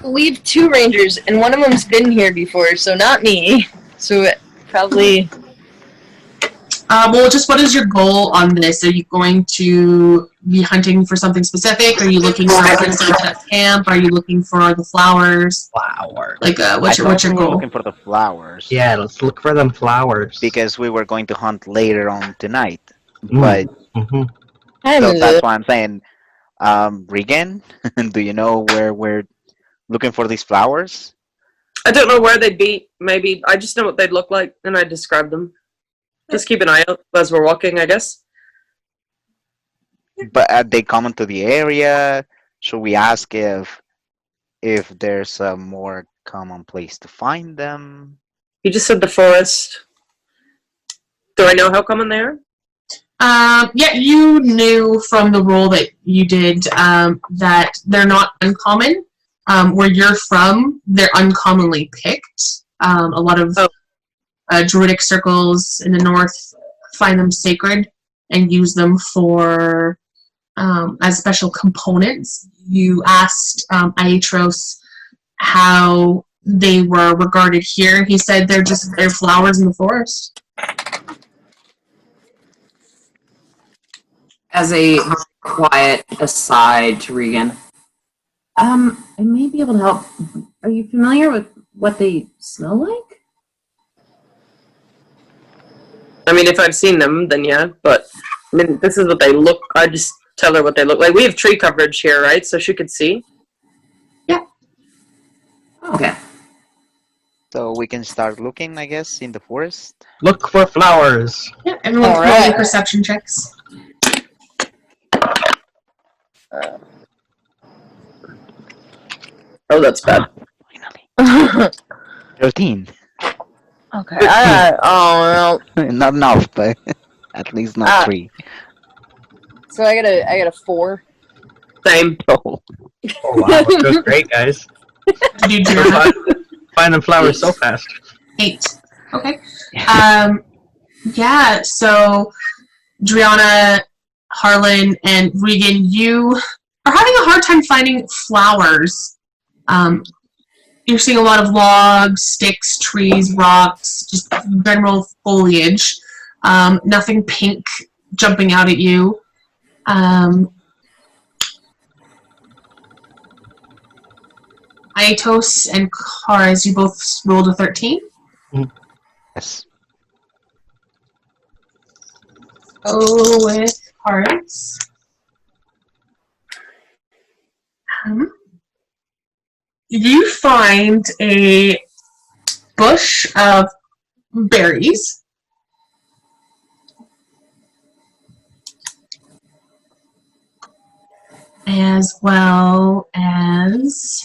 Speaker 8: we have two rangers, and one of them's been here before, so not me. So probably.
Speaker 3: Well, just what is your goal on this? Are you going to be hunting for something specific? Are you looking for a camp? Are you looking for the flowers?
Speaker 7: Flowers.
Speaker 3: Like, what's your
Speaker 5: I thought we were
Speaker 3: goal?
Speaker 5: looking for the flowers.
Speaker 7: Yeah, let's look for them flowers.
Speaker 5: Because we were going to hunt later on tonight.
Speaker 7: Mm.
Speaker 5: But
Speaker 7: Mhm.
Speaker 5: so that's why I'm saying, Regan, do you know where we're looking for these flowers?
Speaker 4: I don't know where they'd be. Maybe I just know what they'd look like, and I describe them. Just keep an eye out as we're walking, I guess.
Speaker 5: But are they common to the area? Should we ask if there's a more common place to find them?
Speaker 4: You just said the forest. Do I know how common they are?
Speaker 3: Yeah, you knew from the role that you did that they're not uncommon. Where you're from, they're uncommonly picked. A lot of druidic circles in the north find them sacred and use them for as special components. You asked Aetos how they were regarded here. He said they're flowers in the forest.
Speaker 6: As a quiet aside to Regan, I may be able to help. Are you familiar with what they smell like?
Speaker 4: I mean, if I've seen them, then yeah. But I mean, this is what they look. I just tell her what they look like. We have tree coverage here, right? So she could see.
Speaker 3: Yeah.
Speaker 6: Okay.
Speaker 5: So we can start looking, I guess, in the forest.
Speaker 7: Look for flowers.
Speaker 3: Yeah, everyone
Speaker 8: All
Speaker 3: can roll
Speaker 8: right.
Speaker 3: your perception checks.
Speaker 4: Oh, that's bad.
Speaker 5: Finally. 13.
Speaker 8: Okay. Oh well.
Speaker 5: Not enough, but at least not 3.
Speaker 8: So I got a 4.
Speaker 4: Same.
Speaker 5: Oh.
Speaker 7: Oh wow, it goes great, guys.
Speaker 3: To do Drianna.
Speaker 7: Find them flowers so fast.
Speaker 3: 8. Okay. Yeah, so Drianna, Harlan, and Regan, you are having a hard time finding flowers. You're seeing a lot of logs, sticks, trees, rocks, just general foliage. Nothing pink jumping out at you. Aetos and Chares, you both rolled a 13.
Speaker 5: Yes.
Speaker 3: Go with Chares. You find a bush of berries. as well as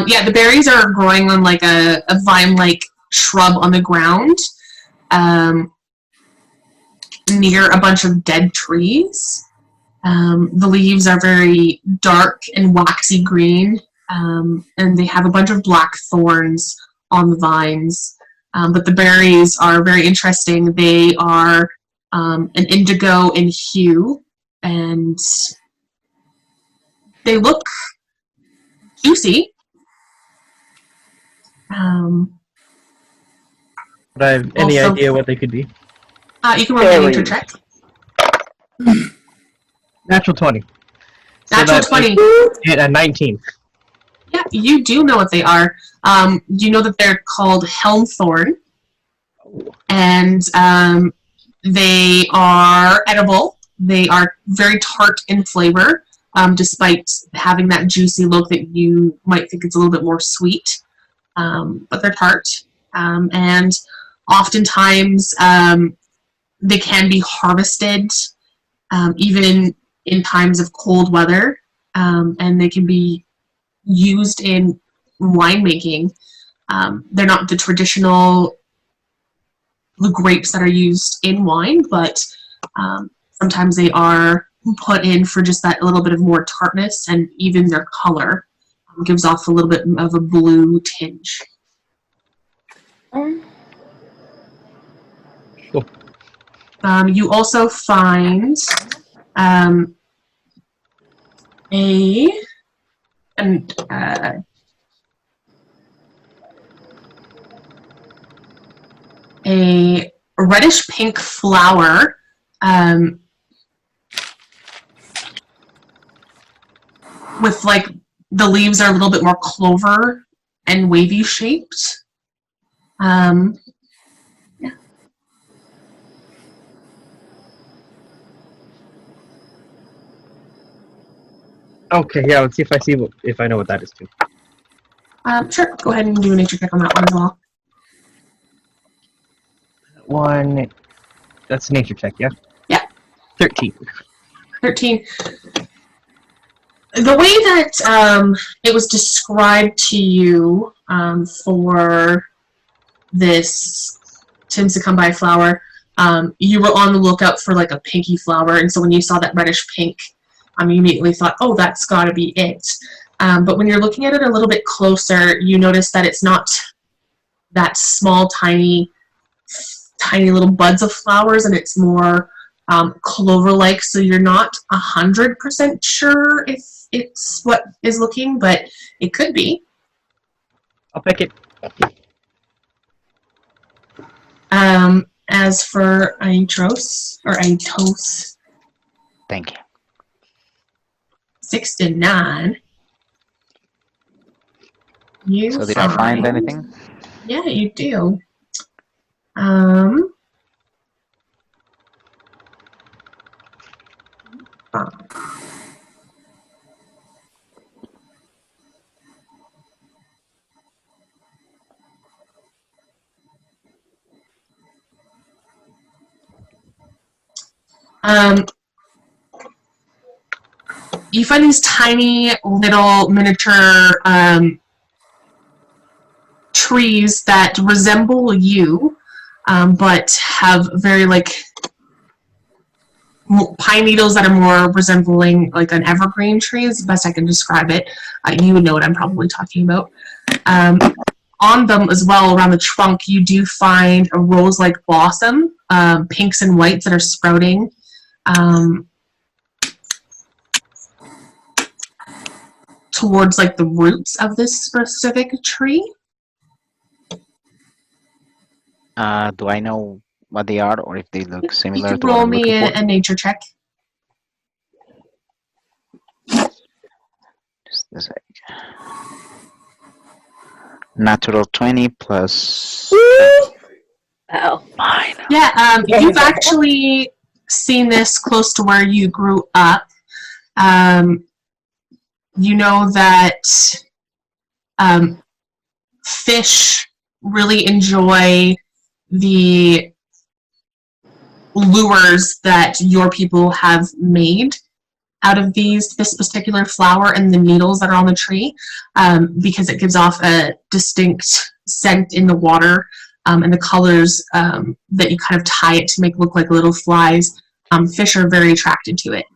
Speaker 3: yeah, the berries are growing on like a vine-like shrub on the ground near a bunch of dead trees. The leaves are very dark and waxy green, and they have a bunch of black thorns on the vines. But the berries are very interesting. They are an indigo in hue, and they look juicy.
Speaker 7: Would I have any
Speaker 3: Also-
Speaker 7: idea what they could be?
Speaker 3: You can roll a nature check.
Speaker 7: Natural 20.
Speaker 3: Natural 20.
Speaker 7: And a 19.
Speaker 3: Yeah, you do know what they are. You know that they're called helmthorn, and they are edible. They are very tart in flavor, despite having that juicy look that you might think it's a little bit more sweet. But they're tart, and oftentimes they can be harvested even in times of cold weather, and they can be used in winemaking. They're not the traditional grapes that are used in wine, but sometimes they are put in for just that little bit of more tartness, and even their color gives off a little bit of a blue tinge.
Speaker 7: Cool.
Speaker 3: You also find a reddish pink flower with like the leaves are a little bit more clover and wavy shaped. Yeah.
Speaker 7: Okay, yeah, let's see if I know what that is too.
Speaker 3: Sure, go ahead and do a nature check on that one as well.
Speaker 7: One, that's a nature check, yeah?
Speaker 3: Yeah.
Speaker 7: 13.
Speaker 3: 13. The way that it was described to you for this Timsicumbi flower, you were on the lookout for like a pinky flower, and so when you saw that reddish pink, you immediately thought, oh, that's got to be it. But when you're looking at it a little bit closer, you notice that it's not that small, tiny little buds of flowers, and it's more clover-like, so you're not 100% sure if it's what is looking, but it could be.
Speaker 7: I'll pick it.
Speaker 3: As for Aetos,
Speaker 5: Thank you.
Speaker 3: 6 to 9.
Speaker 5: So did I find anything?
Speaker 3: Yeah, you do. You find these tiny little miniature trees that resemble you, but have very pine needles that are more resembling like an evergreen tree is the best I can describe it. You would know what I'm probably talking about. On them as well, around the trunk, you do find a rose-like blossom, pinks and whites that are sprouting. Towards like the roots of this specific tree.
Speaker 5: Do I know what they are, or if they look similar
Speaker 3: You
Speaker 5: to
Speaker 3: can
Speaker 5: what
Speaker 3: roll
Speaker 5: I'm
Speaker 3: me
Speaker 5: looking for?
Speaker 3: a nature check.
Speaker 5: Just a sec. Natural 20 plus
Speaker 8: Wow.
Speaker 5: 9.
Speaker 3: Yeah, you've actually seen this close to where you grew up. You know that Fish really enjoy the lures that your people have made out of this particular flower and the needles that are on the tree, because it gives off a distinct scent in the water, and the colors that you kind of tie it to make look like little flies. Fish are very attracted to it.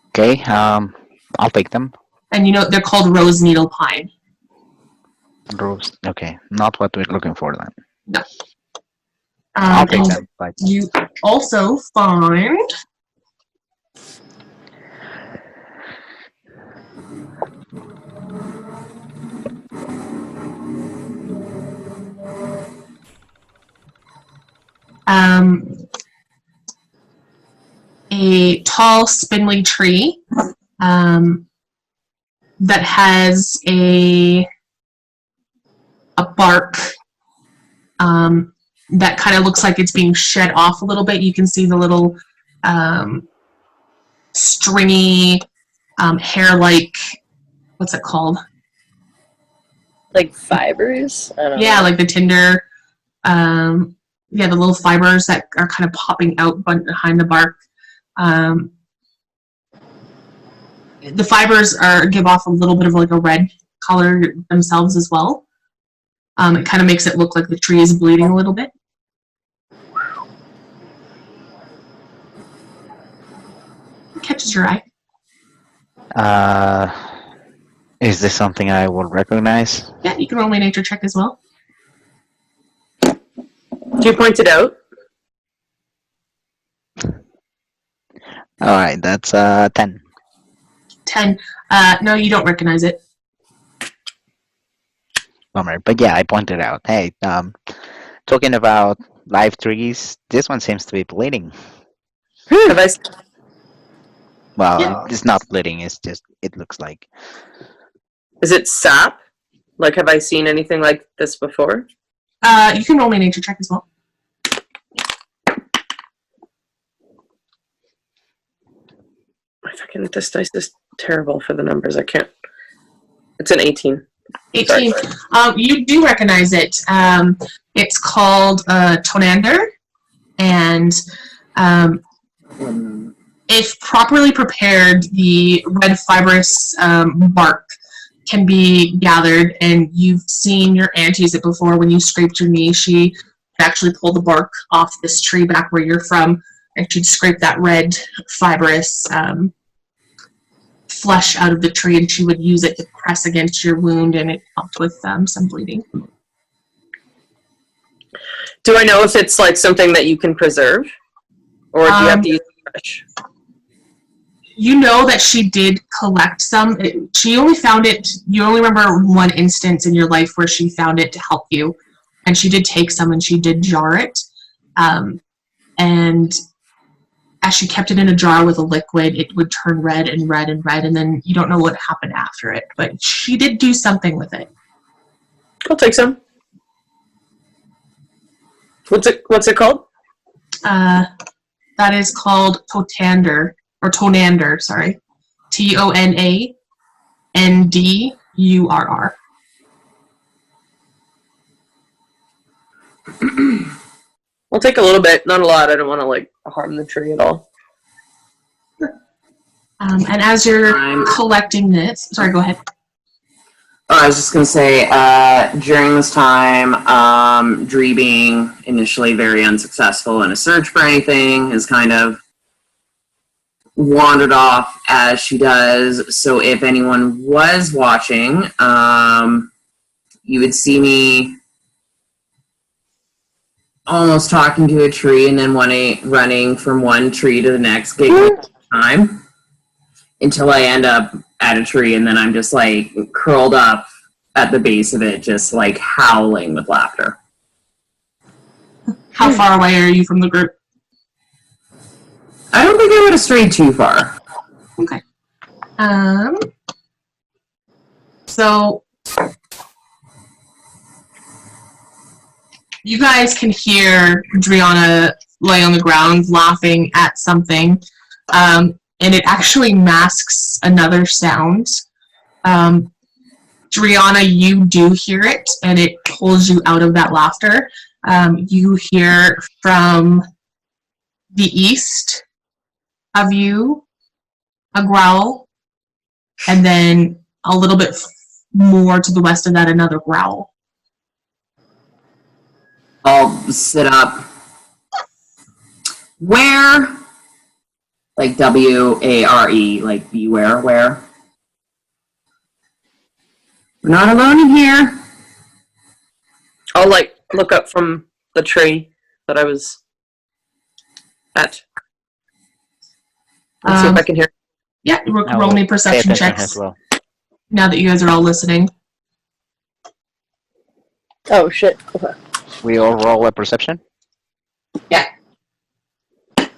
Speaker 5: Okay, I'll take them.
Speaker 3: And they're called rose needle pine.
Speaker 5: Rose. Okay, not what we're looking for then.
Speaker 3: No.
Speaker 5: I'll take
Speaker 3: and
Speaker 5: them. But
Speaker 3: you also find a tall, spindly tree that has a bark that kind of looks like it's being shed off a little bit. You can see the little stringy hair-like, what's it called?
Speaker 8: Like fibers? I don't
Speaker 3: Yeah,
Speaker 8: know.
Speaker 3: like the tinder. Yeah, the little fibers that are kind of popping out behind the bark. The fibers give off a little bit of like a red color themselves as well. It kind of makes it look like the tree is bleeding a little bit. What catches your eye?
Speaker 5: is this something I will recognize?
Speaker 3: Yeah, you can roll me a nature check as well.
Speaker 4: Do you point it out?
Speaker 5: All right, that's 10.
Speaker 3: 10. No, you don't recognize it.
Speaker 5: Bummer. But yeah, I pointed out. Hey, talking about live trees, this one seems to be bleeding.
Speaker 4: Have I?
Speaker 5: Well,
Speaker 3: Yeah.
Speaker 5: it's not bleeding. It's just it looks like.
Speaker 4: Is it sap? Like, have I seen anything like this before?
Speaker 3: You can roll me a nature check as well.
Speaker 4: This dice is terrible for the numbers. I can't. It's an 18.
Speaker 3: 18. You do recognize it. It's called Tonander, and if properly prepared, the red fibrous bark can be gathered, and you've seen your aunt use it before. When you scraped your knee, she actually pulled the bark off this tree back where you're from, and she'd scrape that red fibrous flesh out of the tree, and she would use it to press against your wound, and it helped with some bleeding.
Speaker 4: Do I know if it's like something that you can preserve, or do you have to use it fresh?
Speaker 3: You know that she did collect some. She only found it. You only remember one instance in your life where she found it to help you, and she did take some and she did jar it. And as she kept it in a jar with a liquid, it would turn red and red and red, and then you don't know what happened after it. But she did do something with it.
Speaker 4: I'll take some. What's it called?
Speaker 3: That is called Tonander, sorry. Tonandurr.
Speaker 4: I'll take a little bit, not a lot. I don't want to like harm the tree at all.
Speaker 3: And as you're collecting this, sorry, go ahead.
Speaker 6: I was just going to say, during this time, Dree being initially very unsuccessful in a search for anything has kind of wandered off as she does. So if anyone was watching, you would see me almost talking to a tree and then running from one tree to the next, giggling all the time until I end up at a tree, and then I'm just like curled up at the base of it, just like howling with laughter.
Speaker 3: How far away are you from the group?
Speaker 6: I don't think I would have strayed too far.
Speaker 3: Okay. So you guys can hear Drianna lay on the ground laughing at something, and it actually masks another sound Drianna, you do hear it, and it pulls you out of that laughter. You hear from the east of you a growl, and then a little bit more to the west of that, another growl.
Speaker 6: I'll sit up. Where? Like WARE, like beware, where? We're not alone in here.
Speaker 4: I'll look up from the tree that I was at. Let's see if I can hear.
Speaker 3: Yeah,
Speaker 5: I
Speaker 3: roll
Speaker 5: will
Speaker 3: me
Speaker 5: pay
Speaker 3: perception
Speaker 5: attention
Speaker 3: checks
Speaker 5: as well.
Speaker 3: now that you guys are all listening.
Speaker 8: Oh shit. Okay.
Speaker 5: We all roll a perception.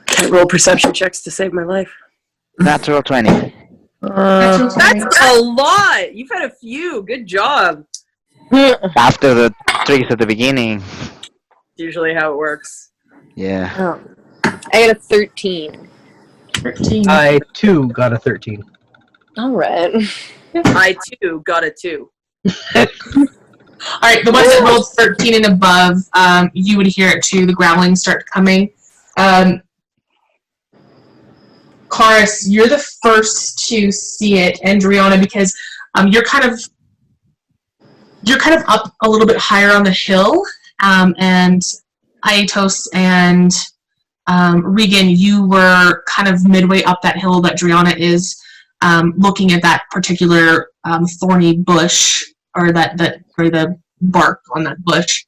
Speaker 4: Can't roll perception checks to save my life.
Speaker 5: Natural 20.
Speaker 3: Natural 20.
Speaker 4: That's a lot. You've had a few. Good job.
Speaker 5: After the tricks at the beginning.
Speaker 4: Usually how it works.
Speaker 5: Yeah.
Speaker 8: I got a 13.
Speaker 3: 13.
Speaker 7: I too got a 13.
Speaker 8: All right.
Speaker 4: I too got a 2.
Speaker 3: All right, the ones that rolled 13 and above, you would hear it too. The growling start coming. Chares, you're the first to see it, and Drianna, because you're kind of up a little bit higher on the hill, and Aetos and Reagan, you were kind of midway up that hill that Drianna is, looking at that particular thorny bush, or the bark on that bush.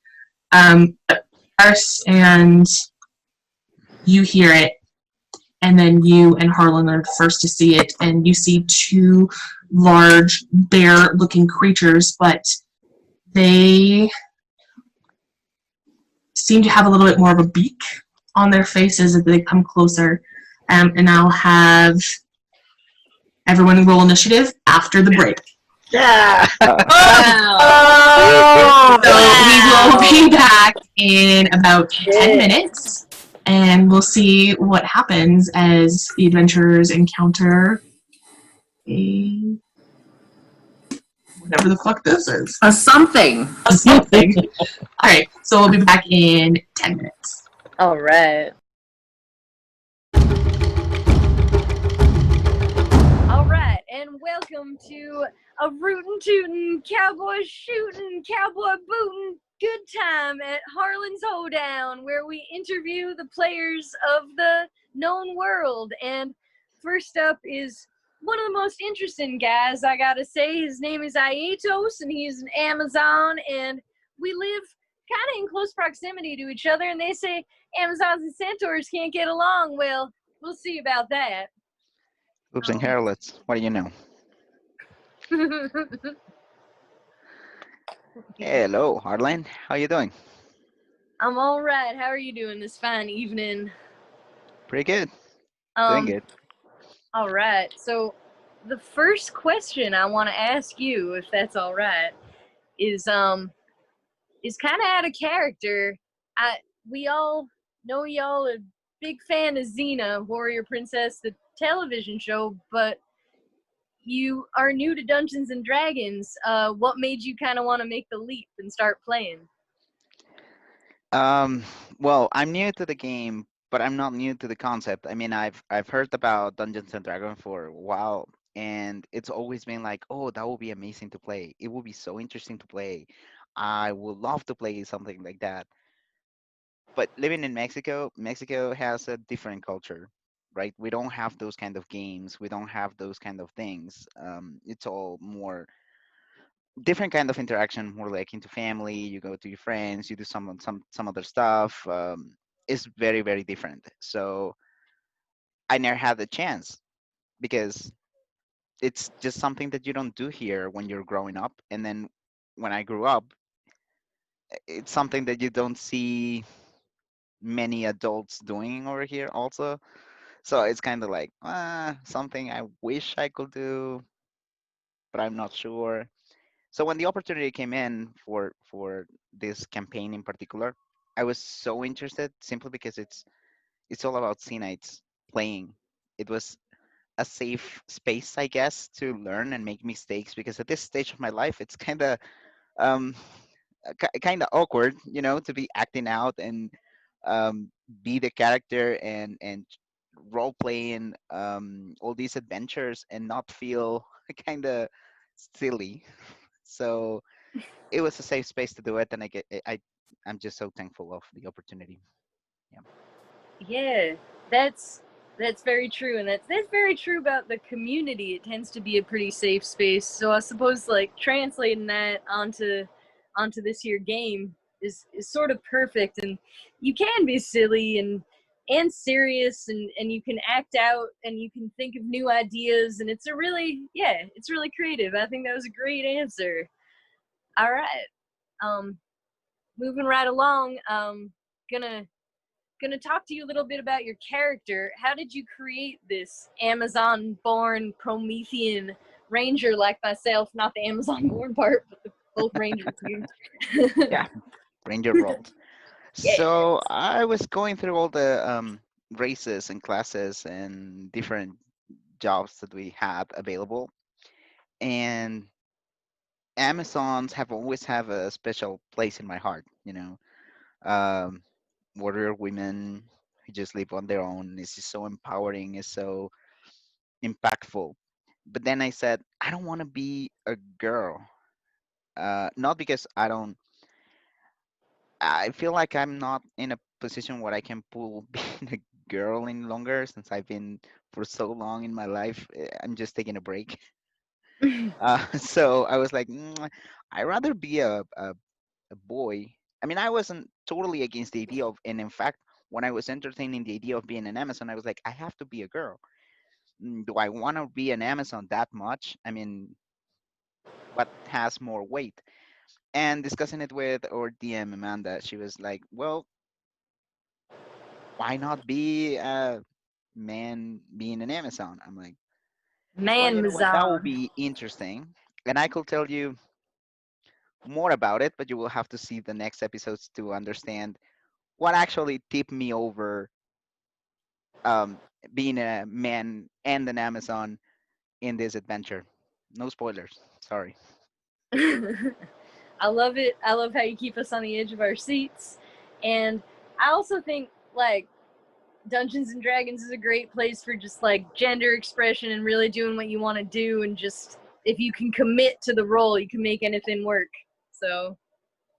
Speaker 3: Chares, and you hear it. And then you and Harlan are the first to see it, and you see two large bear-looking creatures, but they seem to have a little bit more of a beak on their faces as they come closer. And I'll have everyone roll initiative after the break.
Speaker 7: Yeah.
Speaker 3: So we will be back in about 10 minutes. And we'll see what happens as the adventurers encounter a whatever the fuck this is.
Speaker 6: A something.
Speaker 3: A something. All right, so we'll be back in 10 minutes.
Speaker 8: All right. All right, and welcome to a rootin' tootin', cowboy shootin', cowboy bootin' good time at Harlan's Hoedown, where we interview the players of the known world. And first up is one of the most interesting guys, I gotta say. His name is Aetos, and he's an Amazon, and we live kind of in close proximity to each other, and they say Amazons and centaurs can't get along. Well, we'll see about that.
Speaker 5: Oops and harlots. What do you know? Hello, Harlan. How you doing?
Speaker 8: I'm all right. How are you doing this fine evening?
Speaker 5: Pretty good. Doing good.
Speaker 8: All right. So the first question I want to ask you, if that's all right, is kind of out of character. We all know y'all a big fan of Xena, Warrior Princess, the television show, but you are new to Dungeons and Dragons. What made you kind of want to make the leap and start playing?
Speaker 5: Well, I'm new to the game, but I'm not new to the concept. I mean, I've heard about Dungeons and Dragons for a while, and it's always been like, oh, that would be amazing to play. It would be so interesting to play. I would love to play something like that. But living in Mexico, Mexico has a different culture, right? We don't have those kind of games. We don't have those kind of things. It's all more different kind of interaction, more like into family. You go to your friends, you do some other stuff. It's very very different. So I never had the chance because it's just something that you don't do here when you're growing up. And then when I grew up, it's something that you don't see many adults doing over here also. So it's kind of like something I wish I could do, but I'm not sure. So when the opportunity came in for this campaign in particular, I was so interested simply because it's all about sea knights playing. It was a safe space, I guess, to learn and make mistakes, because at this stage of my life, it's um, kind of awkward, to be acting out and um, be the character and role playing all these adventures and not feel kind of silly. So it was a safe space to do it, and I'm just so thankful of the opportunity. Yeah.
Speaker 8: Yeah, that's that's very true, and that's very true about the community. It tends to be a pretty safe space. So I suppose like translating that onto this here game is sort of perfect, and you can be silly and serious, and you can act out, and you can think of new ideas, and it's really creative. I think that was a great answer. All right, um, moving right along. Gonna talk to you a little bit about your character. How did you create this Amazon-born Promethean ranger like myself? Not the Amazon-born part, but both rangers here.
Speaker 5: Yeah, ranger rolled.
Speaker 8: Yeah.
Speaker 5: So I was going through all the races and classes and different jobs that we had available, and Amazons have always have a special place in my heart. Um, warrior women who just live on their own. It's just so empowering. It's so impactful. But then I said, I don't want to be a girl. Not because I don't. I feel like I'm not in a position where I can pull being a girl in longer, since I've been for so long in my life. I'm just taking a break. So I was like, I'd rather be a boy. I mean, I wasn't totally against the idea of, and in fact, when I was entertaining the idea of being an Amazon, I was like, I have to be a girl. Do I want to be an Amazon that much? I mean, what has more weight? And discussing it with our DM Amanda, she was like, well, why not be a man being an Amazon? I'm like, well,
Speaker 8: Man
Speaker 5: you know what? That will
Speaker 8: Mazan.
Speaker 5: be interesting. And I could tell you more about it, but you will have to see the next episodes to understand what actually tipped me over um, being a man and an Amazon in this adventure. No spoilers. Sorry.
Speaker 8: I love it. I love how you keep us on the edge of our seats. And I also think like Dungeons and Dragons is a great place for just like gender expression and really doing what you want to do, and just if you can commit to the role, you can make anything work. So,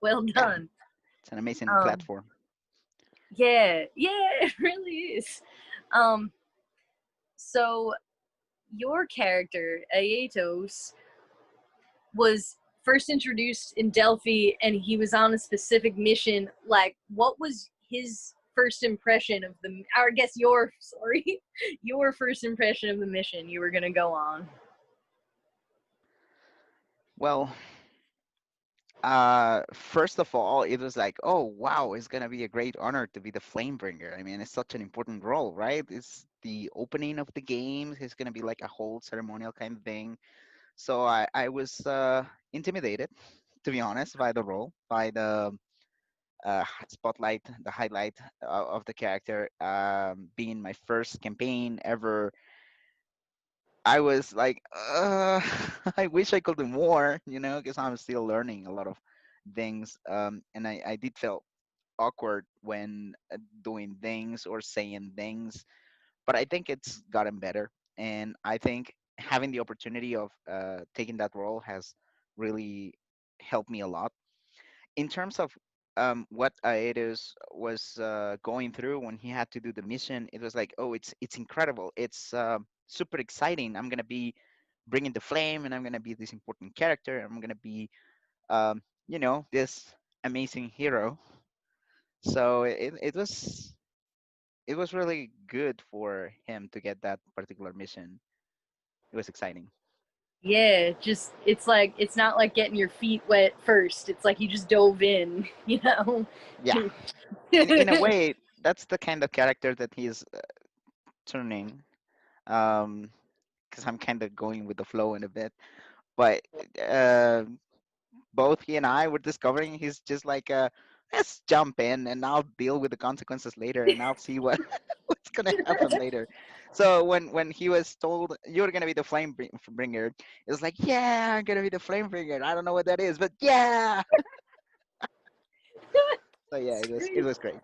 Speaker 8: well
Speaker 5: Yeah,
Speaker 8: done.
Speaker 5: it's an amazing
Speaker 8: Um
Speaker 5: platform.
Speaker 8: yeah, it really is. Um so your character, Aetos, was first introduced in Delphi, and he was on a specific mission. Like, what was his first impression of the, or I guess your, sorry, your first impression of the mission you were going to go on?
Speaker 5: Well, first of all, it was like, oh wow, it's gonna be a great honor to be the Flamebringer. I mean, it's such an important role, right? It's the opening of the game. It's gonna be like a whole ceremonial kind of thing. So I was intimidated, to be honest, by the role, by the spotlight, the highlight of the character. Being my first campaign ever, I was like, I wish I could do more, because I'm still learning a lot of things. And I did feel awkward when doing things or saying things, but I think it's gotten better. And I think having the opportunity of taking that role has really helped me a lot in terms of what Aetos was going through when he had to do the mission. It was like, oh, it's incredible. It's super exciting. I'm gonna be bringing the flame, and I'm gonna be this important character. I'm gonna be, this amazing hero. So it was really good for him to get that particular mission. It was exciting.
Speaker 8: Yeah, just it's like it's not like getting your feet wet first. It's like you just dove in, you know.
Speaker 5: Yeah, in a way, that's the kind of character that he's turning. Um, because I'm kind of going with the flow in a bit. But uh, both he and I were discovering he's just like, let's jump in and I'll deal with the consequences later, and I'll see what what's gonna happen later. So when he was told you're gonna be the bringer, it was like, yeah, I'm gonna be the flame bringer. I don't know what that is, but yeah. So yeah, it was great.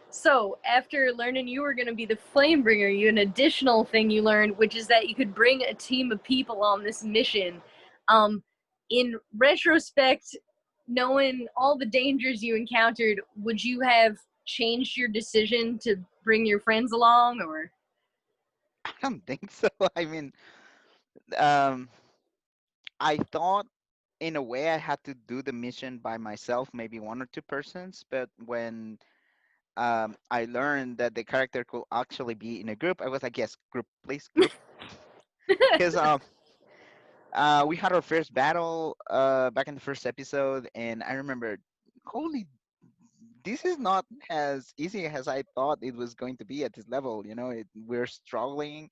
Speaker 8: So after learning you were going to be the flame bringer, you an additional thing you learned, which is that you could bring a team of people on this mission. In retrospect, knowing all the dangers you encountered, would you have changed your decision to bring your friends along, or?
Speaker 5: I don't think so. I mean, um, I thought in a way I had to do the mission by myself, maybe one or two persons. But when I learned that the character could actually be in a group, I was like, yes, group, please, group. Because we had our first battle back in the first episode, and I remember, holy, this is not as easy as I thought it was going to be at this level. We're struggling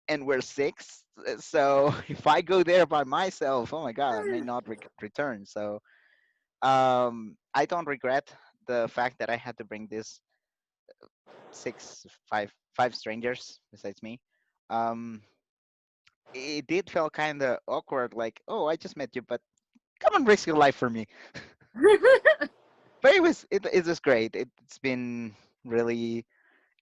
Speaker 5: and we're six. So if I go there by myself, oh my god, I may not return. So I don't regret the fact that I had to bring this five strangers besides me. Um, it did feel kind of awkward, like, oh, I just met you, but come and risk your life for me. But it was great. It's been really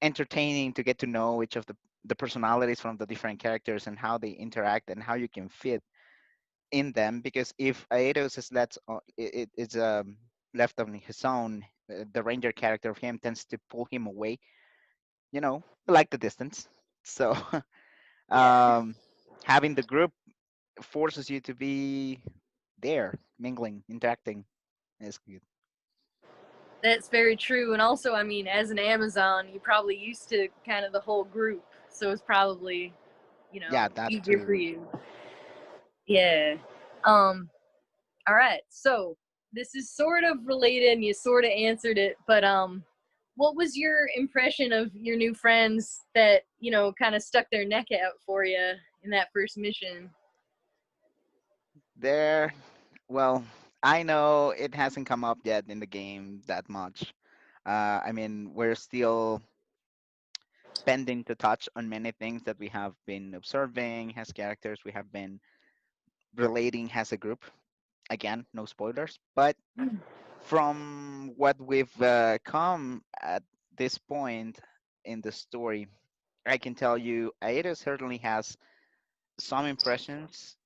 Speaker 5: entertaining to get to know each of the personalities from the different characters and how they interact and how you can fit in them. Because if Aetos is left on his own, the ranger character of him tends to pull him away. Like the distance. So
Speaker 8: Yeah.
Speaker 5: um, having the group forces you to be there, mingling, interacting. Is good.
Speaker 8: That's very true. And also, I mean, as an Amazon, you're probably used to kind of the whole group. So it's probably,
Speaker 5: Yeah, that
Speaker 8: easier for
Speaker 5: too.
Speaker 8: you. Yeah. All right. So this is sort of related and you sort of answered it, but what was your impression of your new friends that, kind of stuck their neck out for you in that first mission?
Speaker 5: There, well, I know it hasn't come up yet in the game that much. I mean, we're still pending to touch on many things that we have been observing as characters, we have been relating as a group. Again, no spoilers, but from what we've come at this point in the story, I can tell you Aetos certainly has some impressions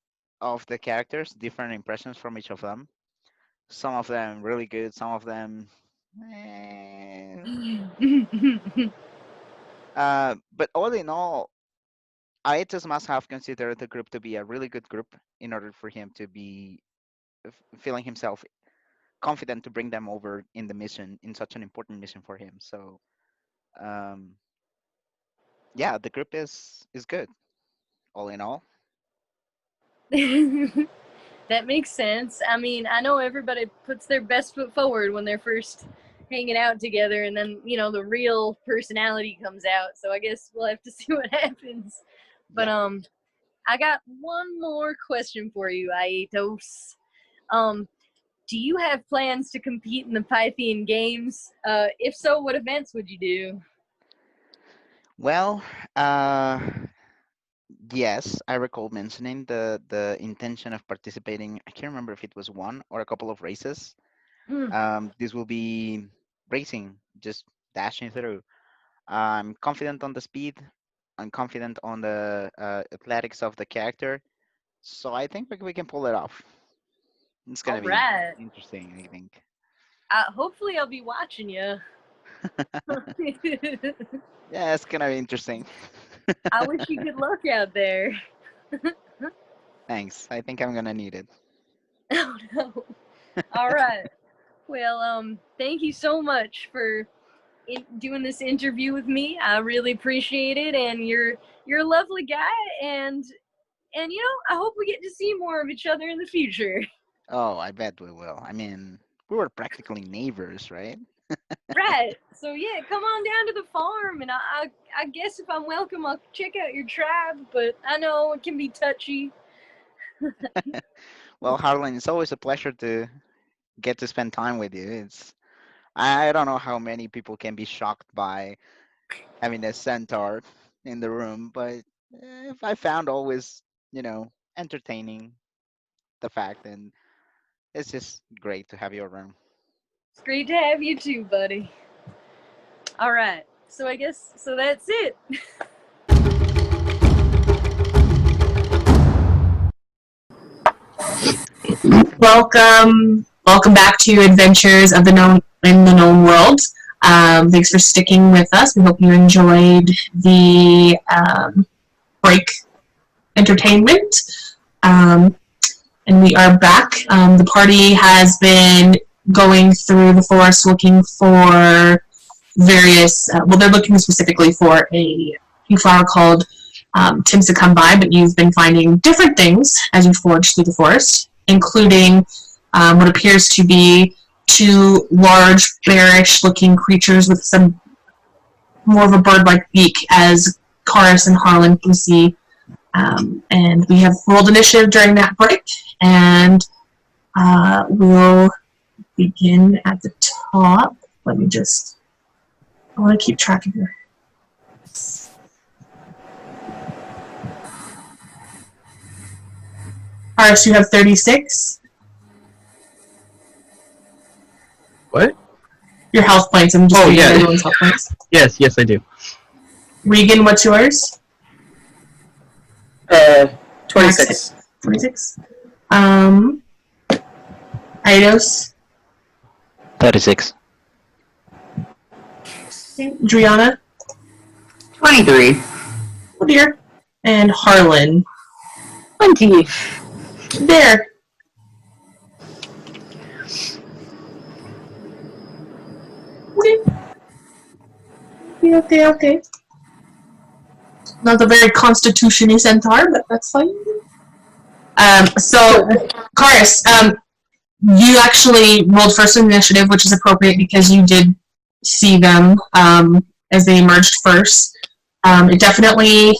Speaker 5: of the characters, different impressions from each of them. Some of them really good, some of them. eh. But all in all, Aetos must have considered the group to be a really good group in order for him to be feeling himself confident to bring them over in the mission, in such an important mission for him. So, um, yeah, the group is good, all in all.
Speaker 8: That makes sense. I mean, I know everybody puts their best foot forward when they're first hanging out together, and then, the real personality comes out. So I guess we'll have to see what happens. But
Speaker 5: Yeah.
Speaker 8: I got one more question for you, Aetos. Um, do you have plans to compete in the Pythian Games? If so, what events would you do?
Speaker 5: Well, yes, I recall mentioning the intention of participating. I can't remember if it was one or a couple of races.
Speaker 8: Mm,
Speaker 5: This will be racing, just dashing through. I'm confident on the speed. I'm confident on the athletics of the character. So I think we can pull it off. It's
Speaker 8: all
Speaker 5: gonna be
Speaker 8: right.
Speaker 5: interesting, I think.
Speaker 8: Hopefully, I'll be watching you.
Speaker 5: Yeah, it's gonna be interesting.
Speaker 8: I wish you good luck out there.
Speaker 5: Thanks. I think I'm gonna need it.
Speaker 8: Oh no. All right. Well, thank you so much for doing this interview with me. I really appreciate it, and you're a lovely guy, and I hope we get to see more of each other in the future.
Speaker 5: Oh, I bet we will. I mean, we were practically neighbors, right?
Speaker 8: Right. So yeah, come on down to the farm, and I guess if I'm welcome, I'll check out your tribe. But I know it can be touchy.
Speaker 5: Well, Harlan, it's always a pleasure to get to spend time with you. I don't know how many people can be shocked by having a centaur in the room, but if I found always, entertaining the fact, and it's just great to have you around.
Speaker 8: It's great to have you too, buddy. All right. So I guess that's it.
Speaker 3: Welcome back to Adventures of the Known in the Known World. Thanks for sticking with us. We hope you enjoyed the break entertainment. And we are back. The party has been going through the forest looking for various, they're looking specifically for a pink flower called Tim Succumb By, but you've been finding different things as you forge through the forest, including what appears to be two large, bearish-looking creatures with some more of a bird-like beak, as Chares and Harlan can see. And we have rolled initiative during that break, and we'll begin at the top. I want to keep track of your... Chares, you have 36.
Speaker 7: What?
Speaker 3: Your health points. I'm just reading everyone's health points.
Speaker 7: Yes, I do.
Speaker 3: Regan, what's yours?
Speaker 4: 26.
Speaker 3: 26. Aetos.
Speaker 5: 36.
Speaker 3: Drianna.
Speaker 6: 23.
Speaker 3: Oh dear. And Harlan.
Speaker 4: 20.
Speaker 3: There. Okay. Not a very constitution-y centaur, but that's fine. So, Chares, you actually rolled first initiative, which is appropriate because you did see them as they emerged first. It definitely...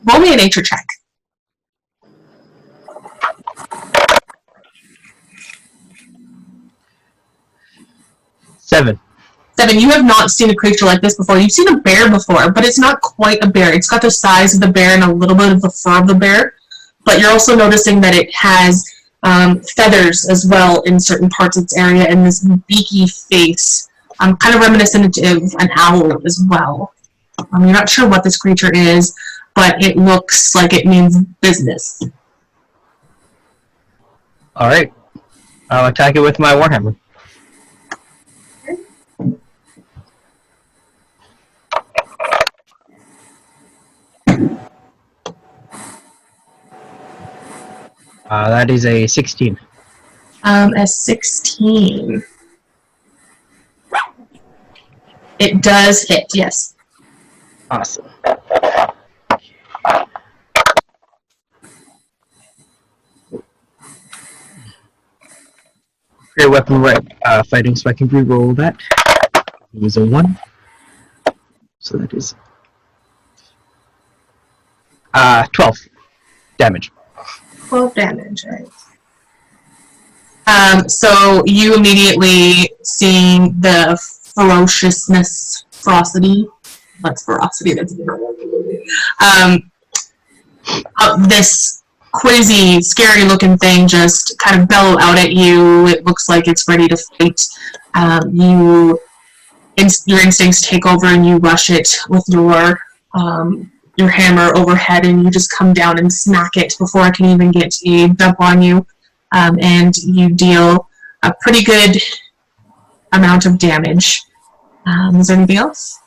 Speaker 3: Roll me a nature check.
Speaker 7: 7.
Speaker 3: 7, you have not seen a creature like this before. You've seen a bear before, but it's not quite a bear. It's got the size of the bear and a little bit of the fur of the bear, but you're also noticing that it has feathers as well in certain parts of its area, and this beaky face, kind of reminiscent of an owl as well. You're not sure what this creature is, but it looks like it means business.
Speaker 7: Alright. I'll attack it with my Warhammer. That is a 16.
Speaker 3: A 16. It does hit, yes.
Speaker 7: Awesome. Great weapon, right? Fighting, so I can re-roll that. Use a 1. So that is 12 damage.
Speaker 3: 12 damage, right. So you immediately seeing the ferocity. That's ferocity, that's a different word. This crazy, scary looking thing just kind of bellow out at you. It looks like it's ready to fight. Your instincts take over and you rush it with your hammer overhead, and you just come down and smack it before it can even get a jump on you. And you deal a pretty good amount of damage. Is there anything else?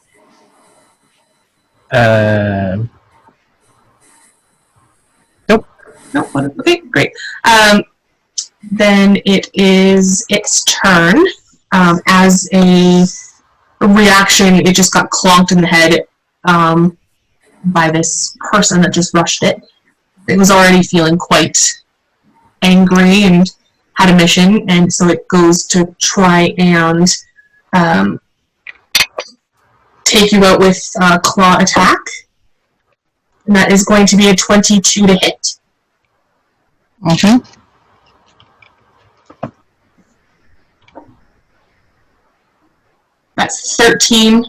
Speaker 7: Nope.
Speaker 3: Nope. Okay, great. Then it is its turn. As a reaction, it just got clonked in the head by this person that just rushed it. It was already feeling quite angry and had a mission, and so it goes to try and take you out with a claw attack. And that is going to be a 22 to hit.
Speaker 7: Okay.
Speaker 3: That's 13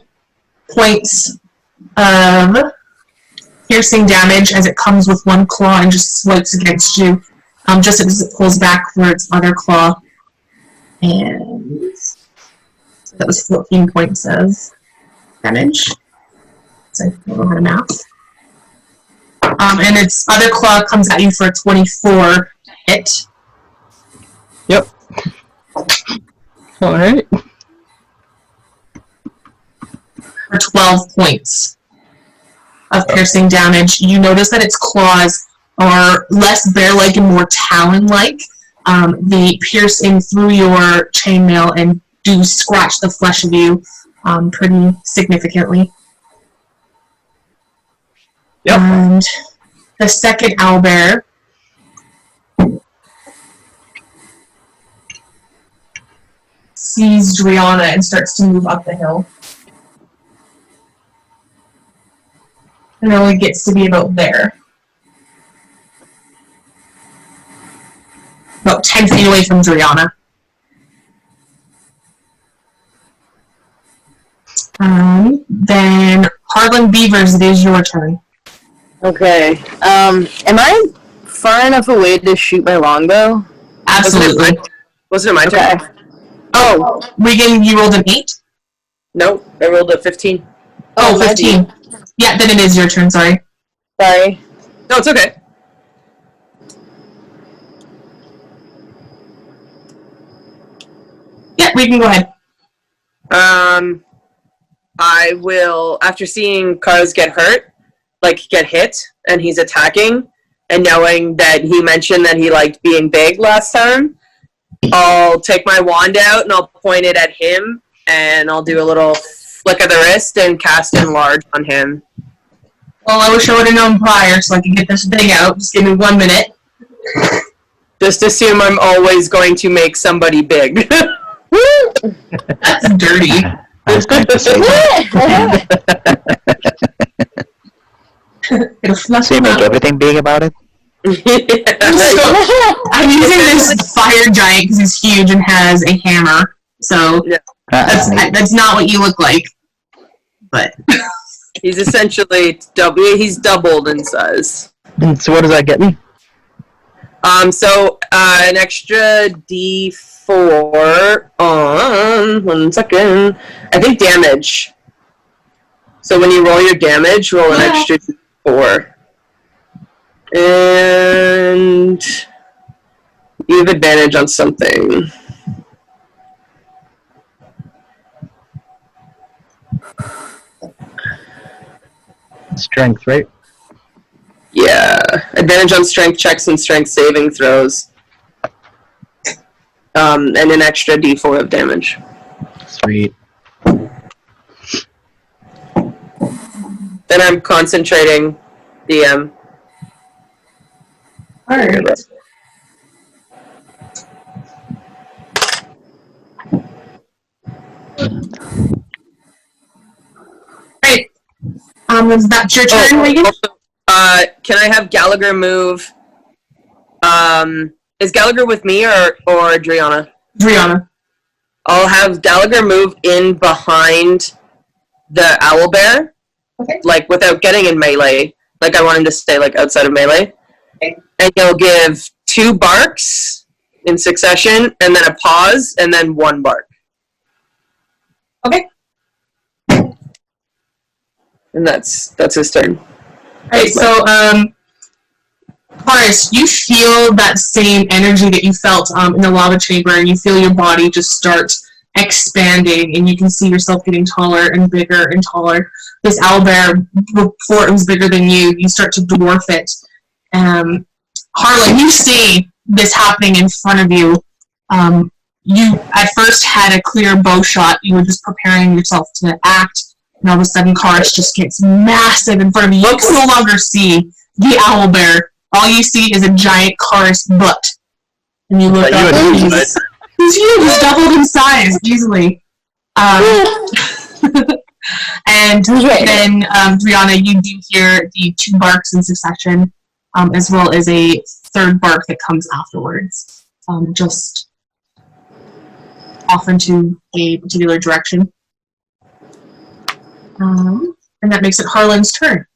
Speaker 3: points of piercing damage as it comes with one claw and just swipes against you, just as it pulls back for its other claw. And so that was 14 points of damage. So I don't know how to math. And its other claw comes at you for a 24 to hit.
Speaker 7: Yep. Alright.
Speaker 3: For 12 points of piercing damage. You notice that its claws are less bear-like and more talon-like. They pierce in through your chainmail and do scratch the flesh of you pretty significantly.
Speaker 7: Yep.
Speaker 3: And the second owlbear sees Drianna and starts to move up the hill. And only gets to be about there. About 10 feet away from Drianna. Then Harlan Beavers, it is your turn.
Speaker 8: Okay. Am I far enough away to shoot my longbow?
Speaker 3: Absolutely.
Speaker 4: Wasn't it my turn?
Speaker 8: Okay.
Speaker 3: Oh, Reagan, you rolled an 8?
Speaker 4: Nope, I rolled a 15.
Speaker 3: Oh, 15. Yeah, then it is your turn, sorry.
Speaker 8: Sorry.
Speaker 4: No, it's okay.
Speaker 3: Yeah, Reagan, go ahead.
Speaker 4: I will, after seeing Chares get hurt, like get hit, and he's attacking, and knowing that he mentioned that he liked being big last time, I'll take my wand out and I'll point it at him, and I'll do a little flick of the wrist and cast Enlarge on him.
Speaker 3: Well, I wish I would have known prior so I could get this thing out. Just give me 1 minute.
Speaker 4: Just assume I'm always going to make somebody big.
Speaker 3: That's dirty.
Speaker 5: I was going to say that.
Speaker 3: It'll flush
Speaker 5: So you
Speaker 3: them
Speaker 5: make
Speaker 3: out.
Speaker 5: everything big about it?
Speaker 3: I'm using this fire giant because he's huge and has a hammer. So
Speaker 4: Yeah.
Speaker 3: that's not what you look like. But
Speaker 4: He's essentially he's doubled in size.
Speaker 7: So what does that get me?
Speaker 4: So an extra D4 on 1 second. I think damage. So when you roll your damage, roll an extra D4. And you have advantage on something.
Speaker 7: Strength, right?
Speaker 4: Yeah, advantage on strength checks and strength saving throws. And an extra D4 of damage.
Speaker 7: Sweet.
Speaker 4: Then I'm concentrating DM.
Speaker 3: alright. Great. Is that your turn, Reagan?
Speaker 4: Also, can I have Gallagher move? Is Gallagher with me or Drianna?
Speaker 3: Drianna.
Speaker 4: I'll have Gallagher move in behind the owlbear,
Speaker 3: Okay.
Speaker 4: like without getting in melee. Like I want him to stay like outside of melee.
Speaker 3: Okay.
Speaker 4: And he'll give 2 barks in succession, and then a pause, and then 1 bark.
Speaker 3: Okay.
Speaker 4: And that's his turn.
Speaker 3: Alright, so Chares, you feel that same energy that you felt in the lava chamber, and you feel your body just start expanding, and you can see yourself getting taller and bigger and taller. This owlbear, before it was bigger than you, you start to dwarf it. Harlan, you see this happening in front of you. You at first had a clear bow shot. You were just preparing yourself to act, and all of a sudden, Chares just gets massive in front of you. You can no longer see the owlbear. All you see is a giant Chares butt. And you look up, and he's huge. He's doubled in size, easily. And then, Drianna, you do hear the 2 barks in succession, as well as a 3rd bark that comes afterwards, just off into a particular direction. And that makes it Harlan's turn.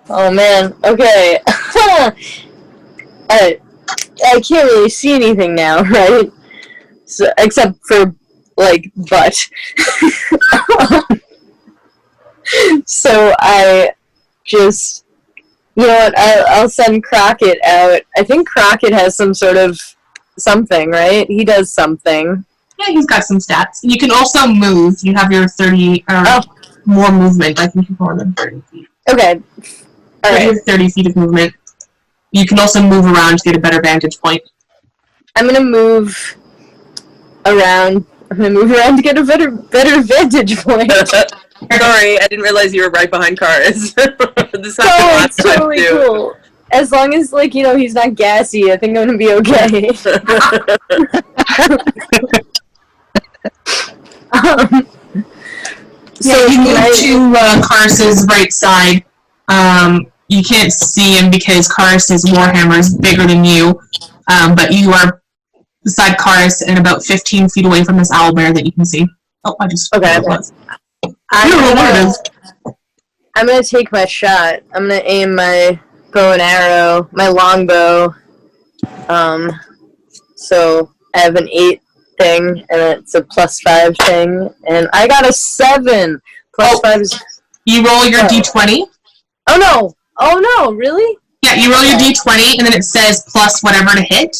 Speaker 8: Oh man. Okay. I can't really see anything now, right? So, except for like butt. So I just, you know what? I'll send Crockett out. I think Crockett has some sort of something, right? He does something.
Speaker 3: Yeah, he's got some stats. You can also move. You have your 30 more movement. I think you're more than 30 feet.
Speaker 8: Okay. All right.
Speaker 3: You have 30 feet of movement. You can also move around to get a better vantage point.
Speaker 8: I'm gonna move around. I'm gonna move around to get a better vantage point.
Speaker 4: Sorry, I didn't realize you were right behind Chares. This happened
Speaker 8: It's
Speaker 4: last time
Speaker 8: totally
Speaker 4: too.
Speaker 8: cool. As long as, like, you know, he's not gassy, I think I'm gonna be okay.
Speaker 3: So you move to Kars's right side. You can't see him because Kars's warhammer is bigger than you, but you are beside Karis and about 15 feet away from this owlbear that you can see. Oh, I just
Speaker 8: Okay.
Speaker 3: I don't know what it is.
Speaker 8: I'm gonna take my shot. I'm gonna aim my bow and arrow, my longbow. So I have an 8 thing, and it's a +5 thing, and I got a 7. +5 is.
Speaker 3: You roll your d20.
Speaker 8: Oh no! Oh no! Really?
Speaker 3: Yeah, you roll your d20, and then it says plus whatever to hit,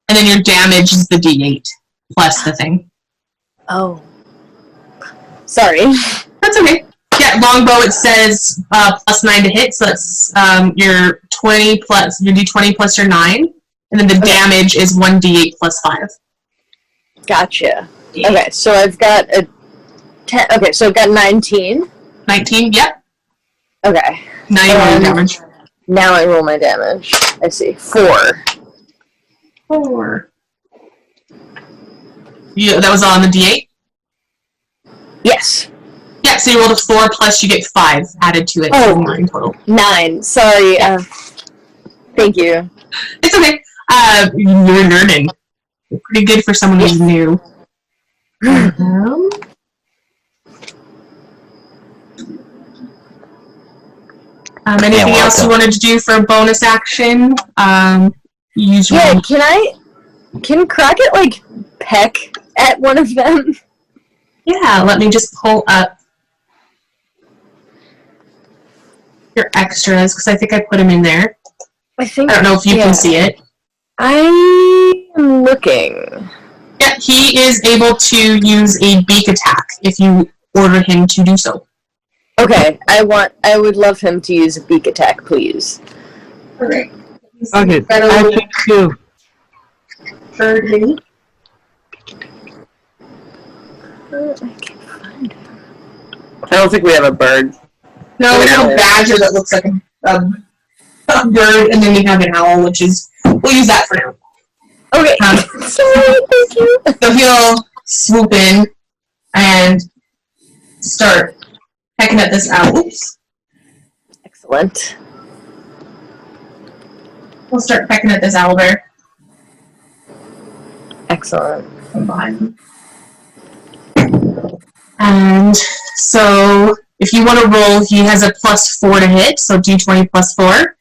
Speaker 3: and then your damage is the d8 plus the thing.
Speaker 8: Oh. Sorry.
Speaker 3: That's okay. Yeah, longbow, it says +9 to hit, so that's your 20 plus your d20 plus your 9, and then the damage is 1d8 plus 5.
Speaker 8: Gotcha. Okay, so I've got a 10. Okay, so I've got 19.
Speaker 3: 19, yep.
Speaker 8: Okay.
Speaker 3: Now you roll your damage.
Speaker 8: Now I roll my damage. I see. 4.
Speaker 3: 4. Yeah, that was on the d8?
Speaker 8: Yes.
Speaker 3: Yeah, so you rolled a 4 plus you get 5 added to it.
Speaker 8: Oh.
Speaker 3: So 9 total.
Speaker 8: 9. Sorry. Thank you.
Speaker 3: It's okay. You're learning. You're pretty good for someone who's new. Anything else you wanted to do for a bonus action? Use your
Speaker 8: Can Crockett, like, peck at one of them?
Speaker 3: Yeah, let me just pull up your extras, because I think I put them in there. I don't know if you can see it.
Speaker 8: I am looking.
Speaker 3: Yeah, he is able to use a beak attack if you order him to do so.
Speaker 8: Okay, I would love him to use a beak attack, please.
Speaker 3: Okay.
Speaker 7: Okay, I think too.
Speaker 3: Bird.
Speaker 4: I don't think we have a bird.
Speaker 3: No, we have a badger that looks like a bird, and then we have an owl, which is, we'll use that for now.
Speaker 8: Okay. Sorry, thank you.
Speaker 3: So he'll swoop in and start pecking at this owl. Oops.
Speaker 8: Excellent.
Speaker 3: We'll start pecking at this owlbear.
Speaker 8: Excellent.
Speaker 3: And so if you want to roll, he has a +4 to hit, so d20 plus 4.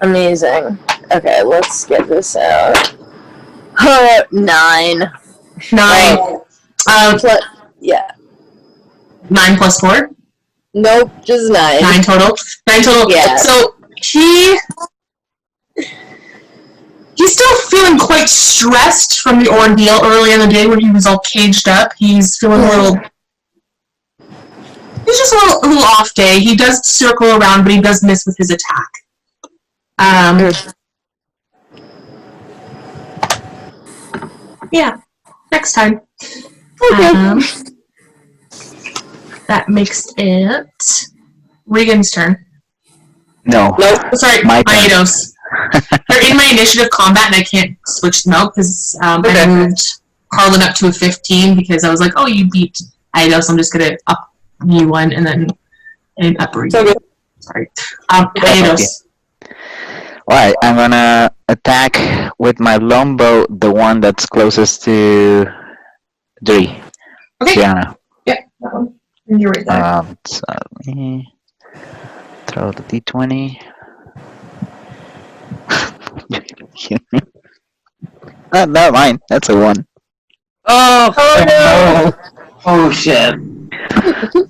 Speaker 8: Amazing. Okay, let's get this out. 9.
Speaker 3: 9.
Speaker 8: Yeah.
Speaker 3: 9 plus 4?
Speaker 8: Nope, just 9.
Speaker 3: 9 total. 9 total.
Speaker 8: Yeah.
Speaker 3: So he's still feeling quite stressed from the ordeal early in the day where he was all caged up. He's feeling he's just a little off day. He does circle around, but he does miss with his attack. Yeah, next time.
Speaker 8: Okay.
Speaker 3: That makes it Reagan's turn.
Speaker 5: No.
Speaker 3: Nope. Sorry,
Speaker 5: My turn.
Speaker 3: Aetos. They're in my initiative combat, and I can't switch them out because I moved Harlan up to a 15 because I was like, oh, you beat Aetos, I'm just going to up you one and then up Reagan.
Speaker 8: Okay.
Speaker 3: Sorry. Aetos.
Speaker 5: Alright, I'm gonna attack with my longbow the one that's closest to Drianna.
Speaker 3: Okay.
Speaker 5: Drianna.
Speaker 3: Yeah, that one. You're right there.
Speaker 5: So let me throw the d20. Never mind. That's a 1.
Speaker 4: Oh no!
Speaker 6: Oh shit.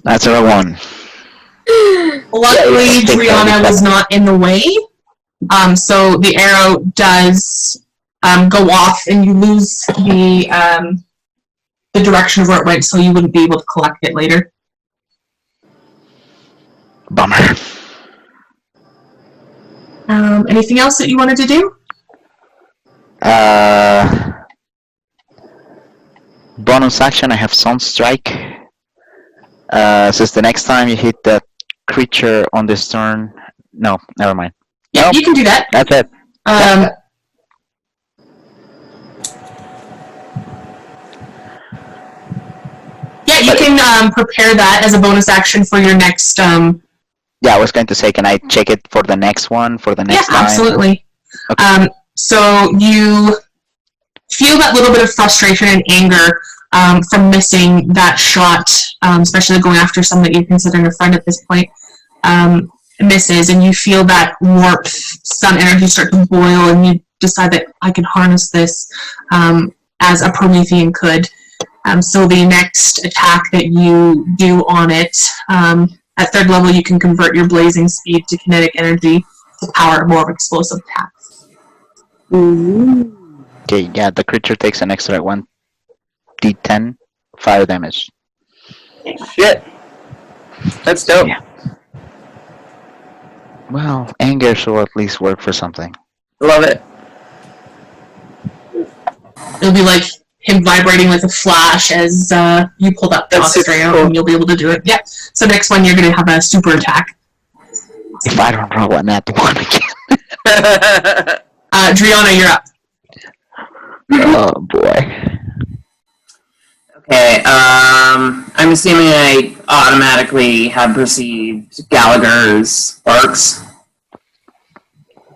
Speaker 5: That's a 1.
Speaker 3: Luckily,
Speaker 5: Yeah,
Speaker 3: Drianna was not in the way, so the arrow does go off, and you lose the direction of where it went, so you wouldn't be able to collect it later.
Speaker 5: Bummer.
Speaker 3: Anything else that you wanted to do?
Speaker 5: Bonus action, I have Sunstrike. Says the next time you hit that creature on this turn... No, never mind.
Speaker 3: Yeah,
Speaker 5: Nope.
Speaker 3: you can do that.
Speaker 5: That's it.
Speaker 3: Yeah, you can prepare that as a bonus action for your next...
Speaker 5: Yeah, I was going to say, can I check it for the next one, for the next time?
Speaker 3: Yeah, absolutely.
Speaker 5: Okay.
Speaker 3: So you feel that little bit of frustration and anger from missing that shot, especially going after someone that you're considering a friend at this point, misses, and you feel that warmth, sun energy start to boil, and you decide that I can harness this as a Promethean could. So the next attack that you do on it, at 3rd level, you can convert your blazing speed to kinetic energy to power more explosive attacks.
Speaker 5: Okay, yeah, the creature takes an extra 1d10 fire damage.
Speaker 4: Shit. That's dope.
Speaker 5: Yeah. Well, anger should at least work for something.
Speaker 4: Love it.
Speaker 3: It'll be like him vibrating with a flash as you pull that
Speaker 4: That's super
Speaker 3: Australia,
Speaker 4: cool.
Speaker 3: and you'll be able to do it. Yeah. So next one, you're going to have a super attack.
Speaker 5: If I don't roll a nat 1 again.
Speaker 3: Drianna, you're up.
Speaker 5: Oh boy.
Speaker 6: Okay, I'm assuming I automatically have perceived Gallagher's arcs.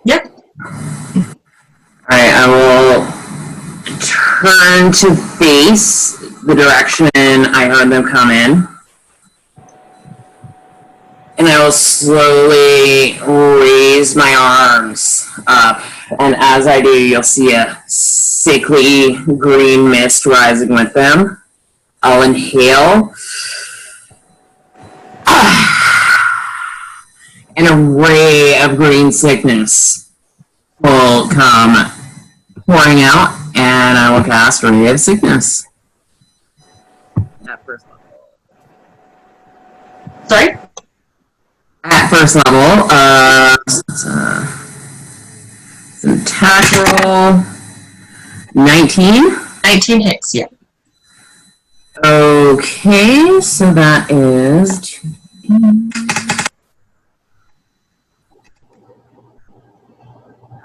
Speaker 3: Yep.
Speaker 6: Alright, I will turn to face the direction I heard them come in. And I will slowly raise my arms up. And as I do, you'll see a sickly green mist rising with them. I'll inhale. And a ray of green sickness will come pouring out, and I will cast Ray of Sickness. At first level.
Speaker 3: Sorry?
Speaker 6: At first level, it's an attack roll. 19.
Speaker 3: 19 hits, yeah.
Speaker 6: Okay, so that is...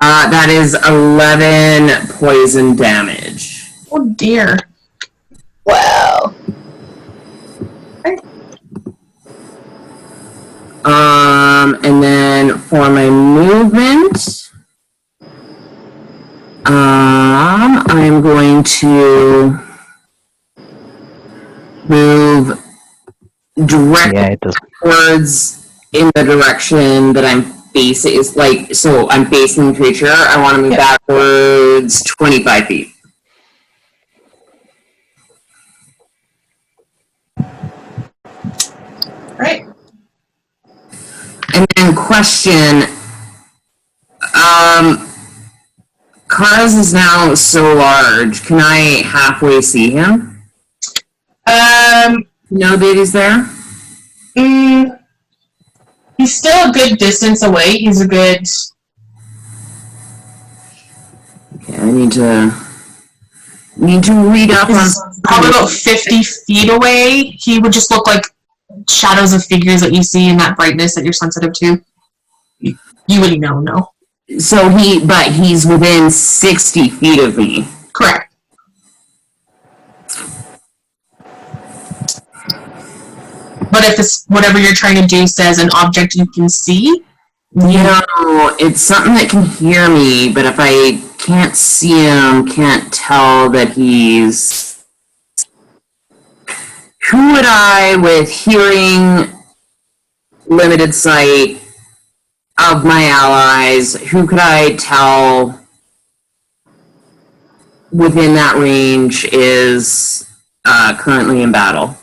Speaker 6: that is 11 poison damage.
Speaker 3: Oh dear.
Speaker 8: Wow.
Speaker 6: And then for my movement, I'm going to move directly towards in the direction that I'm facing. Is like, so I'm facing the creature. I want to move backwards 25 feet.
Speaker 3: Right.
Speaker 6: And then question, Chares is now so large. Can I halfway see him? Know that he's there?
Speaker 3: He's still a good distance away. He's a good...
Speaker 6: Okay, I need to read up on...
Speaker 3: Probably about 50 feet away. He would just look like shadows of figures that you see in that brightness that you're sensitive to. You wouldn't know, no.
Speaker 6: So he's within 60 feet of me.
Speaker 3: Correct. But if it's whatever you're trying to do says an object you can see,
Speaker 6: it's something that can hear me, but if I can't see him, can't tell that he's who would I, with hearing, limited sight of my allies, who could I tell within that range is currently in battle?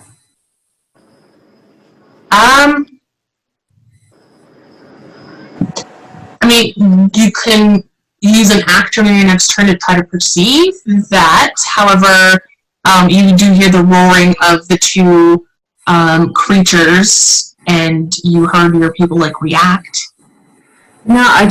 Speaker 3: I mean, you can use an action on your next turn to try to perceive that. However, you do hear the roaring of the two creatures, and you heard your people like react.
Speaker 6: No, I'm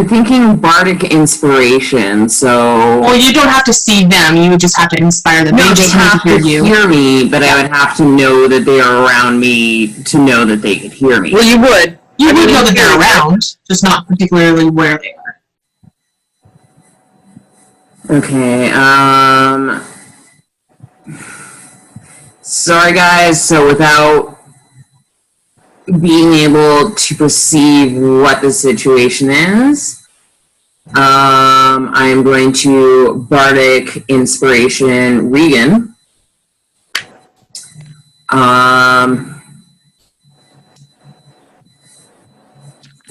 Speaker 6: thinking bardic inspiration. So.
Speaker 3: Well, you don't have to see them. You would just have to inspire them.
Speaker 6: No,
Speaker 3: they just
Speaker 6: have
Speaker 3: to
Speaker 6: hear me, but I would have to know that they are around me to know that they could hear me.
Speaker 4: Well, you would.
Speaker 3: You would know that they're around, just not particularly where they are.
Speaker 6: Okay. Sorry, guys. So without being able to perceive what the situation is, I am going to bardic inspiration Reagan.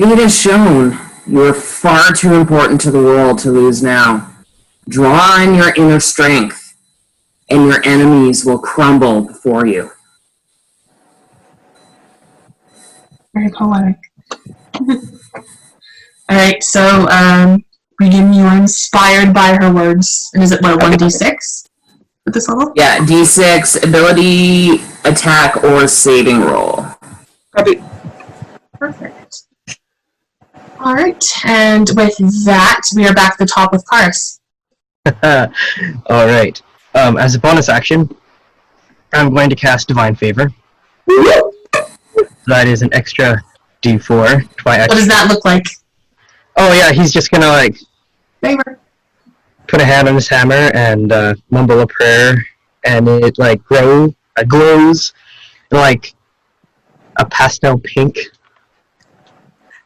Speaker 6: It is shown you are far too important to the world to lose now. Draw on your inner strength, and your enemies will crumble before you.
Speaker 3: Very poetic. Alright, so, Regan, you are inspired by her words. And is it, what, 1d6 at this level?
Speaker 6: Yeah, d6, ability, attack, or saving roll.
Speaker 4: Copy.
Speaker 3: Perfect. Alright, and with that, we are back at the top with Chares.
Speaker 7: Alright. As a bonus action, I'm going to cast Divine Favor. That is an extra d4.
Speaker 3: What does that look like?
Speaker 7: Oh yeah, he's just gonna like
Speaker 3: Favor.
Speaker 7: put a hand on his hammer and mumble a prayer, and it like glows like a pastel pink,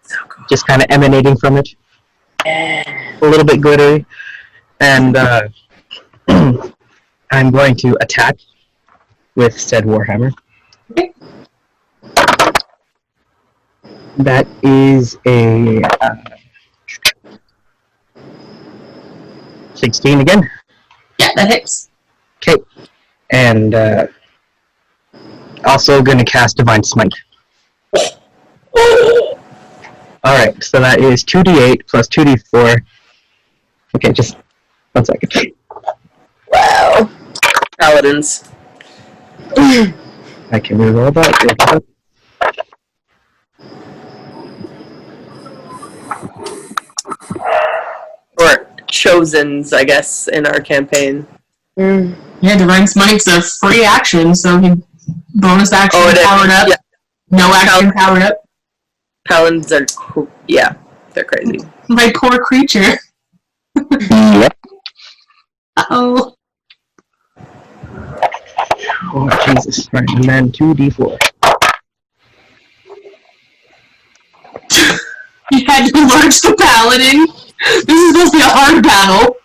Speaker 4: So cool.
Speaker 7: just kind of emanating from it. A little bit glittery, and I'm going to attack with said warhammer.
Speaker 3: Okay.
Speaker 7: That is a 16 again.
Speaker 3: Yeah, that hits.
Speaker 7: Okay, and also going to cast Divine Smite. Alright, so that is 2d8 plus 2d4. Okay, just 1 second.
Speaker 4: Wow. Paladins.
Speaker 7: I can reroll that.
Speaker 4: Or Chosens, I guess, in our campaign.
Speaker 3: Yeah, Divine Smite's a free action, so he bonus action powered up.
Speaker 4: Yeah.
Speaker 3: No action powered up.
Speaker 4: Paladins are cool. Yeah, they're crazy.
Speaker 3: My poor creature.
Speaker 5: Yep.
Speaker 3: Uh-oh.
Speaker 7: Oh, Jesus. Right, and then 2d4.
Speaker 3: You had to launch the paladin. This is supposed to be a hard battle.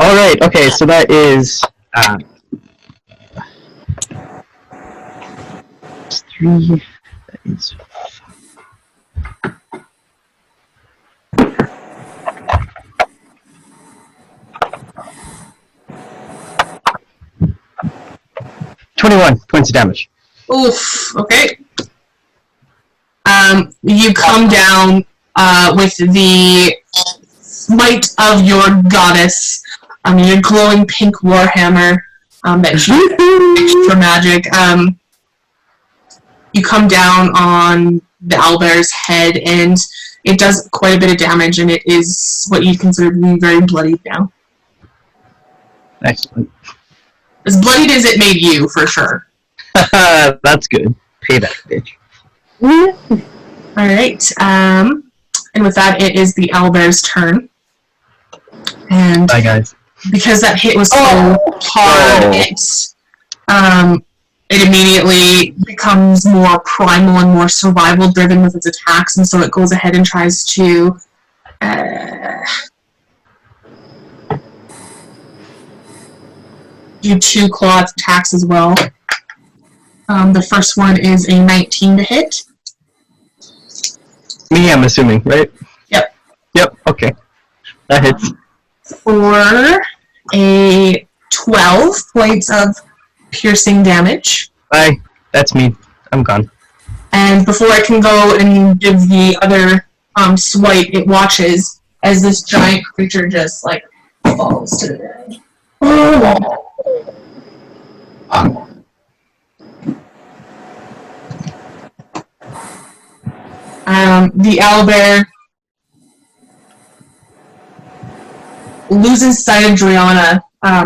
Speaker 7: Alright, okay, so that is 3, that is 21 points of damage.
Speaker 3: Oof. Okay. You come down with the might of your goddess, your glowing pink warhammer that she extra magic. You come down on the owlbear's head, and it does quite a bit of damage, and it is what you consider to be very bloodied now.
Speaker 7: Excellent.
Speaker 3: As bloodied as it made you, for sure.
Speaker 7: That's good. Payback, bitch.
Speaker 3: Alright, and with that, it is the owlbear's turn. And
Speaker 7: Bye, guys.
Speaker 3: because that hit was so hard, it immediately becomes more primal and more survival driven with its attacks, and so it goes ahead and tries to do 2 claw attacks as well. The first one is a 19 to hit.
Speaker 7: Me, I'm assuming, right?
Speaker 3: Yep.
Speaker 7: Yep, okay. That hits.
Speaker 3: For a 12 points of piercing damage.
Speaker 7: Bye. That's me. I'm gone.
Speaker 3: And before I can go and give the other swipe, it watches as this giant creature just like falls to the ground. The owlbear loses sight of Drianna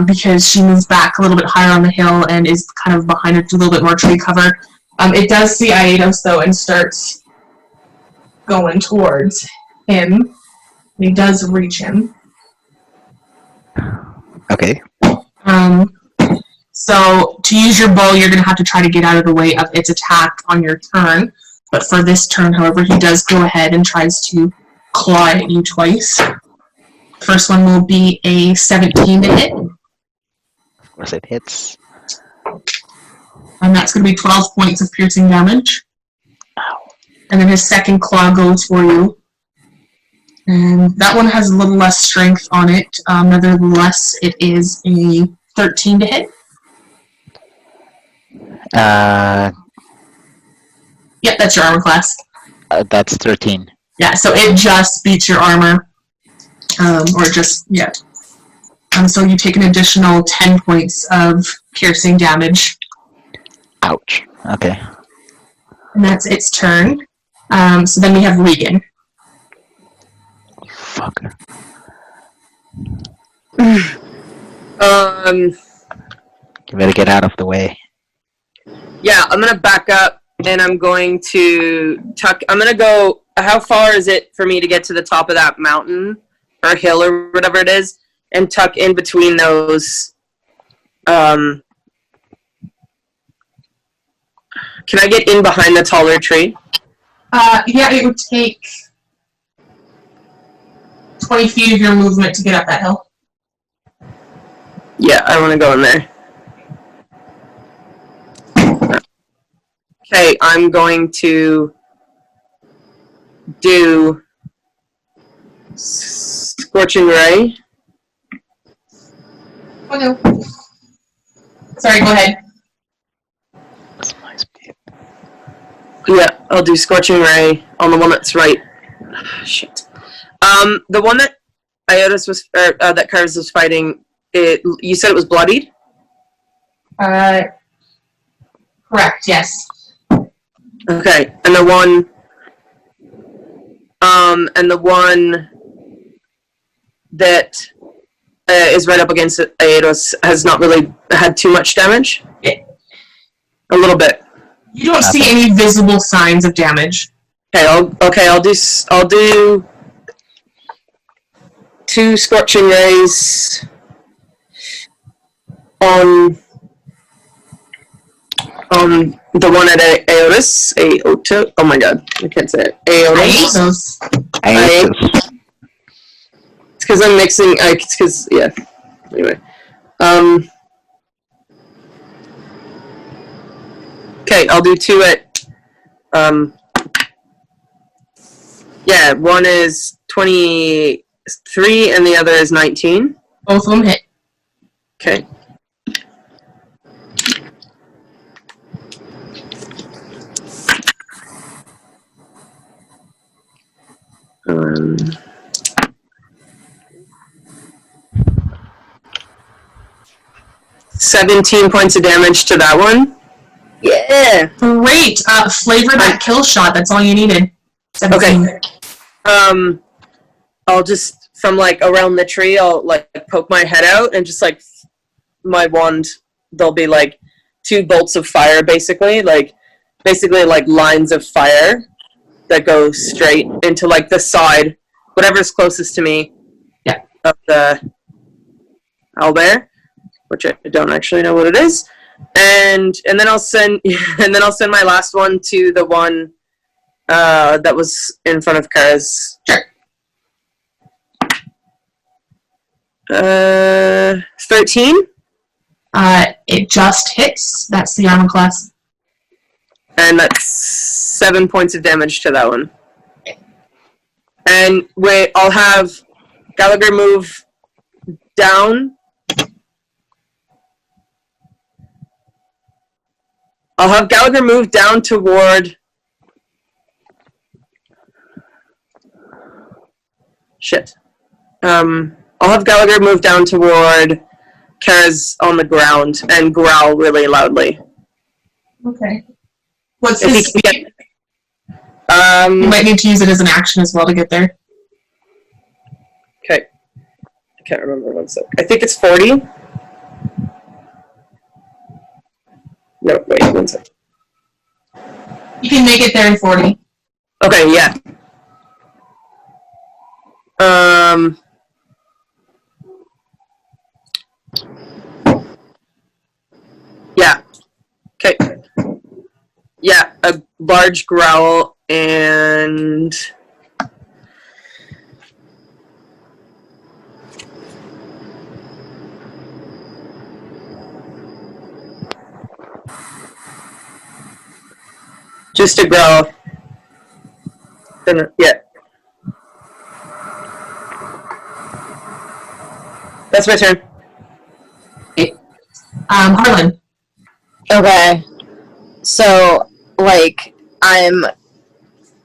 Speaker 3: because she moves back a little bit higher on the hill and is kind of behind a little bit more tree cover. It does see Aetos though and starts going towards him. He does reach him.
Speaker 5: Okay.
Speaker 3: So to use your bow, you're going to have to try to get out of the way of its attack on your turn. But for this turn, however, he does go ahead and tries to claw at you twice. First one will be a 17 to hit.
Speaker 5: Of course it hits.
Speaker 3: And that's going to be 12 points of piercing damage.
Speaker 5: Ow.
Speaker 3: And then his second claw goes for you. And that one has a little less strength on it. Nevertheless, it is a 13 to hit. Yep, that's your armor class.
Speaker 5: That's 13.
Speaker 3: Yeah, so it just beats your armor. Or just, yeah. So you take an additional 10 points of piercing damage.
Speaker 5: Ouch. Okay.
Speaker 3: And that's its turn. So then we have Reagan.
Speaker 5: Fuck.
Speaker 4: Um,
Speaker 5: You better get out of the way.
Speaker 4: yeah, I'm gonna back up and I'm going to tuck. I'm gonna go. How far is it for me to get to the top of that mountain or hill or whatever it is, and tuck in between those? Can I get in behind the taller tree?
Speaker 3: Yeah, it would take 20 feet of your movement to get up that hill.
Speaker 4: Yeah, I want to go in there. Okay, I'm going to do Scorching Ray.
Speaker 3: Oh no. Sorry, go ahead.
Speaker 5: That's my speed.
Speaker 4: Yeah, I'll do Scorching Ray on the one that's right. Shit. The one that Aetos was, that Chares was fighting, you said it was bloodied?
Speaker 3: Correct, yes.
Speaker 4: Okay, and the one that is right up against Aetos has not really had too much damage?
Speaker 3: A
Speaker 4: little bit.
Speaker 3: You don't see any visible signs of damage.
Speaker 4: Okay, I'll do 2 Scorching Rays on the one at Aetos. Oh my god, I can't say it. Aetos.
Speaker 5: Aetos.
Speaker 4: It's because I'm mixing. It's because, yeah. Anyway. Okay, I'll do 2 at. Yeah, one is 23 and the other is 19.
Speaker 3: Both of them hit.
Speaker 4: Okay. Um, 17 points of damage to that one. Yeah.
Speaker 3: Great. Flavor that kill shot. That's all you needed. 17.
Speaker 4: Okay. I'll just, from like around the tree, I'll like poke my head out and just like my wand, there'll be like 2 bolts of fire basically like lines of fire that go straight into like the side, whatever's closest to me.
Speaker 3: Yeah.
Speaker 4: Of the owlbear, which I don't actually know what it is. And then I'll send my last one to the one that was in front of Chares.
Speaker 3: Sure.
Speaker 4: 13?
Speaker 3: It just hits. That's the armor class.
Speaker 4: And that's 7 points of damage to that one. And wait, I'll have Gallagher move down. I'll have Gallagher move down toward... Shit. I'll have Gallagher move down toward Chares on the ground and growl really loudly.
Speaker 3: Okay. What's
Speaker 4: If he
Speaker 3: his
Speaker 4: can
Speaker 3: speed?
Speaker 4: get...
Speaker 3: You might need to use it as an action as well to get there.
Speaker 4: Okay. I can't remember one sec. I think it's 40. No, wait, one sec.
Speaker 3: You can make it there in 40.
Speaker 4: Okay, yeah. Yeah. Okay. Yeah, a large growl and... Just a growl. Yeah. That's my turn.
Speaker 3: Harlan.
Speaker 8: Okay. So, like, I'm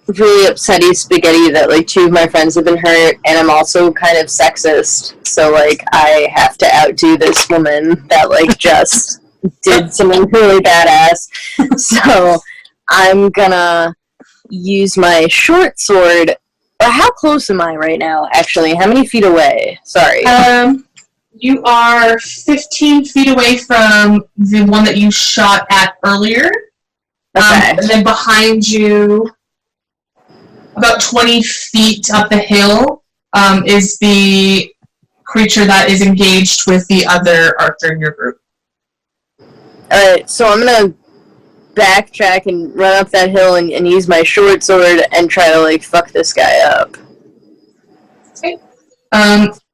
Speaker 8: really upsetty spaghetti that, like, 2 of my friends have been hurt, and I'm also kind of sexist. So, like, I have to outdo this woman that, like, just did something really badass. So, I'm gonna use my short sword. How close am I right now, actually? How many feet away? Sorry.
Speaker 3: You are 15 feet away from the one that you shot at earlier.
Speaker 8: Okay.
Speaker 3: And then behind you, about 20 feet up the hill, is the creature that is engaged with the other Arthur in your group.
Speaker 8: Alright, so I'm gonna backtrack and run up that hill and use my short sword and try to, like, fuck this guy up.
Speaker 3: Okay.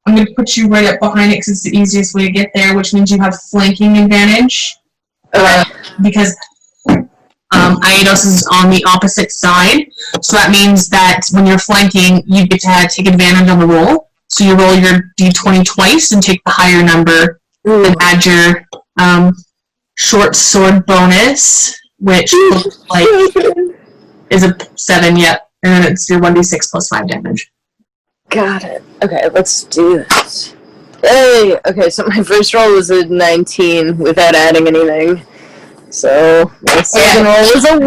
Speaker 3: I'm going to put you right up behind it because it's the easiest way to get there, which means you have flanking advantage.
Speaker 8: Okay.
Speaker 3: Because Aetos is on the opposite side. So that means that when you're flanking, you get to take advantage on the roll. So you roll your d20 twice and take the higher number and add your short sword bonus, which looks like is a 7, yep. And then it's your 1d6 plus 5 damage.
Speaker 8: Got it. Okay, let's do this. Hey! Okay, so my first roll was a 19 without adding anything. So, my second roll was a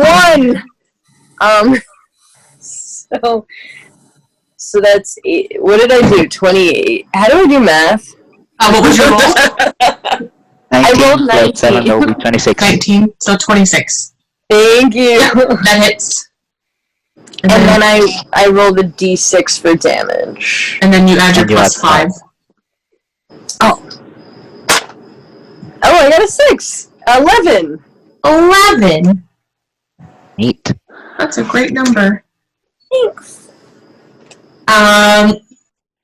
Speaker 8: 1! So that's 8. What did I do? 28. How do I do math?
Speaker 3: What was your roll?
Speaker 5: 19
Speaker 8: I rolled
Speaker 5: plus 7 will
Speaker 8: 19.
Speaker 5: be 26.
Speaker 3: 19, so 26.
Speaker 8: Thank you!
Speaker 3: That hits.
Speaker 8: And then I rolled a d6 for damage.
Speaker 3: And then you add your
Speaker 5: And you
Speaker 3: plus
Speaker 5: add
Speaker 3: 5.
Speaker 8: Oh, I got a 6! 11!
Speaker 3: 11!
Speaker 5: Neat.
Speaker 3: That's a great number.
Speaker 8: Thanks.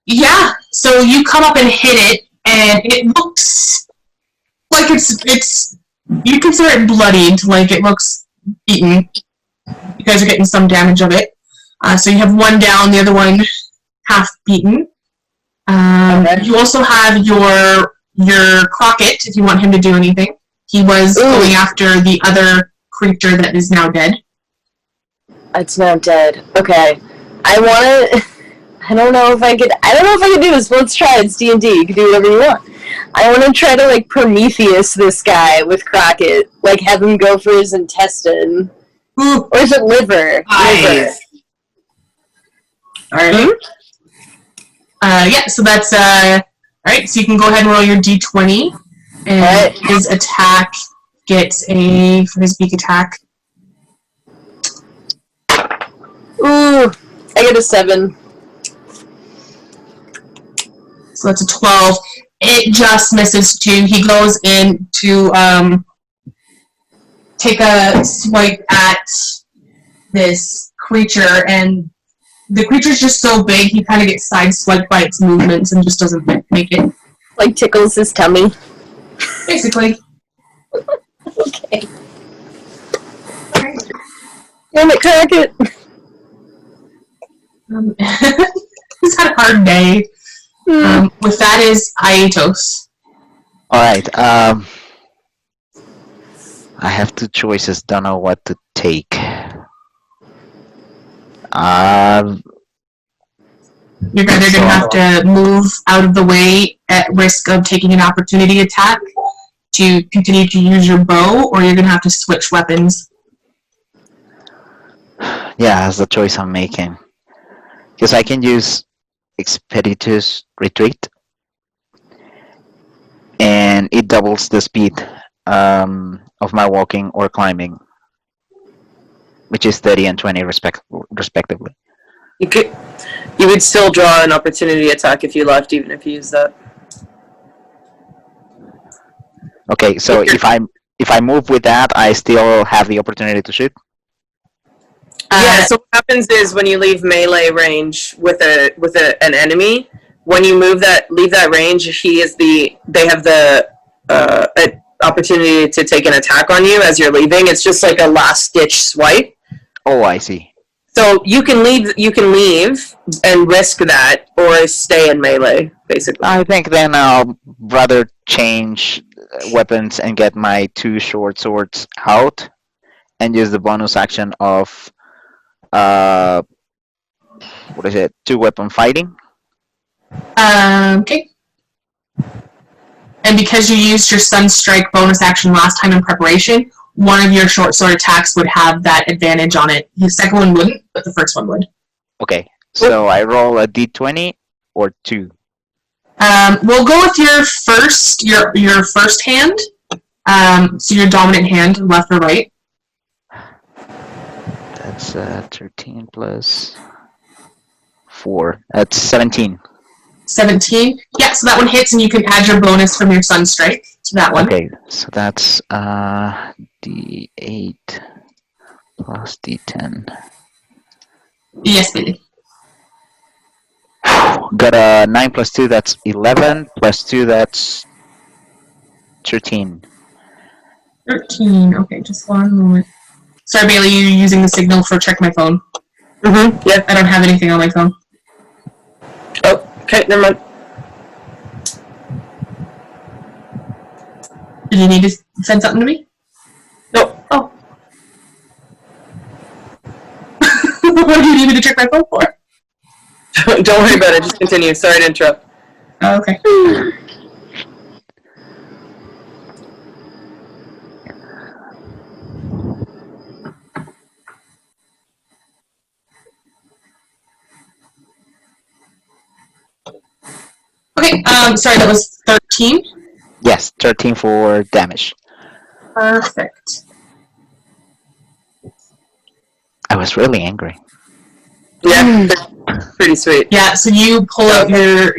Speaker 3: Yeah, so you come up and hit it, and it looks like it's you consider it bloodied, like it looks beaten. You guys are getting some damage of it. So you have one down, the other one half beaten. You also have your Crockett, if you want him to do anything. He was going after the other creature that is now dead.
Speaker 8: It's now dead. Okay. I don't know if I could do this, but let's try it. It's D&D. You can do whatever you want. I want to try to, like, Prometheus this guy with Crockett. Like, have him go for his intestine. Or is it liver? Liver.
Speaker 3: Alright. Yeah, so that's, alright, so you can go ahead and roll your d20. And his attack gets for his beak attack.
Speaker 8: Ooh, I get a 7.
Speaker 3: So that's a 12. It just misses too. He goes in to take a swipe at this creature, and the creature's just so big, he kind of gets sideswiped by its movements and just doesn't make it.
Speaker 8: Like, tickles his tummy.
Speaker 3: Basically.
Speaker 8: Okay.
Speaker 4: Damn it, crack it!
Speaker 3: He's had a hard day. With that is Aetos.
Speaker 5: Alright, I have two choices, don't know what to take.
Speaker 3: You're either going to have to move out of the way at risk of taking an opportunity attack to continue to use your bow, or you're going to have to switch weapons.
Speaker 5: Yeah, that's the choice I'm making. Because I can use Expeditious Retreat, and it doubles the speed of my walking or climbing, which is 30 and 20 respectively.
Speaker 4: You would still draw an opportunity attack if you left, even if you used that.
Speaker 5: Okay, so if I move with that, I still have the opportunity to shoot.
Speaker 4: Yeah. So what happens is when you leave melee range with an enemy, when you leave that range, they have the opportunity to take an attack on you as you're leaving. It's just like a last ditch swipe.
Speaker 5: Oh, I see.
Speaker 4: So you can leave and risk that, or stay in melee, basically.
Speaker 5: I think then I'll rather change weapons and get my two short swords out, and use the bonus action of what is it? 2-weapon fighting.
Speaker 3: Okay. And because you used your Sunstrike bonus action last time in preparation, one of your short sword attacks would have that advantage on it. The second one wouldn't, but the first one would.
Speaker 5: Okay, so I roll a d20 or 2.
Speaker 3: We'll go with your first hand. So your dominant hand, left or right.
Speaker 5: That's 13 plus 4. That's 17.
Speaker 3: 17. Yeah, so that one hits, and you can add your bonus from your Sunstrike to that one.
Speaker 5: Okay, so that's d8 plus d10.
Speaker 3: Yes, baby.
Speaker 5: Got a 9 plus 2, that's 11, plus 2, that's 13.
Speaker 3: 13. Okay, just one moment. Sorry, Bailey, you're using the signal for check my phone.
Speaker 4: Mm-hmm. Yeah.
Speaker 3: I don't have anything on my phone.
Speaker 4: Oh, okay, never mind.
Speaker 3: Did you need to send something to me?
Speaker 4: No.
Speaker 3: Oh. What do you need me to check my phone for?
Speaker 4: Don't worry about it, just continue. Sorry to interrupt.
Speaker 3: Oh, okay. Okay, sorry, that was 13?
Speaker 5: Yes, 13 for damage.
Speaker 3: Perfect.
Speaker 5: I was really angry.
Speaker 4: Yeah, pretty sweet.
Speaker 3: Yeah, so you pull out your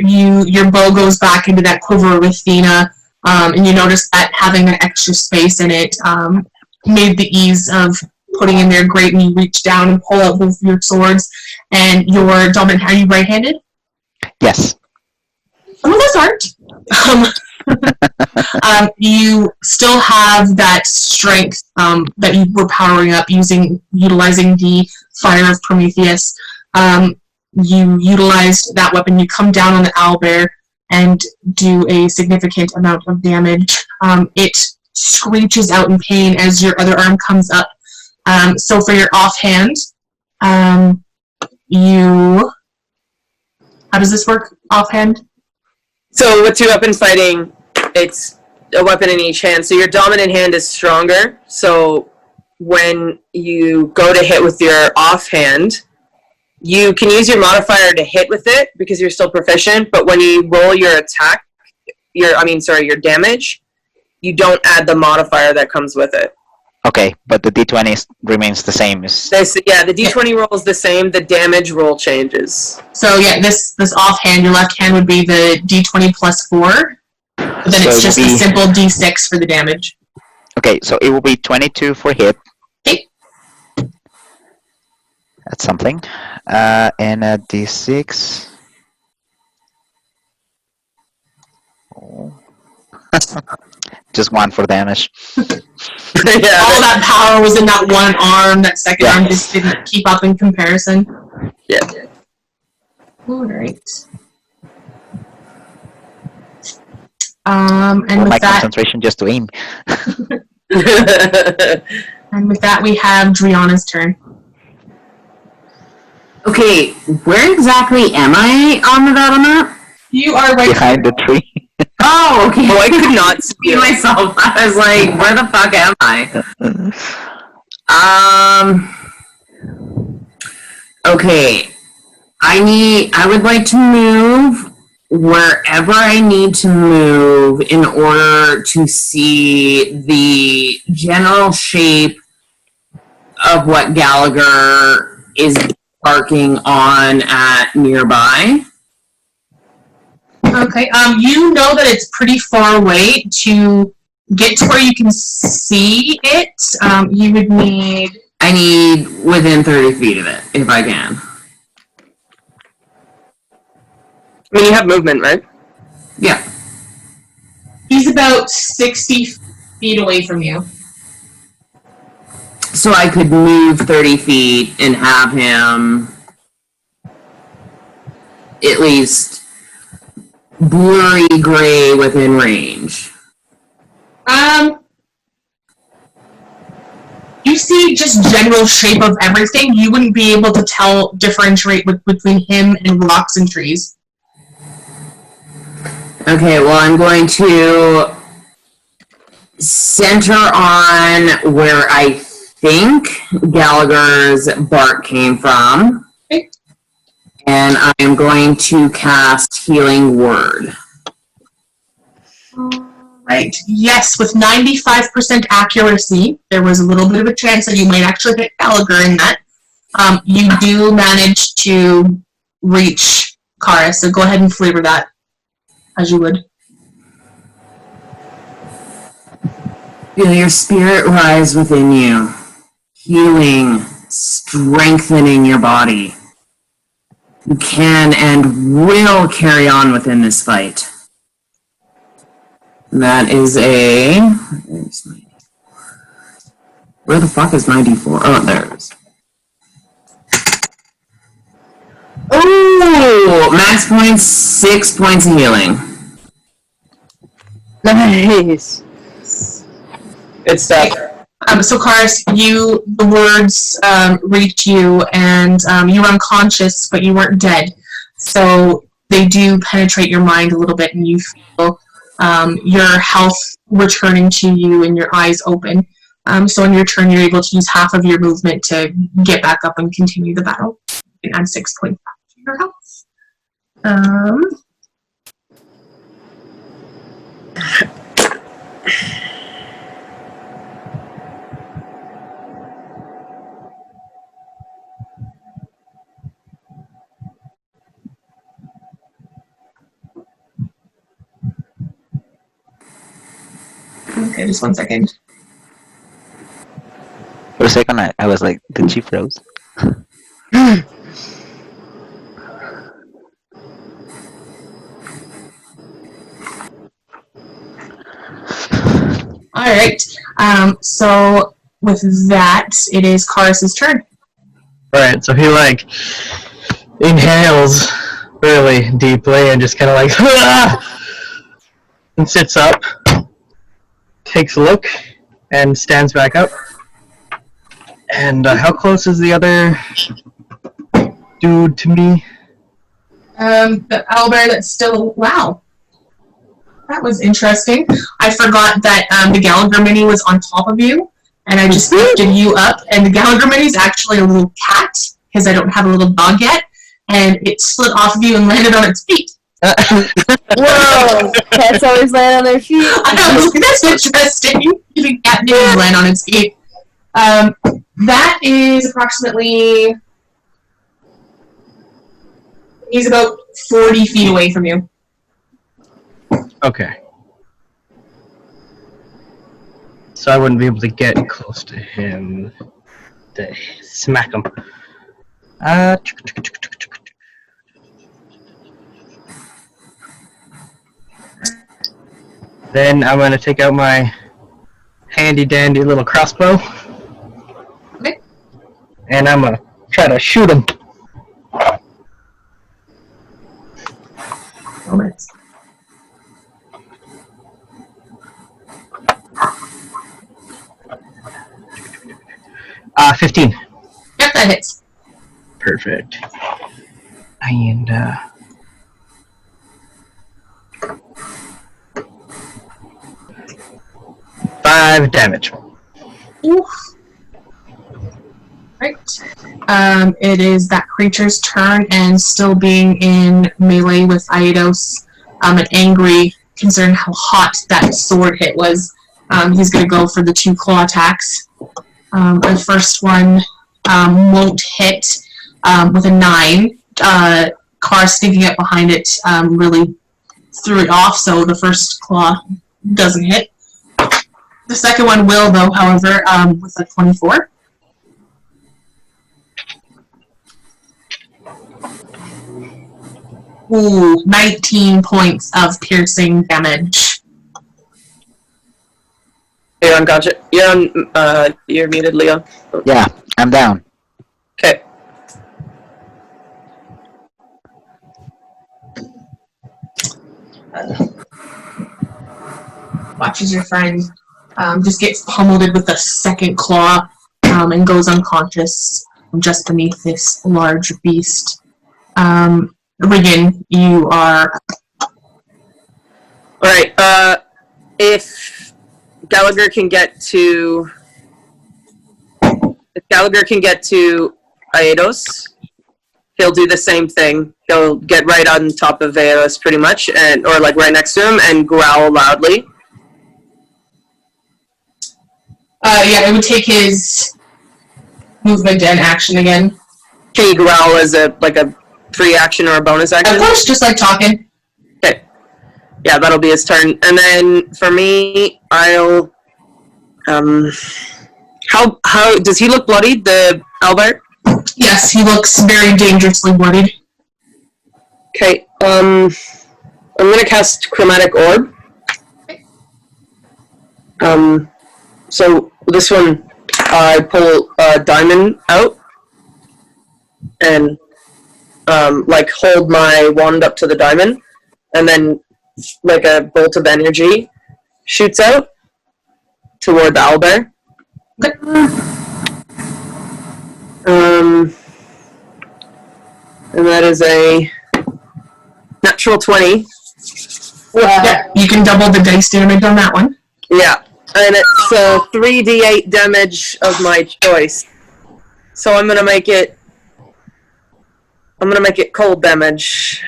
Speaker 3: bow goes back into that quiver with Thena, and you notice that having an extra space in it made the ease of putting in there great, and you reach down and pull out both your swords, and your dominant, are you right-handed?
Speaker 5: Yes.
Speaker 3: Some of us aren't. You still have that strength that you were powering up utilizing the fire of Prometheus. You utilized that weapon. You come down on the owlbear and do a significant amount of damage. It screeches out in pain as your other arm comes up. So for your offhand, how does this work offhand?
Speaker 4: So with 2-weapon fighting, it's a weapon in each hand. So your dominant hand is stronger. So when you go to hit with your offhand, you can use your modifier to hit with it because you're still proficient. But when you roll your attack, your damage, you don't add the modifier that comes with it.
Speaker 5: Okay, but the d20 remains the same.
Speaker 4: The d20 roll is the same. The damage roll changes.
Speaker 3: So yeah, this offhand, your left hand would be the d20 plus 4. But then it's just a simple d6 for the damage.
Speaker 5: Okay, so it will be 22 for hit.
Speaker 3: Okay.
Speaker 5: That's something. And a d6. Oh. just one for damage.
Speaker 3: All that power was in that one arm. That second arm just didn't keep up in comparison.
Speaker 4: Yeah.
Speaker 3: All right. And
Speaker 5: Or my
Speaker 3: with that,
Speaker 5: concentration just to aim.
Speaker 3: and with that, we have Drianna's turn.
Speaker 6: Okay, where exactly am I on the battle map?
Speaker 3: You are right
Speaker 5: Behind the tree.
Speaker 6: Oh, okay.
Speaker 4: Oh, I could not
Speaker 6: See myself. I was like, where the fuck am I? Okay. I would like to move wherever I need to move in order to see the general shape of what Gallagher is barking on at nearby.
Speaker 3: Okay. You know that it's pretty far away. To get to where you can see it, you would need.
Speaker 6: I need within 30 feet of it, if I can.
Speaker 4: I mean, you have movement, right?
Speaker 6: Yeah.
Speaker 3: He's about 60 feet away from you.
Speaker 6: So I could move 30 feet and have him at least blurry gray within range.
Speaker 3: You see just general shape of everything. You wouldn't be able to differentiate between him and rocks and trees.
Speaker 6: Okay, well, I'm going to center on where I think Gallagher's bark came from.
Speaker 3: Okay.
Speaker 6: And I am going to cast Healing Word.
Speaker 3: Right. Yes, with 95% accuracy, there was a little bit of a chance that you might actually hit Gallagher in that. You do manage to reach Chares, so go ahead and flavor that as you would.
Speaker 6: Feel your spirit rise within you, healing, strengthening your body. You can and will carry on within this fight. And that is a... Where the fuck is my D4? Oh, there it is. Oh, max points, 6 points of healing.
Speaker 8: Nice.
Speaker 4: Good stuff.
Speaker 3: So, Chares, the words reach you, and you were unconscious, but you weren't dead. So they do penetrate your mind a little bit, and you feel your health returning to you and your eyes open. So on your turn, you're able to use half of your movement to get back up and continue the battle. You can add 6 points back to your health. Okay, just 1 second.
Speaker 5: For a second, I was like, did she froze?
Speaker 3: All right. So with that, it is Chares' turn.
Speaker 7: Right, so he like inhales really deeply and just kind of like and sits up, takes a look, and stands back up. And how close is the other dude to me?
Speaker 3: The owlbear that's still... Wow. That was interesting. I forgot that the Gallagher mini was on top of you, and I just lifted you up, and the Gallagher mini is actually a little cat, because I don't have a little dog yet, and it slid off of you and landed on its feet.
Speaker 8: Whoa! Cats always land on their feet.
Speaker 3: I was like, that's interesting. The cat didn't land on its feet. That is approximately... He's about 40 feet away from you.
Speaker 7: Okay. So I wouldn't be able to get close to him to smack him. Then I'm gonna take out my handy dandy little crossbow.
Speaker 3: Okay.
Speaker 7: And I'm gonna try to shoot him.
Speaker 3: Moments.
Speaker 7: 15.
Speaker 3: Yep, that hits.
Speaker 7: Perfect. And 5 damage.
Speaker 3: Oof. Right. It is that creature's turn, and still being in melee with Aetos, and angry, considering how hot that sword hit was, he's going to go for the 2 claw attacks. The first one won't hit with a 9. Car sneaking up behind it really threw it off, so the first claw doesn't hit. The second one will, though, however, with a 24. Ooh, 19 points of piercing damage.
Speaker 4: You're unconscious. You're muted, Leo.
Speaker 5: Yeah, I'm down.
Speaker 4: Okay.
Speaker 3: Watches your friend just gets pummeled with the second claw and goes unconscious just beneath this large beast. Reagan, you are...
Speaker 4: Alright, if Gallagher can get to Aetos, he'll do the same thing. He'll get right on top of Aetos pretty much, or like right next to him, and growl loudly.
Speaker 3: Yeah, it would take his movement and action again.
Speaker 4: Can you growl as a free action or a bonus action?
Speaker 3: Of course, just like talking.
Speaker 4: Okay. Yeah, that'll be his turn. And then for me, I'll how does he look bloodied, the Albert?
Speaker 3: Yes, he looks very dangerously bloodied.
Speaker 4: Okay, I'm gonna cast Chromatic Orb. So this one, I pull a diamond out and hold my wand up to the diamond, and then like a bolt of energy shoots out toward the owlbear. And that is a natural 20.
Speaker 3: Yeah, you can double the dice damage on that one.
Speaker 4: Yeah, and it's 3d8 damage of my choice. So I'm gonna make it cold damage.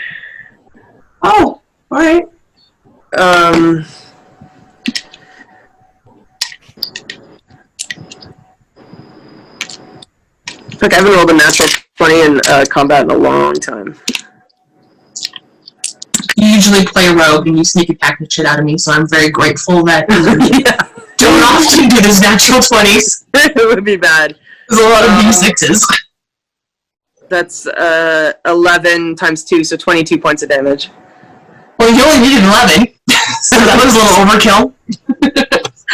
Speaker 3: Oh, alright.
Speaker 4: Look, I haven't rolled a natural 20 in combat in a long time.
Speaker 3: You usually play a rogue and you sneak attack the shit out of me, so I'm very grateful that
Speaker 4: Yeah,
Speaker 3: don't often do those natural 20s.
Speaker 4: it would be bad.
Speaker 3: There's a lot of D6s.
Speaker 4: That's 11 times 2, so 22 points of damage.
Speaker 3: Well, you only needed 11, so that was a little overkill.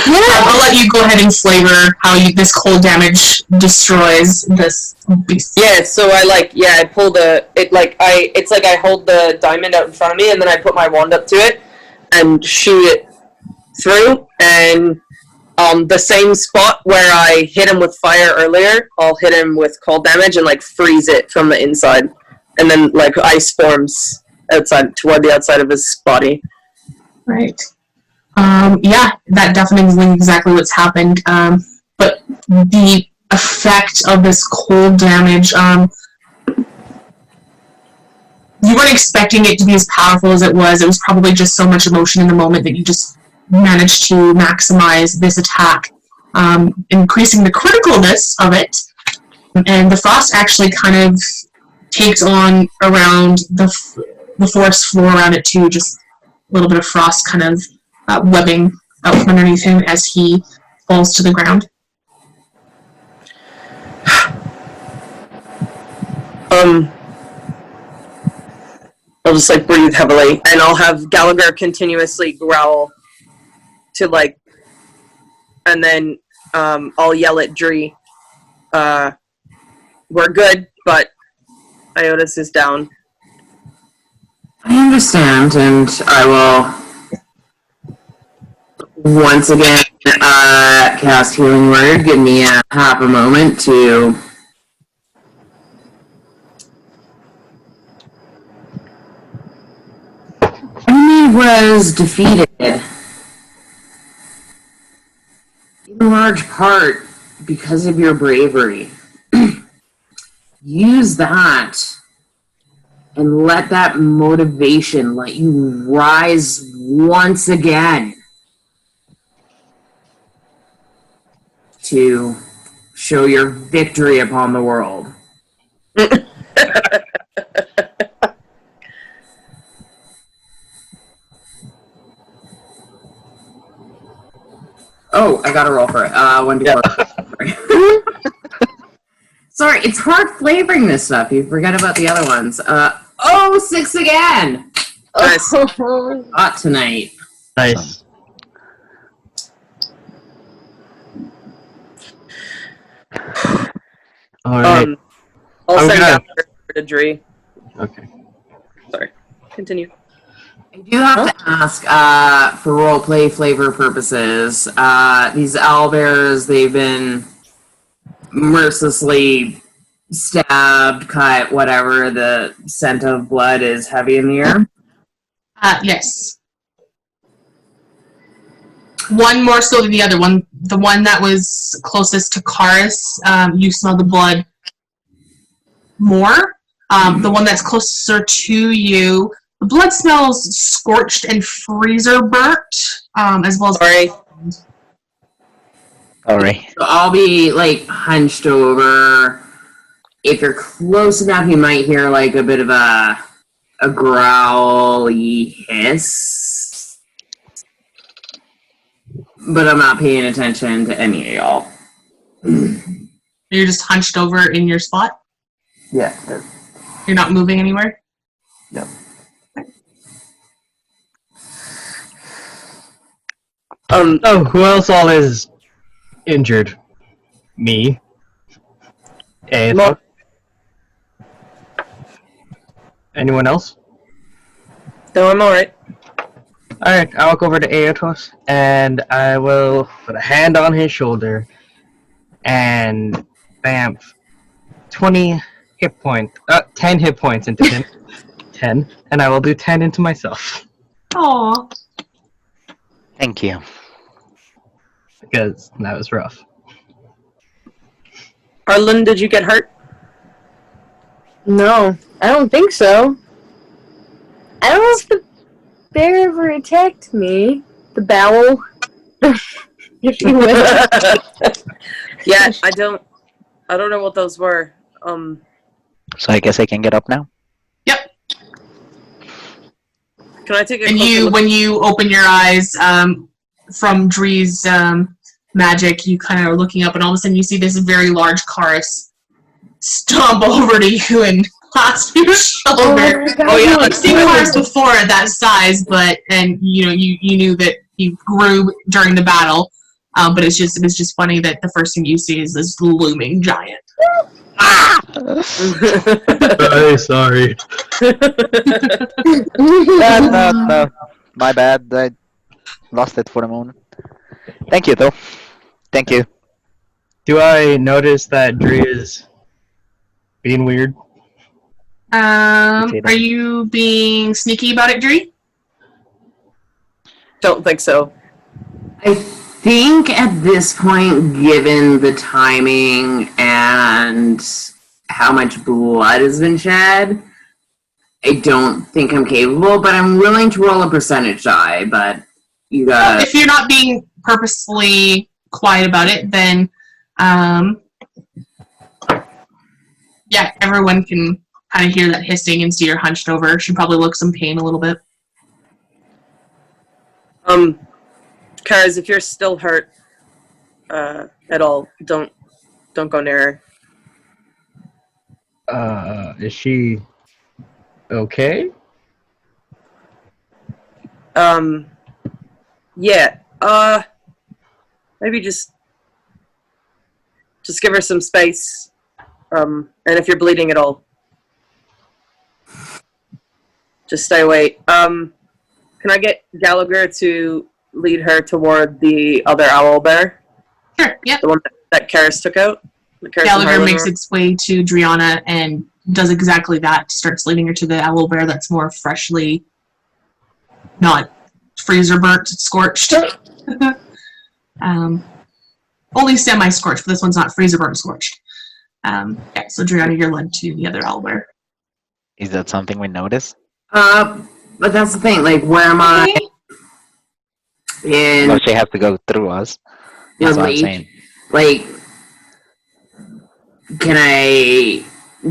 Speaker 3: I'll let you go ahead and flavor how this cold damage destroys this beast.
Speaker 4: Yeah, so I pull it's like I hold the diamond out in front of me, and then I put my wand up to it and shoot it through, and the same spot where I hit him with fire earlier, I'll hit him with cold damage and freeze it from the inside, and then ice forms toward the outside of his body.
Speaker 3: Right. Yeah, that definitely is exactly what's happened. But the effect of this cold damage, you weren't expecting it to be as powerful as it was. It was probably just so much emotion in the moment that you just managed to maximize this attack, increasing the criticalness of it. And the frost actually kind of takes on around the forest floor around it too, just a little bit of frost kind of webbing out from underneath him as he falls to the ground.
Speaker 4: I'll just breathe heavily, and I'll have Gallagher continuously growl to like, and then I'll yell at Dree. We're good, but Aetos is down.
Speaker 6: I understand, and I will once again cast Healing Word. Give me half a moment to enemy was defeated in large part because of your bravery. Use that and let that motivation let you rise once again to show your victory upon the world. Oh, I got to roll for it. 1d4. Sorry, it's hard flavoring this stuff. You forget about the other ones. 6 again!
Speaker 4: Nice.
Speaker 6: Hot tonight.
Speaker 7: Nice. All right.
Speaker 4: I'll
Speaker 7: I'm
Speaker 4: send
Speaker 7: gonna-
Speaker 4: out to Dree.
Speaker 7: Okay.
Speaker 4: Sorry. Continue.
Speaker 6: I do have to ask, for roleplay flavor purposes, these owlbears, they've been mercilessly stabbed, cut, whatever. The scent of blood is heavy in the air.
Speaker 3: Yes. One more so than the other one. The one that was closest to Chares, you smell the blood more. The one that's closer to you, the blood smells scorched and freezer burnt, as well as.
Speaker 4: Sorry.
Speaker 5: Sorry.
Speaker 6: So I'll be, like, hunched over. If you're close enough, you might hear, like, a bit of a growly hiss. But I'm not paying attention to any of y'all.
Speaker 3: You're just hunched over in your spot.
Speaker 2: Yeah.
Speaker 3: You're not moving anywhere.
Speaker 2: No.
Speaker 7: Oh, who else all is injured? Me. Aetos.
Speaker 4: Mo-
Speaker 7: Anyone else?
Speaker 4: No, I'm alright.
Speaker 7: Alright, I'll walk over to Aetos and I will put a hand on his shoulder and bam, 10 hit points into him. 10, and I will do 10 into myself.
Speaker 3: Aw.
Speaker 5: Thank you.
Speaker 7: Because that was rough.
Speaker 4: Harlan, did you get hurt?
Speaker 8: No, I don't think so. I don't know if the bear ever attacked me. The bowel. If you will.
Speaker 4: Yeah, I don't know what those were.
Speaker 5: So I guess I can get up now?
Speaker 3: Yep.
Speaker 4: Can I take a
Speaker 3: And
Speaker 4: closer look?
Speaker 3: when you open your eyes, from Dree's magic, you kind of are looking up, and all of a sudden you see this very large Chares stomp over to you and clasp your shoulder.
Speaker 4: yeah,
Speaker 3: You've seen Chares before at that size, and you knew that he grew during the battle. But it was just funny that the first thing you see is this looming giant.
Speaker 7: Sorry.
Speaker 5: No. My bad. I lost it for a moment. Thank you, though. Thank you.
Speaker 7: Do I notice that Dree is being weird?
Speaker 3: Are you being sneaky about it, Dree?
Speaker 4: Don't think so.
Speaker 6: I think at this point, given the timing and how much blood has been shed, I don't think I'm capable, but I'm willing to roll a percentage die, but you got...
Speaker 3: If you're not being purposefully quiet about it, then yeah, everyone can kind of hear that hissing and see her hunched over. She probably looks in pain a little bit.
Speaker 4: Chares, if you're still hurt at all, don't go near her.
Speaker 7: Is she okay?
Speaker 4: Yeah. Maybe just give her some space. And if you're bleeding at all, just stay away. Can I get Gallagher to lead her toward the other owl bear?
Speaker 3: Sure, yep.
Speaker 4: The one that Chares took out?
Speaker 3: Gallagher makes its way to Drianna and does exactly that. Starts leading her to the owl bear that's more freshly, not freezer burnt, scorched. Only semi-scorched, but this one's not freezer burnt scorched. Yeah, so Drianna, you're led to the other owl bear.
Speaker 5: Is that something we notice?
Speaker 6: But that's the thing. Like, where am I?
Speaker 5: Well, she has to go through us. That's what I'm saying.
Speaker 6: Like, can I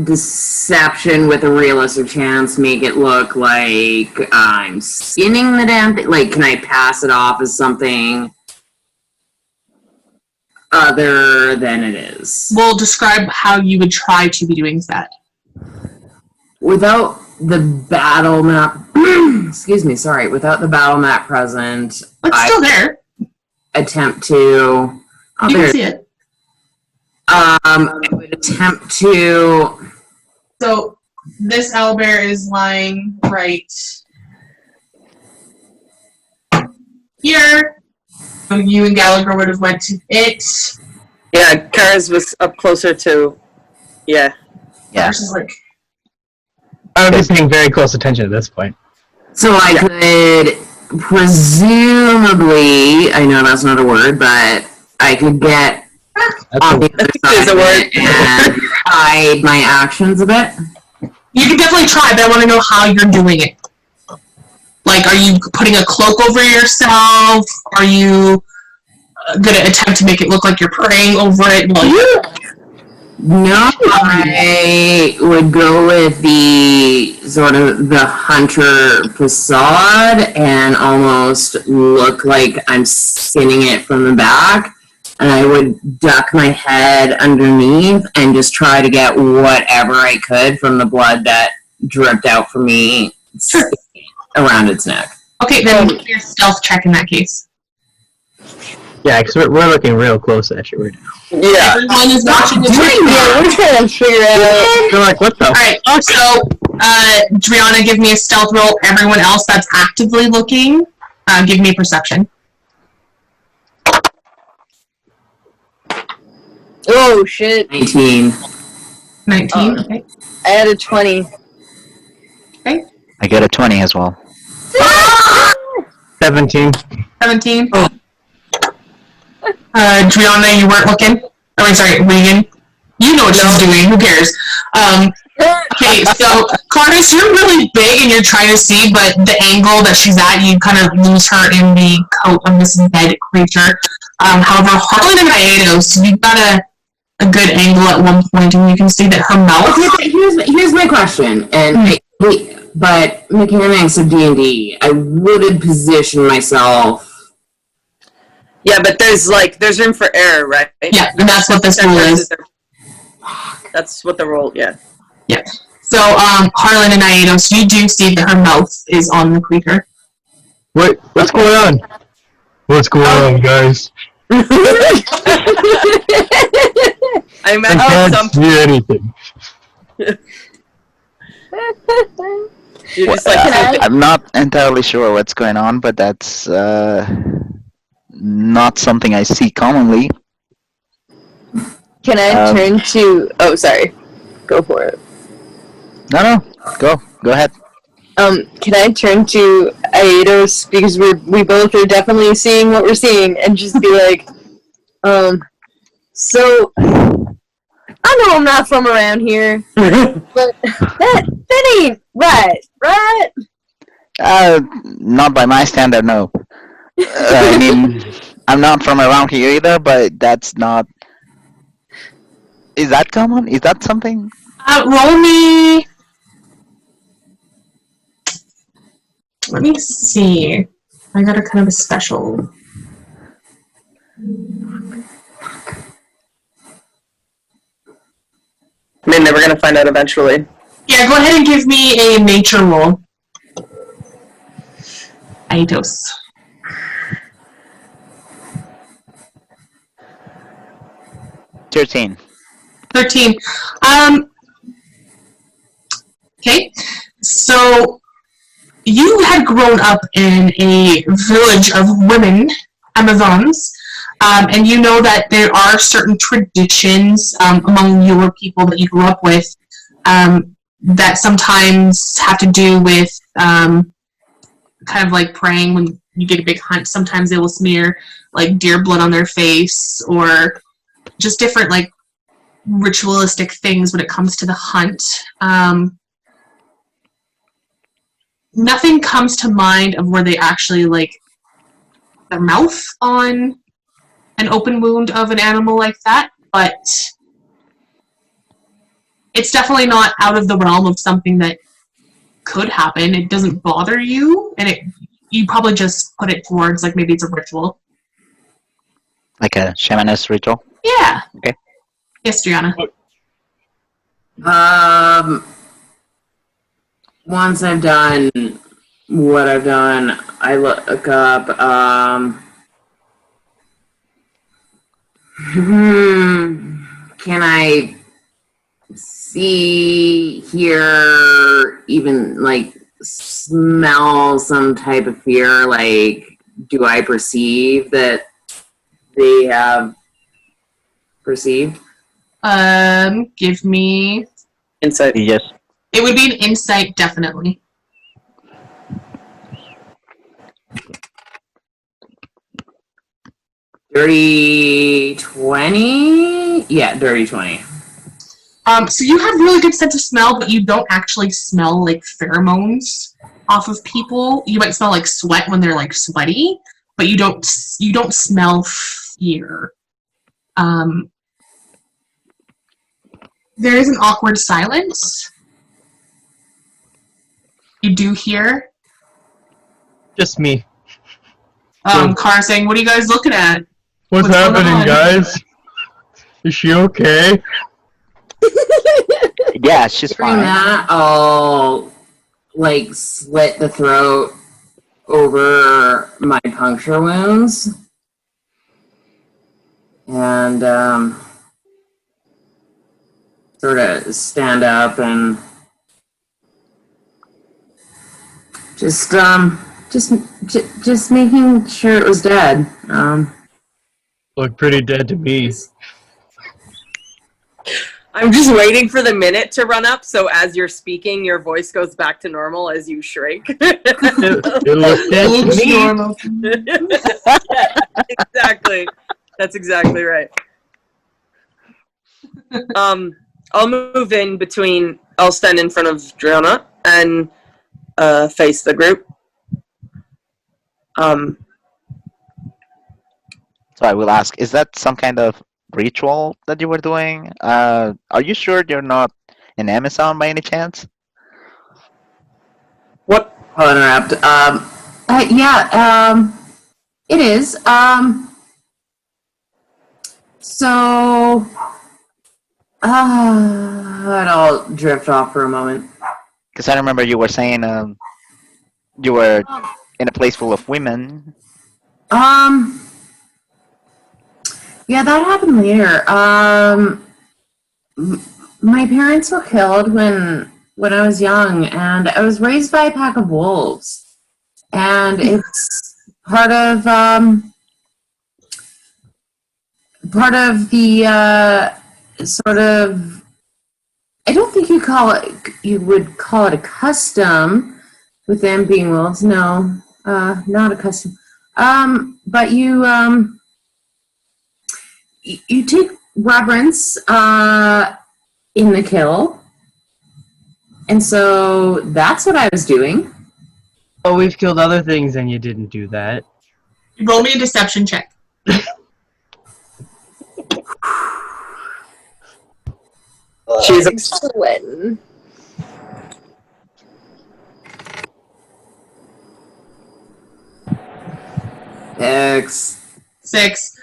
Speaker 6: deception with a realistic chance make it look like I'm skinning the damn thing? Like, can I pass it off as something other than it is?
Speaker 3: We'll describe how you would try to be doing that.
Speaker 6: Without the battle map, excuse me, sorry, without the battle map present,
Speaker 3: It's still there.
Speaker 6: Attempt to.
Speaker 3: You can see it.
Speaker 6: I would attempt to.
Speaker 3: So this owlbear is lying right here. So you and Gallagher would have went to it.
Speaker 4: Yeah, Chares was up closer to. Yeah.
Speaker 3: Versus like.
Speaker 7: I would be paying very close attention at this point.
Speaker 6: So I could presumably, I know that's not a word, but I could get on the other side and hide my actions a bit.
Speaker 3: You can definitely try, but I want to know how you're doing it. Like, are you putting a cloak over yourself? Are you going to attempt to make it look like you're praying over it?
Speaker 6: No, I would go with the sort of the hunter facade and almost look like I'm skinning it from the back. And I would duck my head underneath and just try to get whatever I could from the blood that dripped out from me around its neck.
Speaker 3: Okay, then make your stealth check in that case.
Speaker 7: Yeah, because we're looking real close at you right now.
Speaker 4: Yeah.
Speaker 3: Everyone is watching this.
Speaker 8: We're trying to figure out.
Speaker 7: You're like, what the?
Speaker 3: Alright, so, Drianna, give me a stealth roll. Everyone else that's actively looking, give me a perception.
Speaker 8: Oh shit!
Speaker 6: 19.
Speaker 3: 19, okay.
Speaker 8: I had a 20.
Speaker 3: Okay.
Speaker 5: I get a 20 as well.
Speaker 7: 17.
Speaker 3: 17. Drianna, you weren't looking? Oh, I'm sorry, Reagan. You know what she's doing, who cares? Okay, so, Carlos, you're really big and you're trying to see, but the angle that she's at, you kind of lose her in the coat of this dead creature. However, Harlan and Aetos, you've got a good angle at one point, and you can see that her mouth...
Speaker 6: Okay, here's my question, and but mechanics of D&D, I would position myself.
Speaker 4: Yeah, but there's room for error, right?
Speaker 3: Yeah, and that's what this rule is.
Speaker 4: That's what the rule, yeah.
Speaker 3: Yeah. So, Harlan and Aetos, you do see that her mouth is on the creature.
Speaker 7: What's going on? What's going on, guys?
Speaker 4: I
Speaker 7: I
Speaker 4: imagine
Speaker 7: can't see anything.
Speaker 4: you just
Speaker 5: I'm not entirely sure what's going on, but that's not something I see commonly.
Speaker 8: Can I turn to? Oh, sorry. Go for it.
Speaker 5: No, go ahead.
Speaker 8: Can I turn to Aetos because we both are definitely seeing what we're seeing, and just be like, so I know I'm not from around here, but that ain't right?
Speaker 5: Not by my standard, no. I mean, I'm not from around here either, but that's not... Is that common? Is that something?
Speaker 3: Roll me... Let me see. I got a kind of a special...
Speaker 4: I mean, they were going to find out eventually.
Speaker 3: Yeah, go ahead and give me a nature roll. Aetos.
Speaker 5: 13.
Speaker 3: 13. Okay, so you had grown up in a village of women, Amazons, and you know that there are certain traditions among your people that you grew up with that sometimes have to do with kind of like praying when you get a big hunt. Sometimes they will smear like deer blood on their face, or just different like ritualistic things when it comes to the hunt. Nothing comes to mind of where they actually like their mouth on an open wound of an animal like that, but it's definitely not out of the realm of something that could happen. It doesn't bother you, and you probably just put it towards like maybe it's a ritual.
Speaker 5: Like a shamanist ritual?
Speaker 3: Yeah.
Speaker 5: Okay.
Speaker 3: Yes, Drianna.
Speaker 6: Once I've done what I've done, I look up, can I see, hear, even, like, smell some type of fear? Like, do I perceive that they have perceived?
Speaker 3: Give me...
Speaker 4: Insight.
Speaker 5: Yes.
Speaker 3: It would be an insight, definitely.
Speaker 6: Dirty 20? Yeah, dirty 20.
Speaker 3: So you have really good sense of smell, but you don't actually smell like pheromones off of people. You might smell like sweat when they're like sweaty, but you don't smell fear. There is an awkward silence. You do hear
Speaker 7: Just me.
Speaker 3: Car saying, "What are you guys looking at?
Speaker 7: What's
Speaker 3: What's going
Speaker 7: happening,
Speaker 3: on?"
Speaker 7: guys? Is she okay?
Speaker 5: Yeah, she's
Speaker 6: During
Speaker 5: fine.
Speaker 6: that, I'll, like, slit the throat over my puncture wounds. And, sort of stand up and just making sure it was dead.
Speaker 7: Look pretty dead to me.
Speaker 4: I'm just waiting for the minute to run up, so as you're speaking, your voice goes back to normal as you shrink.
Speaker 7: It looks dead to me.
Speaker 3: Normal.
Speaker 4: Yeah, exactly. That's exactly right. I'll move in between. I'll stand in front of Drianna and face the group.
Speaker 5: So I will ask, is that some kind of ritual that you were doing? Are you sure you're not an Amazon by any chance?
Speaker 6: What? I'll interrupt. It is. So, I'll drift off for a moment.
Speaker 5: Because I remember you were saying you were in a place full of women.
Speaker 6: Yeah, that happened later. My parents were killed when I was young, and I was raised by a pack of wolves. And it's part of the sort of, I don't think you would call it a custom with them being wolves. No, not a custom. But you take reverence in the kill, and so that's what I was doing.
Speaker 7: Oh, we've killed other things and you didn't do that.
Speaker 3: Roll me a deception check.
Speaker 4: She's
Speaker 8: Sweating.
Speaker 6: Six.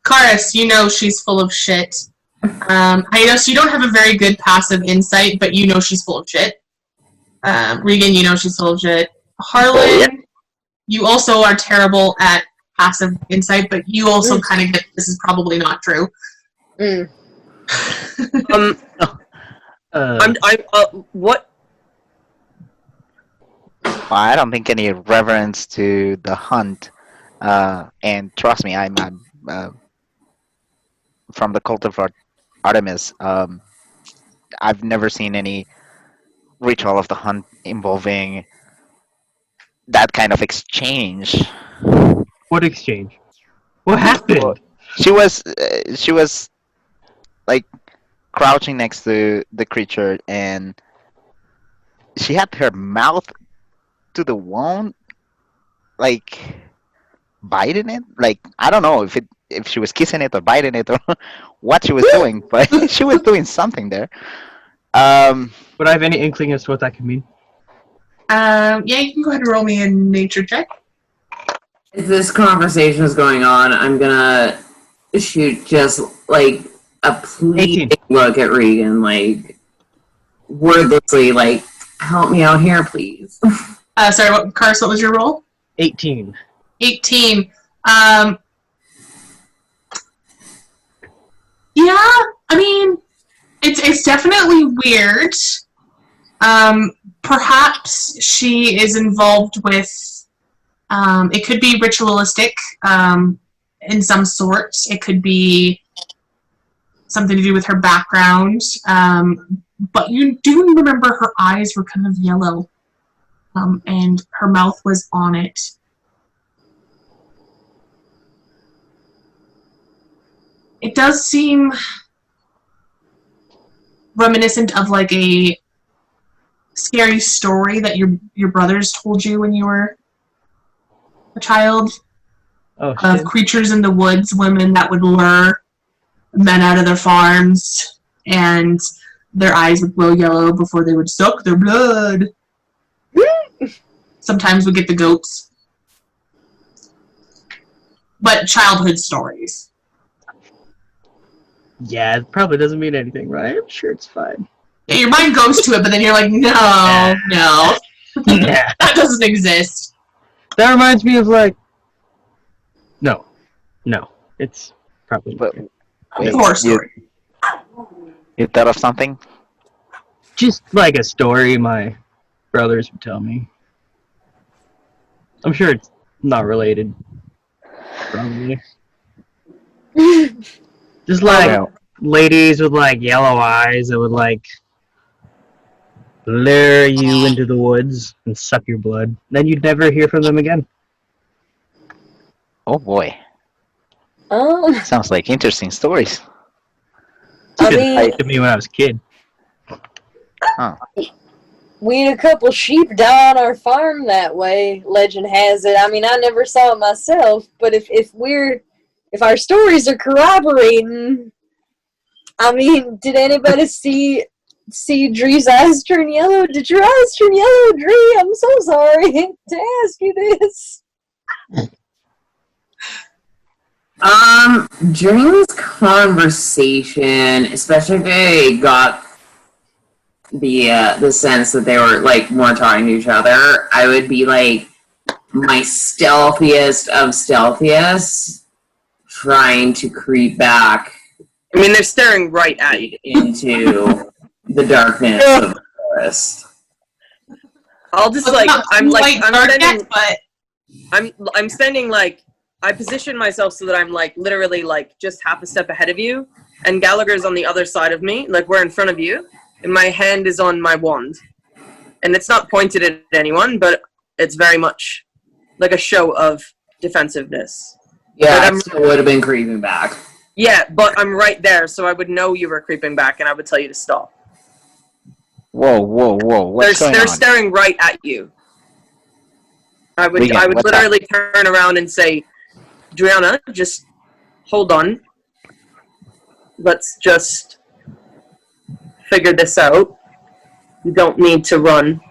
Speaker 3: Chares, you know she's full of shit. Aetos, you don't have a very good passive insight, but you know she's full of shit. Reagan, you know she's full of shit. Harlan, you also are terrible at passive insight, but you also kind of get this is probably not true.
Speaker 8: Mm.
Speaker 4: What?
Speaker 5: I don't think any reverence to the hunt. And trust me, I'm from the cult of Artemis. I've never seen any ritual of the hunt involving that kind of exchange.
Speaker 7: What exchange? What
Speaker 5: Well,
Speaker 7: happened?
Speaker 5: she was like crouching next to the creature, and she had her mouth to the wound, like biting it. Like I don't know if she was kissing it or biting it or what she was doing, but she was doing something there. Um,
Speaker 7: Would I have any inkling as to what that could mean?
Speaker 3: Yeah, you can go ahead and roll me a nature check.
Speaker 6: If this conversation is going on, I'm gonna shoot just like a pleading
Speaker 7: 18.
Speaker 6: look at Reagan, like wordlessly, like, help me out here, please.
Speaker 3: Sorry, Cars, what was your roll?
Speaker 7: 18.
Speaker 3: 18. Yeah, I mean, it's definitely weird. Perhaps she is involved with, it could be ritualistic, in some sort. It could be something to do with her background. But you do remember her eyes were kind of yellow, and her mouth was on it. It does seem reminiscent of like a scary story that your brothers told you when you were a child,
Speaker 7: Oh,
Speaker 3: of
Speaker 7: shit.
Speaker 3: creatures in the woods, women that would lure men out of their farms, and their eyes would glow yellow before they would suck their blood. Sometimes we get the goats. But childhood stories.
Speaker 7: Yeah, it probably doesn't mean anything, right? I'm sure it's fine.
Speaker 3: Yeah, your mind goes to it, but then you're like, no,
Speaker 7: Yeah,
Speaker 3: that doesn't exist.
Speaker 7: that reminds me of like. No, it's probably.
Speaker 5: but wait,
Speaker 3: Horror story.
Speaker 5: you thought of something?
Speaker 7: Just like a story my brothers would tell me. I'm sure it's not related. Probably. Just like
Speaker 5: Well,
Speaker 7: ladies with like yellow eyes that would like lure you into the woods and suck your blood. Then you'd never hear from them again.
Speaker 5: oh boy,
Speaker 8: Um,
Speaker 5: sounds like interesting stories.
Speaker 8: I
Speaker 7: Shit
Speaker 8: mean,
Speaker 7: happened to me when I was a kid.
Speaker 5: Oh,
Speaker 8: we had a couple sheep die on our farm that way, legend has it. I mean, I never saw it myself, but if our stories are corroborating, I mean, did anybody see Dree's eyes turn yellow? Did your eyes turn yellow, Dree? I'm so sorry to ask you this.
Speaker 6: During this conversation, especially if they got the sense that they were like more talking to each other, I would be like my stealthiest of stealthiest, trying to creep back
Speaker 4: I mean, they're staring right at you.
Speaker 6: into the darkness of the forest.
Speaker 4: I'll just
Speaker 3: Well,
Speaker 4: like
Speaker 3: it's not
Speaker 4: I'm like
Speaker 3: quite
Speaker 4: I'm
Speaker 3: dark
Speaker 4: standing.
Speaker 3: yet, but
Speaker 4: I'm standing like I position myself so that I'm like literally like just half a step ahead of you, and Gallagher's on the other side of me, like we're in front of you, and my hand is on my wand, and it's not pointed at anyone, but it's very much like a show of defensiveness.
Speaker 6: Yeah,
Speaker 4: But
Speaker 6: I
Speaker 4: I'm-
Speaker 6: still would have been creeping back.
Speaker 4: Yeah, but I'm right there, so I would know you were creeping back, and I would tell you to stop.
Speaker 5: whoa, what's going
Speaker 4: They're
Speaker 5: on?
Speaker 4: staring right at you. I would
Speaker 5: Regan, what's up?
Speaker 4: literally turn around and say, Drianna, just hold on. Let's just figure this out. You don't need to run.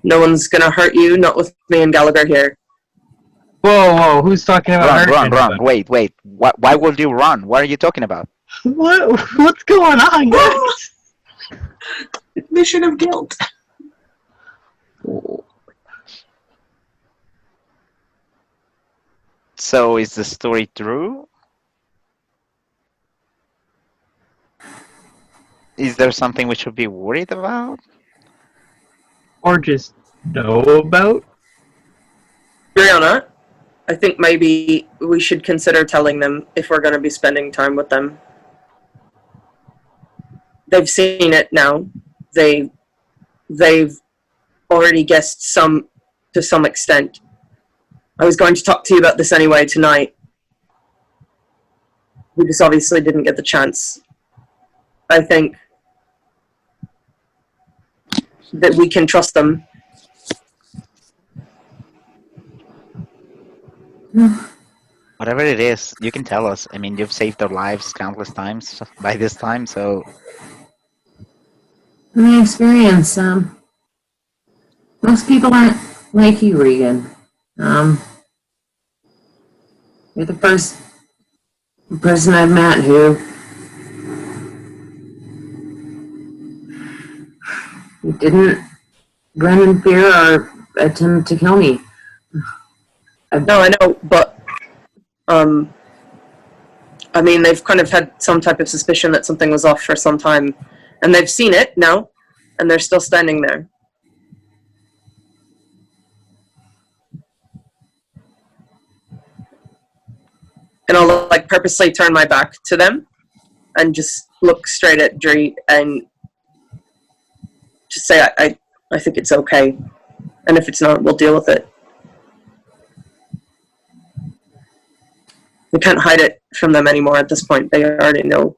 Speaker 4: No one's gonna hurt you, not with me and Gallagher here.
Speaker 7: Whoa, who's talking about
Speaker 5: Run!
Speaker 7: hurting anybody?
Speaker 5: Wait. Why would you run? What are you talking about?
Speaker 7: What's going on, guys?
Speaker 3: mission of guilt.
Speaker 5: So is the story true? Is there something we should be worried about?
Speaker 7: Or just know about?
Speaker 4: Drianna, I think maybe we should consider telling them if we're going to be spending time with them. They've seen it now. They've already guessed to some extent. I was going to talk to you about this anyway tonight. We just obviously didn't get the chance. I think that we can trust them.
Speaker 5: Whatever it is, you can tell us. I mean, you've saved their lives countless times by this time, so
Speaker 6: In my experience, most people aren't like you, Reagan. You're the first person I've met who didn't run in fear or attempt to kill me.
Speaker 4: No, I know, but I mean, they've kind of had some type of suspicion that something was off for some time, and they've seen it now, and they're still standing there. And I'll like purposely turn my back to them and just look straight at Dree and just say, I think it's okay. And if it's not, we'll deal with it. We can't hide it from them anymore at this point. They already know.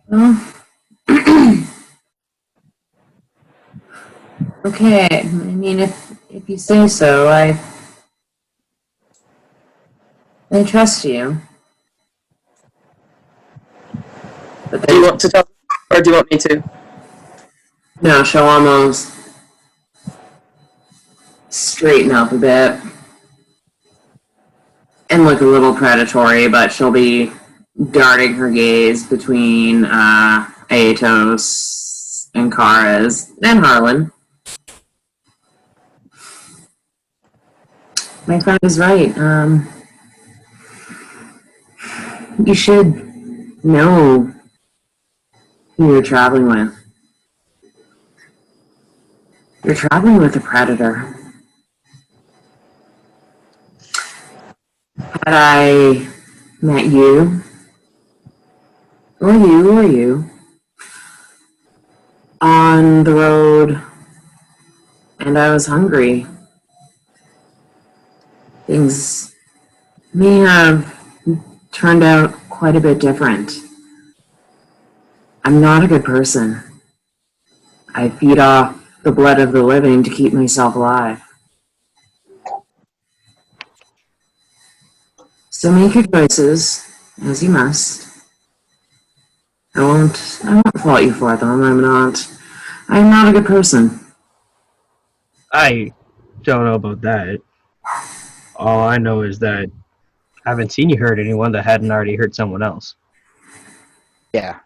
Speaker 6: Well, okay. I mean, if you say so, I trust you. But
Speaker 4: Do you want to tell, or do you want me to?
Speaker 6: no, she'll almost straighten up a bit and look a little predatory, but she'll be darting her gaze between Aetos and Chares and Harlan. My friend is right. You should know who you're traveling with. You're traveling with a predator. Had I met you, or you, on the road, and I was hungry, things may have turned out quite a bit different. I'm not a good person. I feed off the blood of the living to keep myself alive. So make your choices, as you must. I won't fault you for them. I'm not a good person.
Speaker 7: I don't know about that. All I know is that I haven't seen you hurt anyone that hadn't already hurt someone else.
Speaker 5: yeah,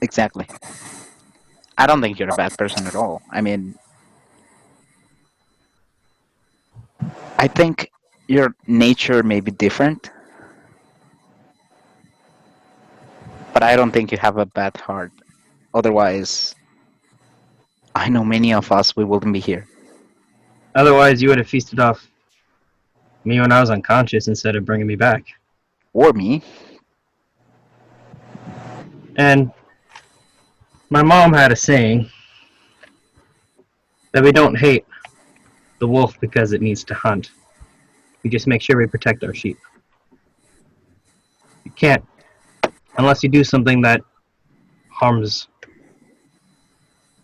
Speaker 5: exactly. I don't think you're a bad person at all. I mean, I think your nature may be different, but I don't think you have a bad heart. Otherwise, I know many of us, we wouldn't be here.
Speaker 7: Otherwise, you would have feasted off me when I was unconscious instead of bringing me back.
Speaker 5: Or me.
Speaker 7: And my mom had a saying that we don't hate the wolf because it needs to hunt. We just make sure we protect our sheep. You can't, unless you do something that harms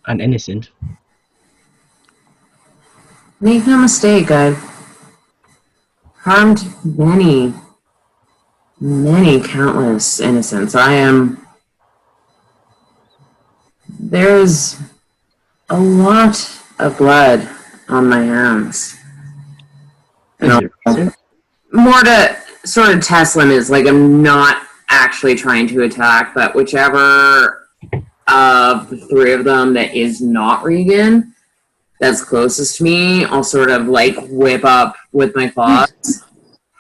Speaker 7: an innocent.
Speaker 6: Make no mistake, I've harmed many, countless innocents. There's a lot of blood on my hands. More to sort of test limits, like I'm not actually trying to attack, but whichever of the three of them that is not Reagan, that's closest to me, I'll sort of like whip up with my claws,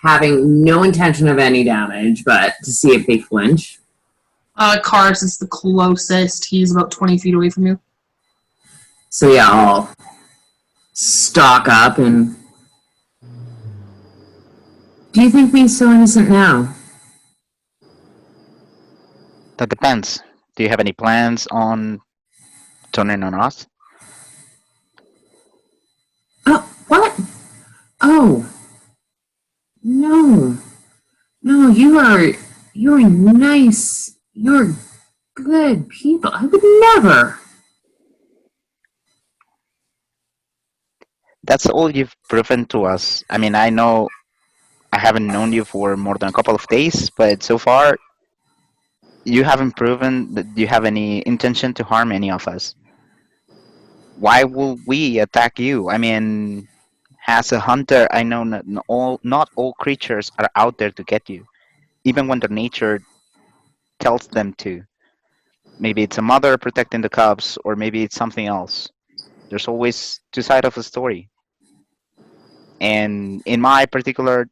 Speaker 6: having no intention of any damage, but to see if they flinch.
Speaker 3: Chares is the closest. He's about 20 feet away from you.
Speaker 6: So yeah, I'll stock up and... Do you think me so innocent now?
Speaker 5: That depends. Do you have any plans on turning on us?
Speaker 6: Oh, what? Oh. No. No, you're nice. You're good people. I would never.
Speaker 5: That's all you've proven to us. I mean, I know I haven't known you for more than a couple of days, but so far you haven't proven that you have any intention to harm any of us. Why will we attack you? I mean, as a hunter, I know not all creatures are out there to get you, even when their nature tells them to. Maybe it's a mother protecting the cubs, or maybe it's something else. There's always two sides of a story. And in my particular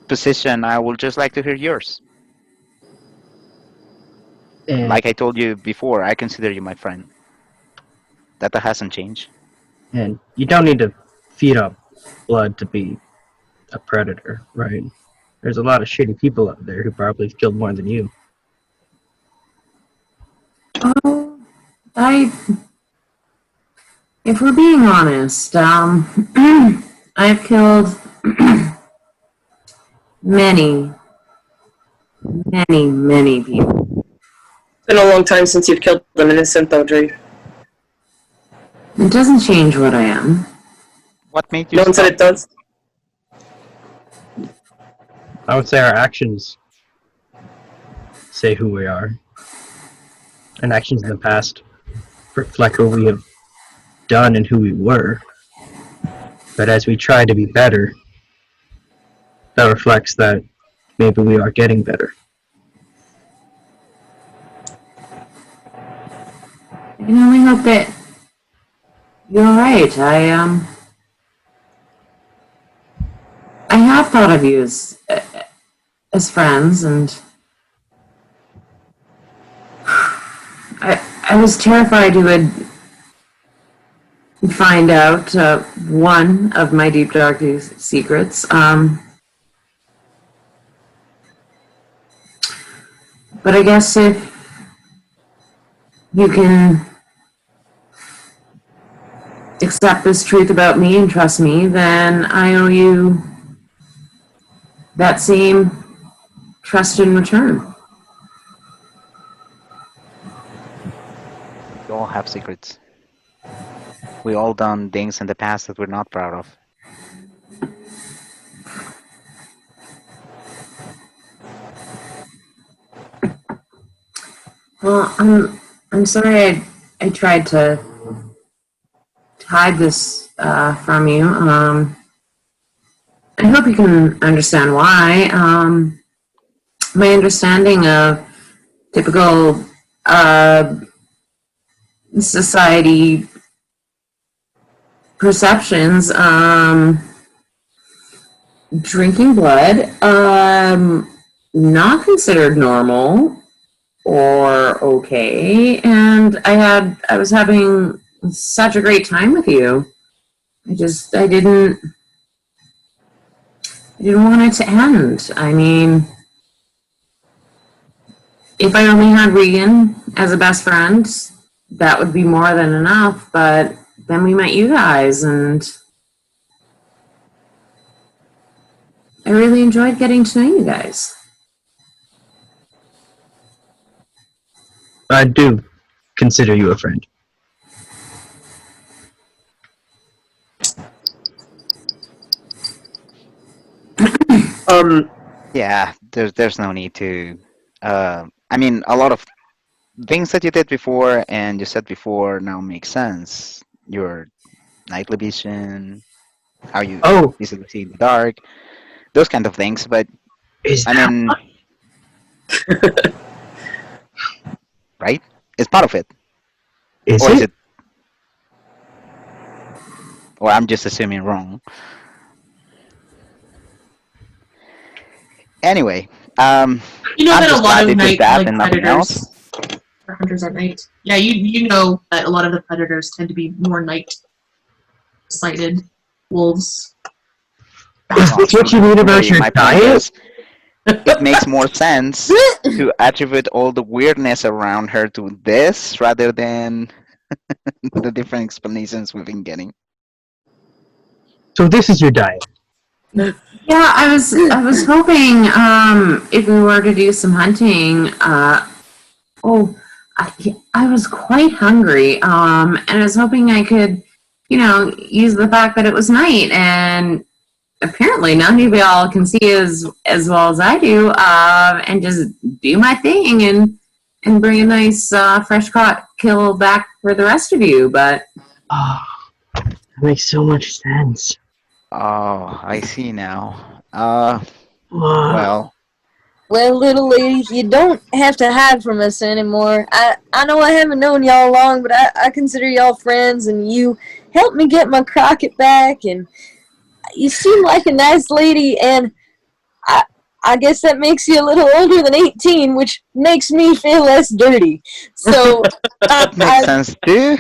Speaker 5: position, I would just like to hear yours.
Speaker 7: And,
Speaker 5: Like I told you before, I consider you my friend. That hasn't changed.
Speaker 7: and you don't need to feed up blood to be a predator, right? There's a lot of shitty people out there who probably killed more than you.
Speaker 6: Oh, if we're being honest, I've killed many, many people.
Speaker 4: It's been a long time since you've killed an innocent, though, Dre.
Speaker 6: It doesn't change what I am.
Speaker 5: What made you
Speaker 4: No one said
Speaker 5: stop?
Speaker 4: it does.
Speaker 7: I would say our actions say who we are. And actions in the past reflect what we have done and who we were. But as we try to be better, that reflects that maybe we are getting better.
Speaker 6: I can only hope that you're right. I have thought of you as friends, and I was terrified you would find out one of my deep dark secrets. But I guess if you can accept this truth about me and trust me, then I owe you that same trust in return.
Speaker 5: We all have secrets. We all done things in the past that we're not proud of.
Speaker 6: Well, I'm sorry I tried to hide this from you. I hope you can understand why. My understanding of typical society perceptions, drinking blood, not considered normal or okay, and I was having such a great time with you. I didn't want it to end. I mean, if I only had Reagan as a best friend, that would be more than enough, but then we met you guys, and I really enjoyed getting to know you guys.
Speaker 7: I do consider you a friend.
Speaker 5: Yeah, there's no need to. I mean, a lot of things that you did before and you said before now make sense. Your nightly vision, how you
Speaker 7: Oh,
Speaker 5: easily see in the dark, those kind of things. But
Speaker 7: is
Speaker 5: I
Speaker 7: that
Speaker 5: mean, right? It's part of it,
Speaker 7: is
Speaker 5: or is
Speaker 7: it?
Speaker 5: it? Or I'm just assuming wrong. Anyway,
Speaker 3: You know
Speaker 5: I'm
Speaker 3: that a
Speaker 5: just
Speaker 3: lot
Speaker 5: glad
Speaker 3: of
Speaker 5: they did
Speaker 3: night
Speaker 5: that
Speaker 3: like
Speaker 5: and nothing else.
Speaker 3: predators are hunters at night. Yeah, you know that a lot of the predators tend to be more night sighted wolves.
Speaker 7: Is this what you mean about your
Speaker 5: My point
Speaker 7: diet?
Speaker 5: is, it makes more sense to attribute all the weirdness around her to this rather than the different explanations we've been getting.
Speaker 7: So this is your diet.
Speaker 6: Yeah, I was hoping if we were to do some hunting, I was quite hungry, and I was hoping I could, use the fact that it was night, and apparently none of y'all can see as well as I do, and just do my thing and bring a nice fresh caught kill back for the rest of you. But
Speaker 7: Oh, that makes so much sense.
Speaker 5: Oh, I see now.
Speaker 7: Well,
Speaker 8: Well, little lady, you don't have to hide from us anymore. I know I haven't known y'all long, but I consider y'all friends, and you helped me get my crocket back, and you seem like a nice lady, and I guess that makes you a little older than 18, which makes me feel less dirty. So,
Speaker 5: makes sense too.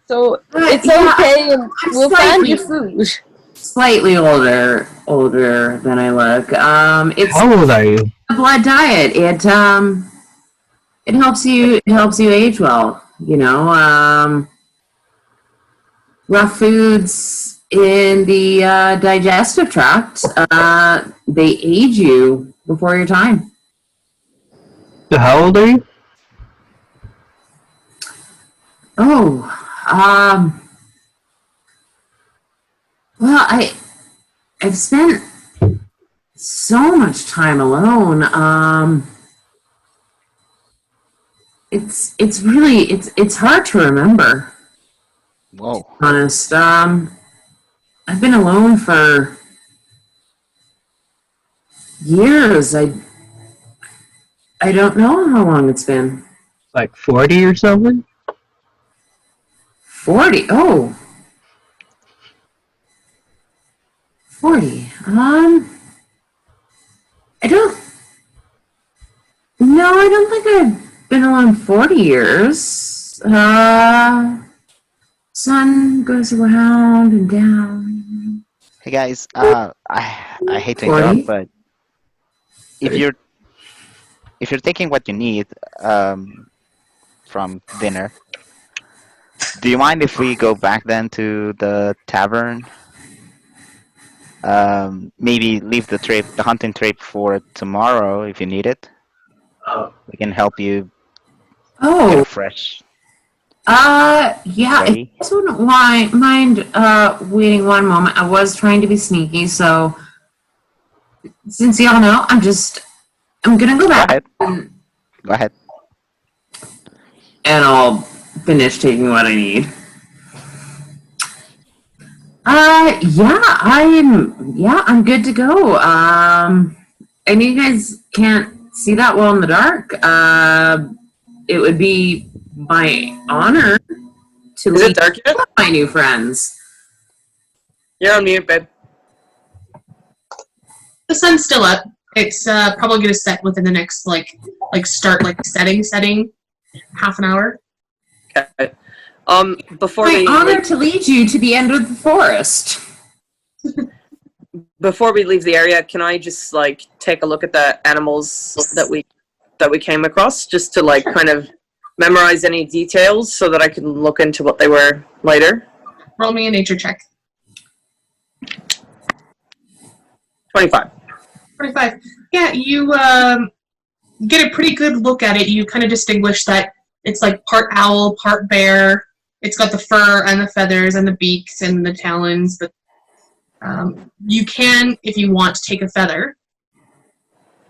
Speaker 8: So it's
Speaker 6: yeah,
Speaker 8: okay, and
Speaker 6: I'm
Speaker 8: we'll find you food.
Speaker 6: slightly older than I look. It's
Speaker 7: how old are you?
Speaker 6: a blood diet. It helps you age well. Rough foods in the digestive tract, they age you before your time.
Speaker 7: So how old are you?
Speaker 6: Oh, well, I've spent so much time alone. It's really it's hard to remember.
Speaker 5: Whoa.
Speaker 6: Honest. I've been alone for years. I don't know how long it's been.
Speaker 7: Like 40 or something?
Speaker 6: 40. Oh. 40. I don't. No, I don't think I've been alone 40 years. Sun goes around and down.
Speaker 5: Hey guys, I hate to interrupt, but if you're taking what you need from dinner, do you mind if we go back then to the tavern? Maybe leave the hunting trip for tomorrow if you need it. We can help you get
Speaker 6: Oh,
Speaker 5: a fresh.
Speaker 6: yeah. If you
Speaker 5: Ready?
Speaker 6: guys wouldn't mind waiting one moment. I was trying to be sneaky, so since y'all know, I'm gonna go
Speaker 5: Go
Speaker 6: back
Speaker 5: ahead. Go ahead.
Speaker 6: and I'll finish taking what I need. I'm good to go. I know you guys can't see that well in the dark. It would be my honor to
Speaker 4: Is it
Speaker 6: meet
Speaker 4: dark yet?
Speaker 6: my new friends.
Speaker 4: You're on mute, babe.
Speaker 3: The sun's still up. It's probably gonna set within the next setting half an hour.
Speaker 4: Okay. Before
Speaker 6: My
Speaker 4: we
Speaker 6: honor to lead you to the end of the forest.
Speaker 4: before we leave the area, can I just take a look at the animals that we came across, just to kind of memorize any details so that I can look into what they were later?
Speaker 3: Roll me a nature check.
Speaker 4: 25.
Speaker 3: 25. Yeah, you get a pretty good look at it. You kind of distinguish that it's like part owl, part bear. It's got the fur and the feathers and the beaks and the talons, but you can, if you want, take a feather.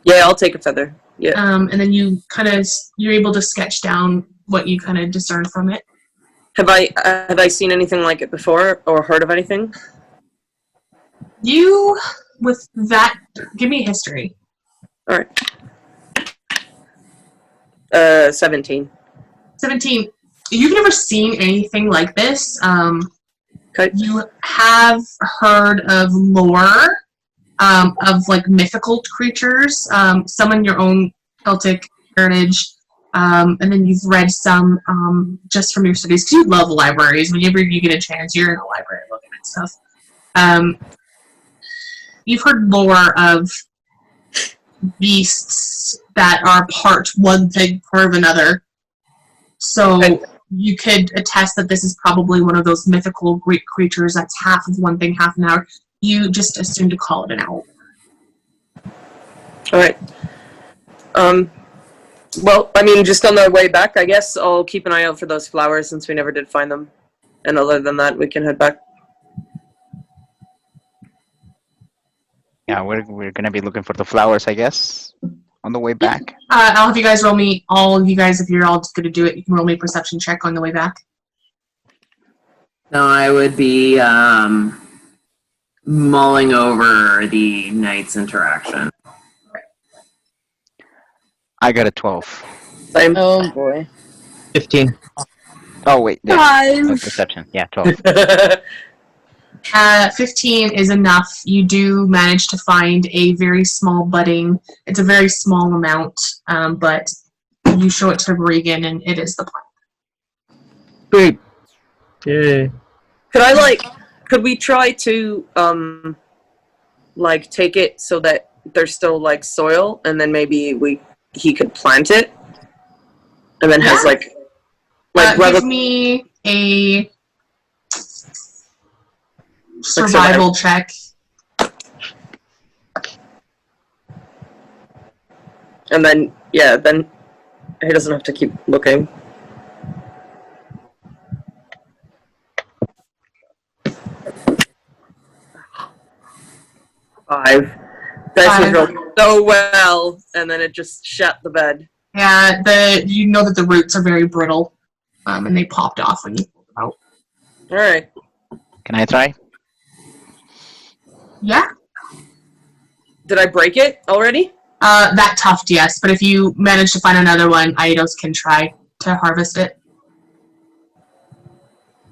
Speaker 4: Yeah, I'll take a feather. Yeah.
Speaker 3: And then you're able to sketch down what you kind of discern from it.
Speaker 4: Have I seen anything like it before or heard of anything?
Speaker 3: You, with that, give me a history.
Speaker 4: All right. 17.
Speaker 3: 17. You've never seen anything like this.
Speaker 4: Okay.
Speaker 3: You have heard of lore of like mythical creatures, some in your own Celtic heritage, and then you've read some just from your studies, because you love libraries. Whenever you get a chance, you're in a library looking at stuff. You've heard lore of beasts that are part one thing, part another. So you could attest that this is probably one of those mythical Greek creatures that's half of one thing, half another. You just assume to call it an owl.
Speaker 4: All right. Well, I mean, just on the way back, I guess I'll keep an eye out for those flowers since we never did find them. And other than that, we can head back.
Speaker 5: Yeah, we're gonna be looking for the flowers, I guess, on the way back.
Speaker 3: I'll have you guys roll me, all of you guys, if you're all just going to do it, you can roll me a perception check on the way back.
Speaker 6: No, I would be mulling over the knight's interaction.
Speaker 5: I got a 12.
Speaker 4: Same.
Speaker 8: Oh boy.
Speaker 7: 15.
Speaker 5: Oh wait, yeah.
Speaker 8: Five.
Speaker 5: Oh, perception. Yeah, 12.
Speaker 3: 15 is enough. You do manage to find a very small budding. It's a very small amount, but you show it to Reagan, and it is the plant.
Speaker 7: Great. Yay.
Speaker 4: Could we try to, take it so that there's still, soil, and then maybe he could plant it? And then has,
Speaker 3: give me a survival check.
Speaker 4: And then, then he doesn't have to keep looking. Five. Dice was rolled so well, and then it just shut the bed.
Speaker 3: Yeah, you know that the roots are very brittle, and they popped off when you pulled them out.
Speaker 4: All right.
Speaker 5: Can I try?
Speaker 3: Yeah.
Speaker 4: Did I break it already?
Speaker 3: That tuft, yes, but if you manage to find another one, Aetos can try to harvest it.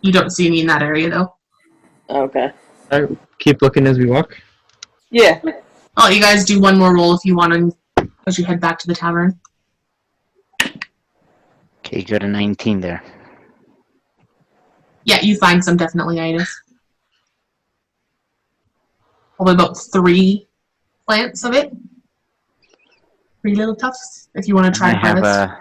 Speaker 3: You don't see any in that area, though.
Speaker 4: Okay.
Speaker 7: Keep looking as we walk.
Speaker 4: Yeah.
Speaker 3: I'll let you guys do one more roll if you want as you head back to the tavern.
Speaker 5: Okay, you got a 19 there.
Speaker 3: Yeah, you find some definitely, Aetos. Probably about 3 plants of it. 3 little tufts, if you want to try
Speaker 5: I
Speaker 3: to
Speaker 5: have
Speaker 3: harvest.
Speaker 5: a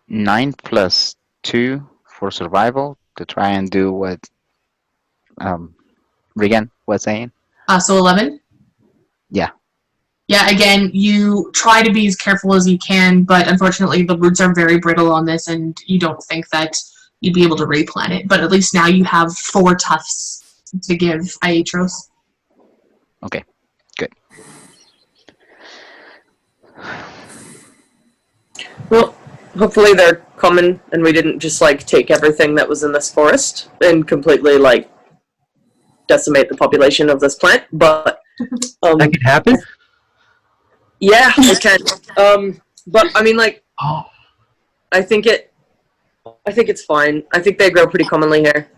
Speaker 5: 9 plus 2 for survival to try and do what Reagan was saying.
Speaker 3: So 11?
Speaker 5: Yeah.
Speaker 3: Yeah, again, you try to be as careful as you can, but unfortunately the roots are very brittle on this, and you don't think that you'd be able to replant it. But at least now you have 4 tufts to give Aetos.
Speaker 5: Okay, good.
Speaker 4: Well, hopefully they're common, and we didn't just take everything that was in this forest and completely decimate the population of this plant. But
Speaker 7: That could happen?
Speaker 4: yeah, it can. But I mean,
Speaker 7: Oh.
Speaker 4: I think it's fine. I think they grow pretty commonly here.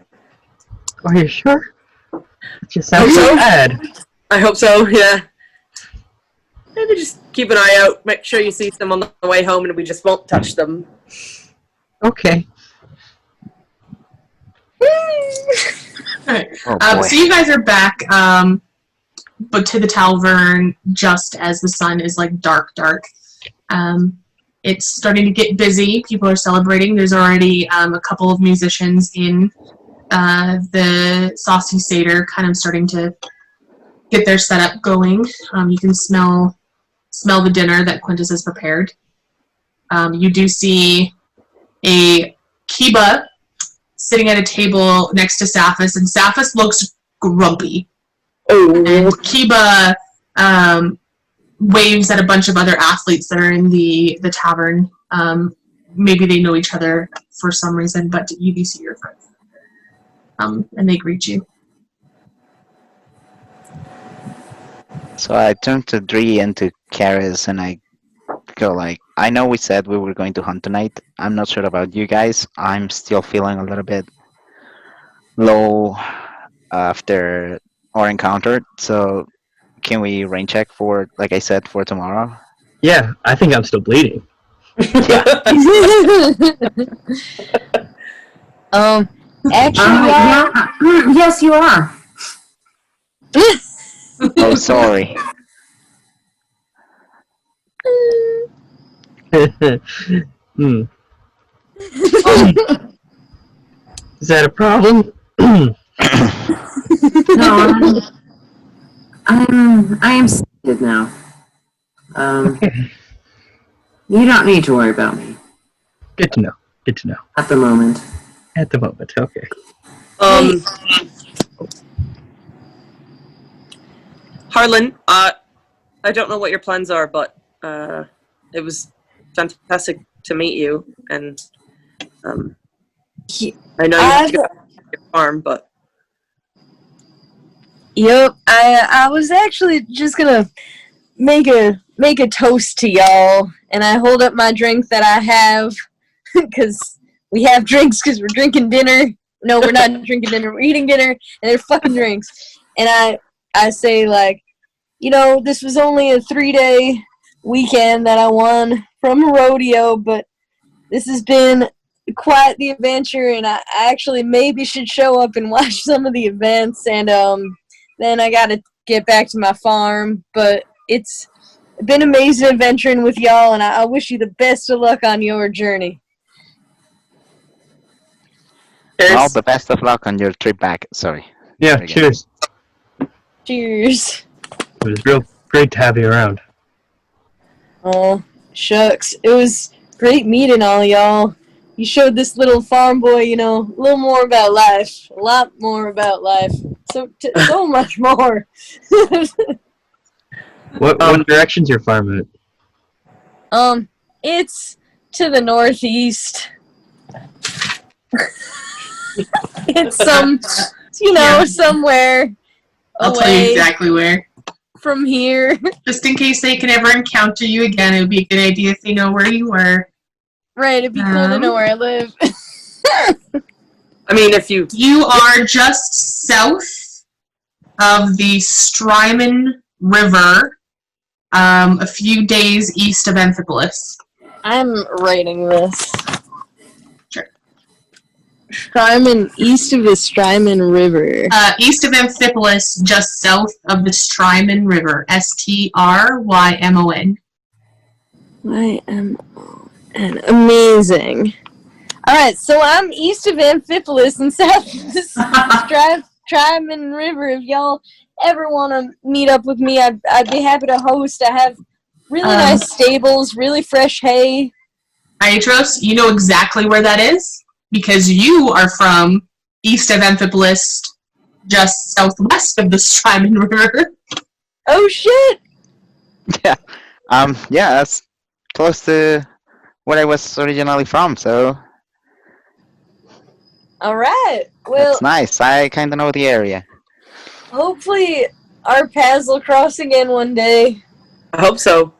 Speaker 7: Are you sure? It just sounds
Speaker 4: Hope
Speaker 7: so
Speaker 4: so.
Speaker 7: bad.
Speaker 4: I hope so. Yeah. Maybe just keep an eye out. Make sure you see them on the way home, and we just won't touch them.
Speaker 7: Okay.
Speaker 3: Alright.
Speaker 5: Oh boy.
Speaker 3: So you guys are back, but to the tavern just as the sun is dark. It's starting to get busy. People are celebrating. There's already a couple of musicians in the Saucy Seder kind of starting to get their setup going. You can smell the dinner that Quintus has prepared. You do see a Kiba sitting at a table next to Saphis, and Saphis looks grumpy.
Speaker 4: Oh.
Speaker 3: And Kiba waves at a bunch of other athletes that are in the tavern. Maybe they know each other for some reason, but you do see your friends. And they greet you.
Speaker 5: So I turn to Dree and to Chares, and I go I know we said we were going to hunt tonight. I'm not sure about you guys. I'm still feeling a little bit low after our encounter. So can we rain check for, like I said, for tomorrow?
Speaker 7: Yeah, I think I'm still bleeding.
Speaker 8: Actually,
Speaker 6: Yeah. Yes, you are.
Speaker 5: Oh, sorry.
Speaker 7: Hmm. Is that a problem?
Speaker 6: No, I am seated now. You don't need to worry about me
Speaker 7: Good to know. Good to know.
Speaker 6: at the moment.
Speaker 7: At the moment, okay.
Speaker 4: Harlan, I don't know what your plans are, but it was fantastic to meet you, and I know you have to go back to your farm, but
Speaker 8: Yep, I was actually just gonna make a toast to y'all, and I hold up my drink that I have, because we have drinks because we're drinking dinner. No, we're not drinking dinner. We're eating dinner, and they're fucking drinks. And I say, like, you know, this was only a 3-day weekend that I won from a rodeo, but this has been quite the adventure, and I actually maybe should show up and watch some of the events, and then I gotta get back to my farm. But it's been amazing adventuring with y'all, and I wish you the best of luck on your journey.
Speaker 5: Well, the best of luck on your trip back. Sorry.
Speaker 7: Yeah,
Speaker 5: Reagan.
Speaker 7: cheers.
Speaker 8: Cheers.
Speaker 7: It was real great to have you around.
Speaker 8: Oh, shucks. It was great meeting all y'all. You showed this little farm boy, you know, a little more about life. A lot more about life. So much more.
Speaker 7: What direction's your farm at?
Speaker 8: It's to the northeast. It's somewhere
Speaker 3: I'll tell you
Speaker 8: away
Speaker 3: exactly where.
Speaker 8: from here.
Speaker 3: Just in case they can ever encounter you again, it would be a good idea if they know where you were.
Speaker 8: Right, it'd be cool to know where I live.
Speaker 4: I mean, if you
Speaker 3: You are just south of the Strymon River, a few days east of Amphipolis.
Speaker 8: I'm writing this.
Speaker 3: Sure.
Speaker 8: Strymon, east of the Strymon River.
Speaker 3: East of Amphipolis, just south of the Strymon River. Strymon.
Speaker 8: Y-M-O-N. Amazing. Alright, so I'm east of Amphipolis and south of the Strymon River. If y'all ever want to meet up with me, I'd be happy to host. I have really nice stables, really fresh hay.
Speaker 3: Aetos, you know exactly where that is because you are from east of Amphipolis, just southwest of the Strymon River.
Speaker 8: Oh shit!
Speaker 5: Yeah. Yeah, that's close to where I was originally from, so
Speaker 8: Alright, well,
Speaker 5: that's nice. I kind of know the area.
Speaker 8: hopefully our paths will cross again one day.
Speaker 4: I hope so.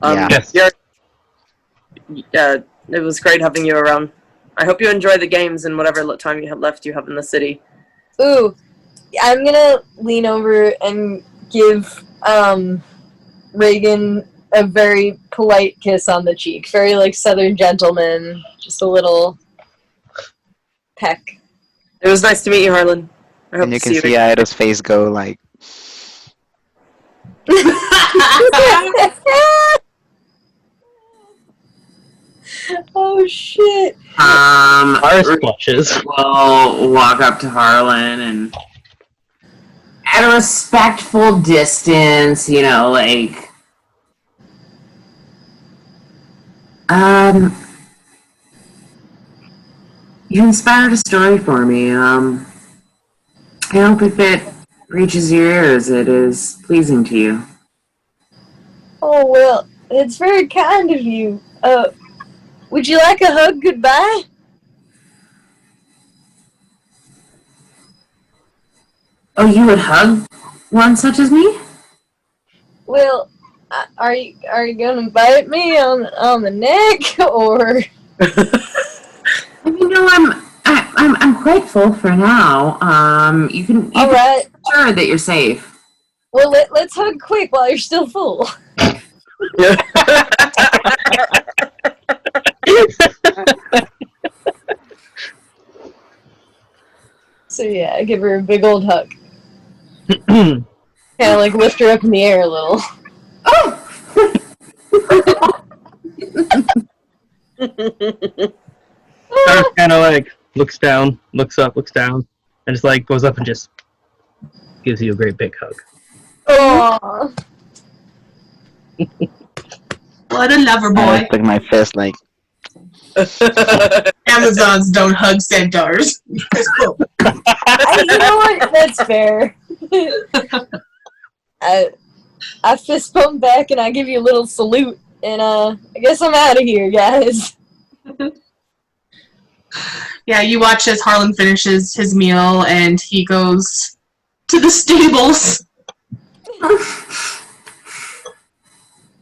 Speaker 5: Yeah.
Speaker 7: Yes.
Speaker 4: It was great having you around. I hope you enjoy the games and whatever time you have left you have in the city.
Speaker 8: Ooh, I'm gonna lean over and give Reagan a very polite kiss on the cheek. Very like Southern gentleman. Just a little peck.
Speaker 4: It was nice to meet you, Harlan. I hope
Speaker 5: And you
Speaker 4: to
Speaker 5: can
Speaker 4: see
Speaker 5: see
Speaker 4: you.
Speaker 5: Ida's face go like,
Speaker 8: Oh shit.
Speaker 7: Ours blushes.
Speaker 6: We'll walk up to Harlan and at a respectful distance, you know, like, you inspired a story for me. I hope if it reaches your ears, it is pleasing to you.
Speaker 8: Oh well, it's very kind of you. Would you like a hug goodbye?
Speaker 6: Oh, you would hug one such as me?
Speaker 8: Well, are you gonna bite me on the neck or?
Speaker 6: I mean, no, I'm quite full for now. You can
Speaker 8: All right.
Speaker 6: be sure that you're safe.
Speaker 8: Well, let's hug quick while you're still full. So yeah, I give her a big old hug. Kind of like lift her up in the air a little.
Speaker 7: Car's kind of like looks down, looks up, looks down, and just like goes up and just gives you a great big hug.
Speaker 8: Aww.
Speaker 3: What a lover
Speaker 5: I
Speaker 3: boy.
Speaker 5: took my fist like,
Speaker 3: Amazons don't hug centaurs.
Speaker 8: You know what? That's fair. I fist bump back and I give you a little salute, and I guess I'm out of here, guys.
Speaker 3: Yeah, you watch as Harlan finishes his meal and he goes to the stables.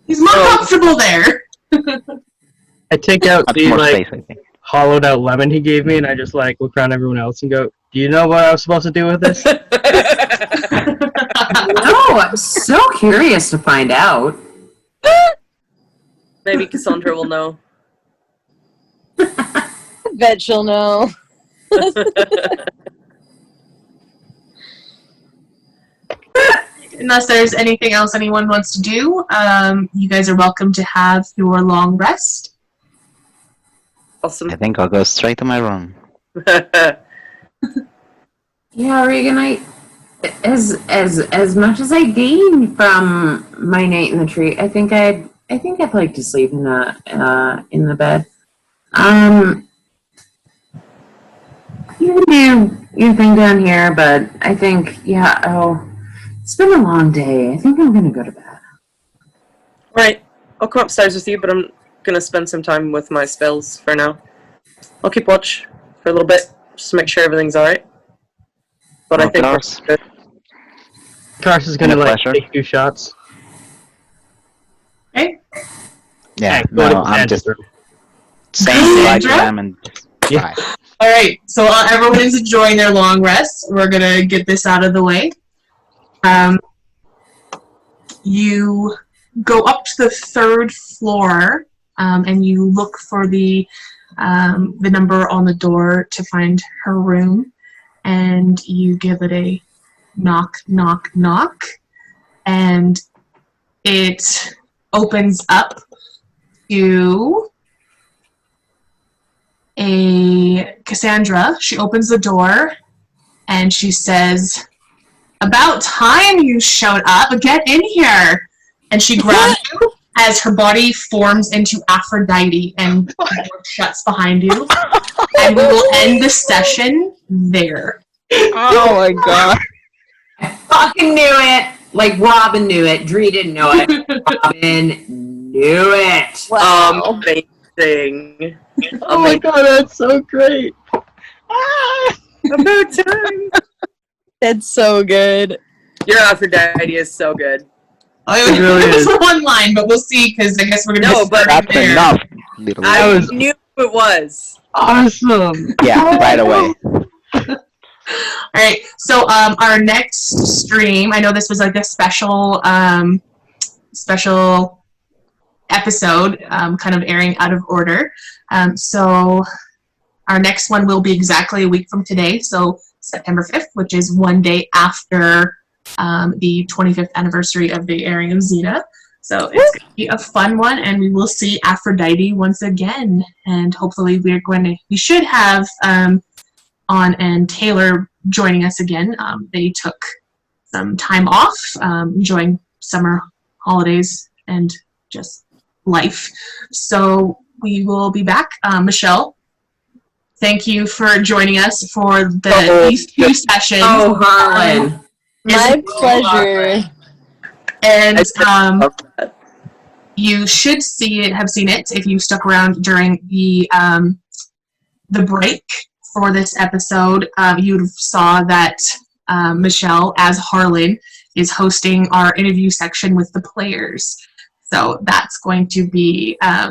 Speaker 3: He's more comfortable there.
Speaker 7: I take out
Speaker 5: much
Speaker 7: the
Speaker 5: more
Speaker 7: like
Speaker 5: space, I think.
Speaker 7: hollowed out lemon he gave me, and I just like look around everyone else and go, "Do you know what I was supposed to do with this?"
Speaker 6: No, I'm so curious to find out.
Speaker 4: Maybe Cassandra will know.
Speaker 8: I bet she'll know.
Speaker 3: Unless there's anything else anyone wants to do, you guys are welcome to have your long rest.
Speaker 4: Awesome.
Speaker 5: I think I'll go straight to my room.
Speaker 6: Yeah, Reagan, as much as I gained from my night in the tree, I think I'd like to sleep in the bed. You can do your thing down here, but I think, it's been a long day. I think I'm gonna go to bed.
Speaker 4: Right. I'll come upstairs with you, but I'm gonna spend some time with my spells for now. I'll keep watch for a little bit, just to make sure everything's alright. But I think
Speaker 5: Lars?
Speaker 4: we're good.
Speaker 7: Cars is gonna
Speaker 5: Any
Speaker 7: like
Speaker 5: pleasure?
Speaker 7: take a few shots.
Speaker 3: Okay?
Speaker 5: Yeah,
Speaker 7: Go to
Speaker 5: no, I'm
Speaker 7: Sandra's
Speaker 5: just
Speaker 7: room.
Speaker 5: saying goodbye to
Speaker 3: Sandra?
Speaker 5: them and
Speaker 7: Yeah.
Speaker 5: bye.
Speaker 3: Alright, so everyone is enjoying their long rest. We're gonna get this out of the way. You go up to the third floor, and you look for the number on the door to find her room, and you give it a knock, knock, knock, and it opens up to a Cassandra. She opens the door and she says, "About time you showed up. Get in here." And she grabs you as her body forms into Aphrodite and the door shuts behind you. And we will end the session there.
Speaker 5: Oh my god.
Speaker 6: Fucking knew it. Like Robin knew it. Dree didn't know it. Robin knew it.
Speaker 8: Wow.
Speaker 4: Amazing.
Speaker 7: Oh my god, that's so great.
Speaker 4: About time.
Speaker 8: That's so good.
Speaker 4: Your Aphrodite is so good.
Speaker 3: It
Speaker 7: really
Speaker 3: was
Speaker 7: is.
Speaker 3: one line, but we'll see because I guess we're gonna
Speaker 4: No,
Speaker 3: be
Speaker 4: but
Speaker 3: starting
Speaker 5: That's
Speaker 3: there.
Speaker 5: enough, little
Speaker 4: I
Speaker 7: That was-
Speaker 4: knew it was.
Speaker 7: Awesome.
Speaker 5: Yeah, right away.
Speaker 3: All right, so our next stream, I know this was like a special episode, kind of airing out of order. So our next one will be exactly a week from today, so September 5th, which is one day after the 25th anniversary of the airing of Xena. So it's going to be a fun one, and we will see Aphrodite once again. And hopefully we should have On and Taylor joining us again. They took some time off, enjoying summer holidays and just life. So we will be back. Michelle, thank you for joining us for these two sessions.
Speaker 6: Oh, Harlan.
Speaker 8: My pleasure.
Speaker 3: And you should have seen it if you stuck around during the break for this episode. You saw that Michelle, as Harlan, is hosting our interview section with the players. So that's going to be a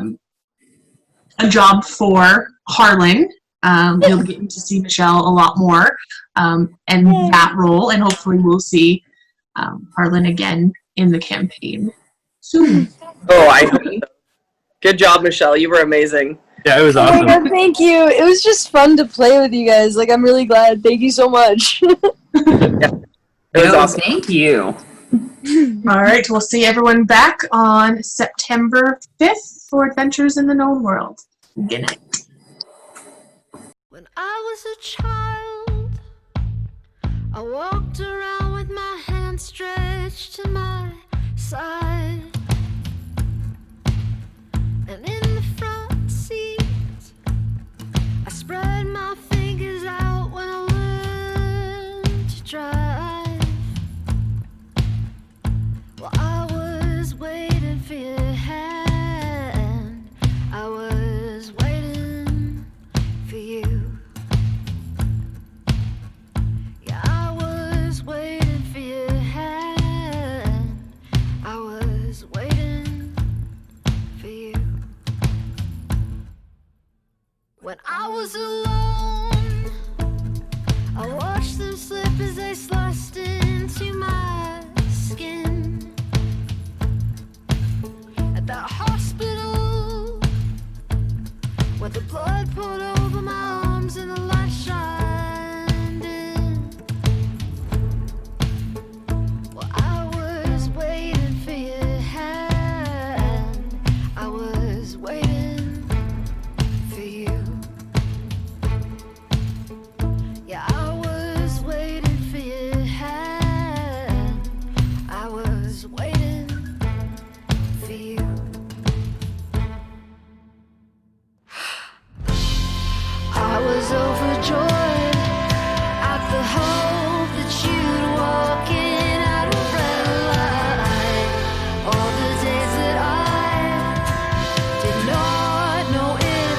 Speaker 3: job for Harlan. You'll get to see Michelle a lot more in that role, and hopefully we'll see Harlan again in the campaign soon.
Speaker 4: Oh, I hope so. Good job, Michelle. You were amazing.
Speaker 7: Yeah, it was
Speaker 8: Oh my
Speaker 7: awesome.
Speaker 8: god, thank you. It was just fun to play with you guys. Like, I'm really glad. Thank you so much.
Speaker 4: It was
Speaker 6: No,
Speaker 4: awesome.
Speaker 6: thank you.
Speaker 3: All right, we'll see everyone back on September 5th for Adventures in the Known World. Good night.
Speaker 1: When I was a child, I walked around with my hands stretched to my side. And in the front seat, I spread my fingers out when I learned to drive. Well, I was waiting for your hand. I was waiting for you. Yeah, I was waiting for your hand. I was waiting for you. When I was alone, I watched them slip as they sliced into my skin. At that hospital, where the blood poured over my arms and the light shined in. Well, I was waiting for your hand. I was waiting for you. Yeah, I was waiting for your hand. I was waiting for you. I was overjoyed at the hope that you'd walk in out of red light. All the days that I did not know if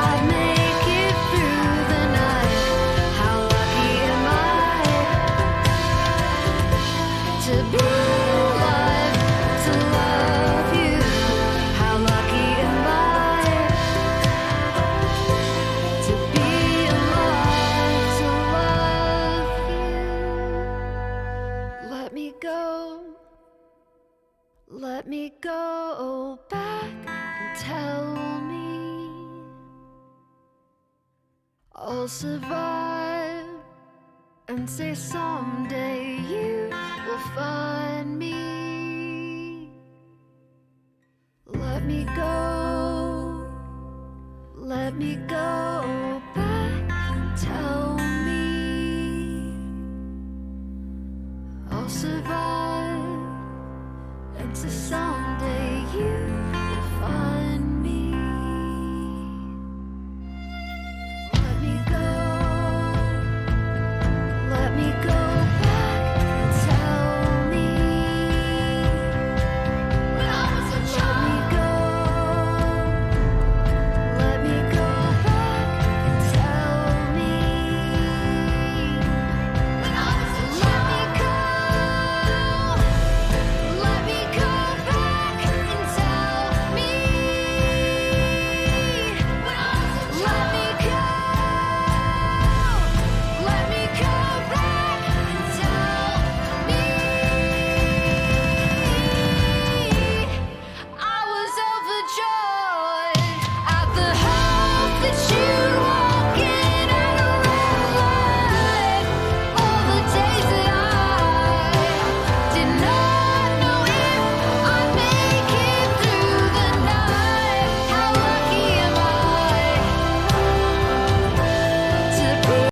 Speaker 1: I'd make it through the night. How lucky am I to be alive, to love you. How lucky am I to be alive, to love you. Let me go back and tell me I'll survive, and say someday you will find me. Let me go, let me go.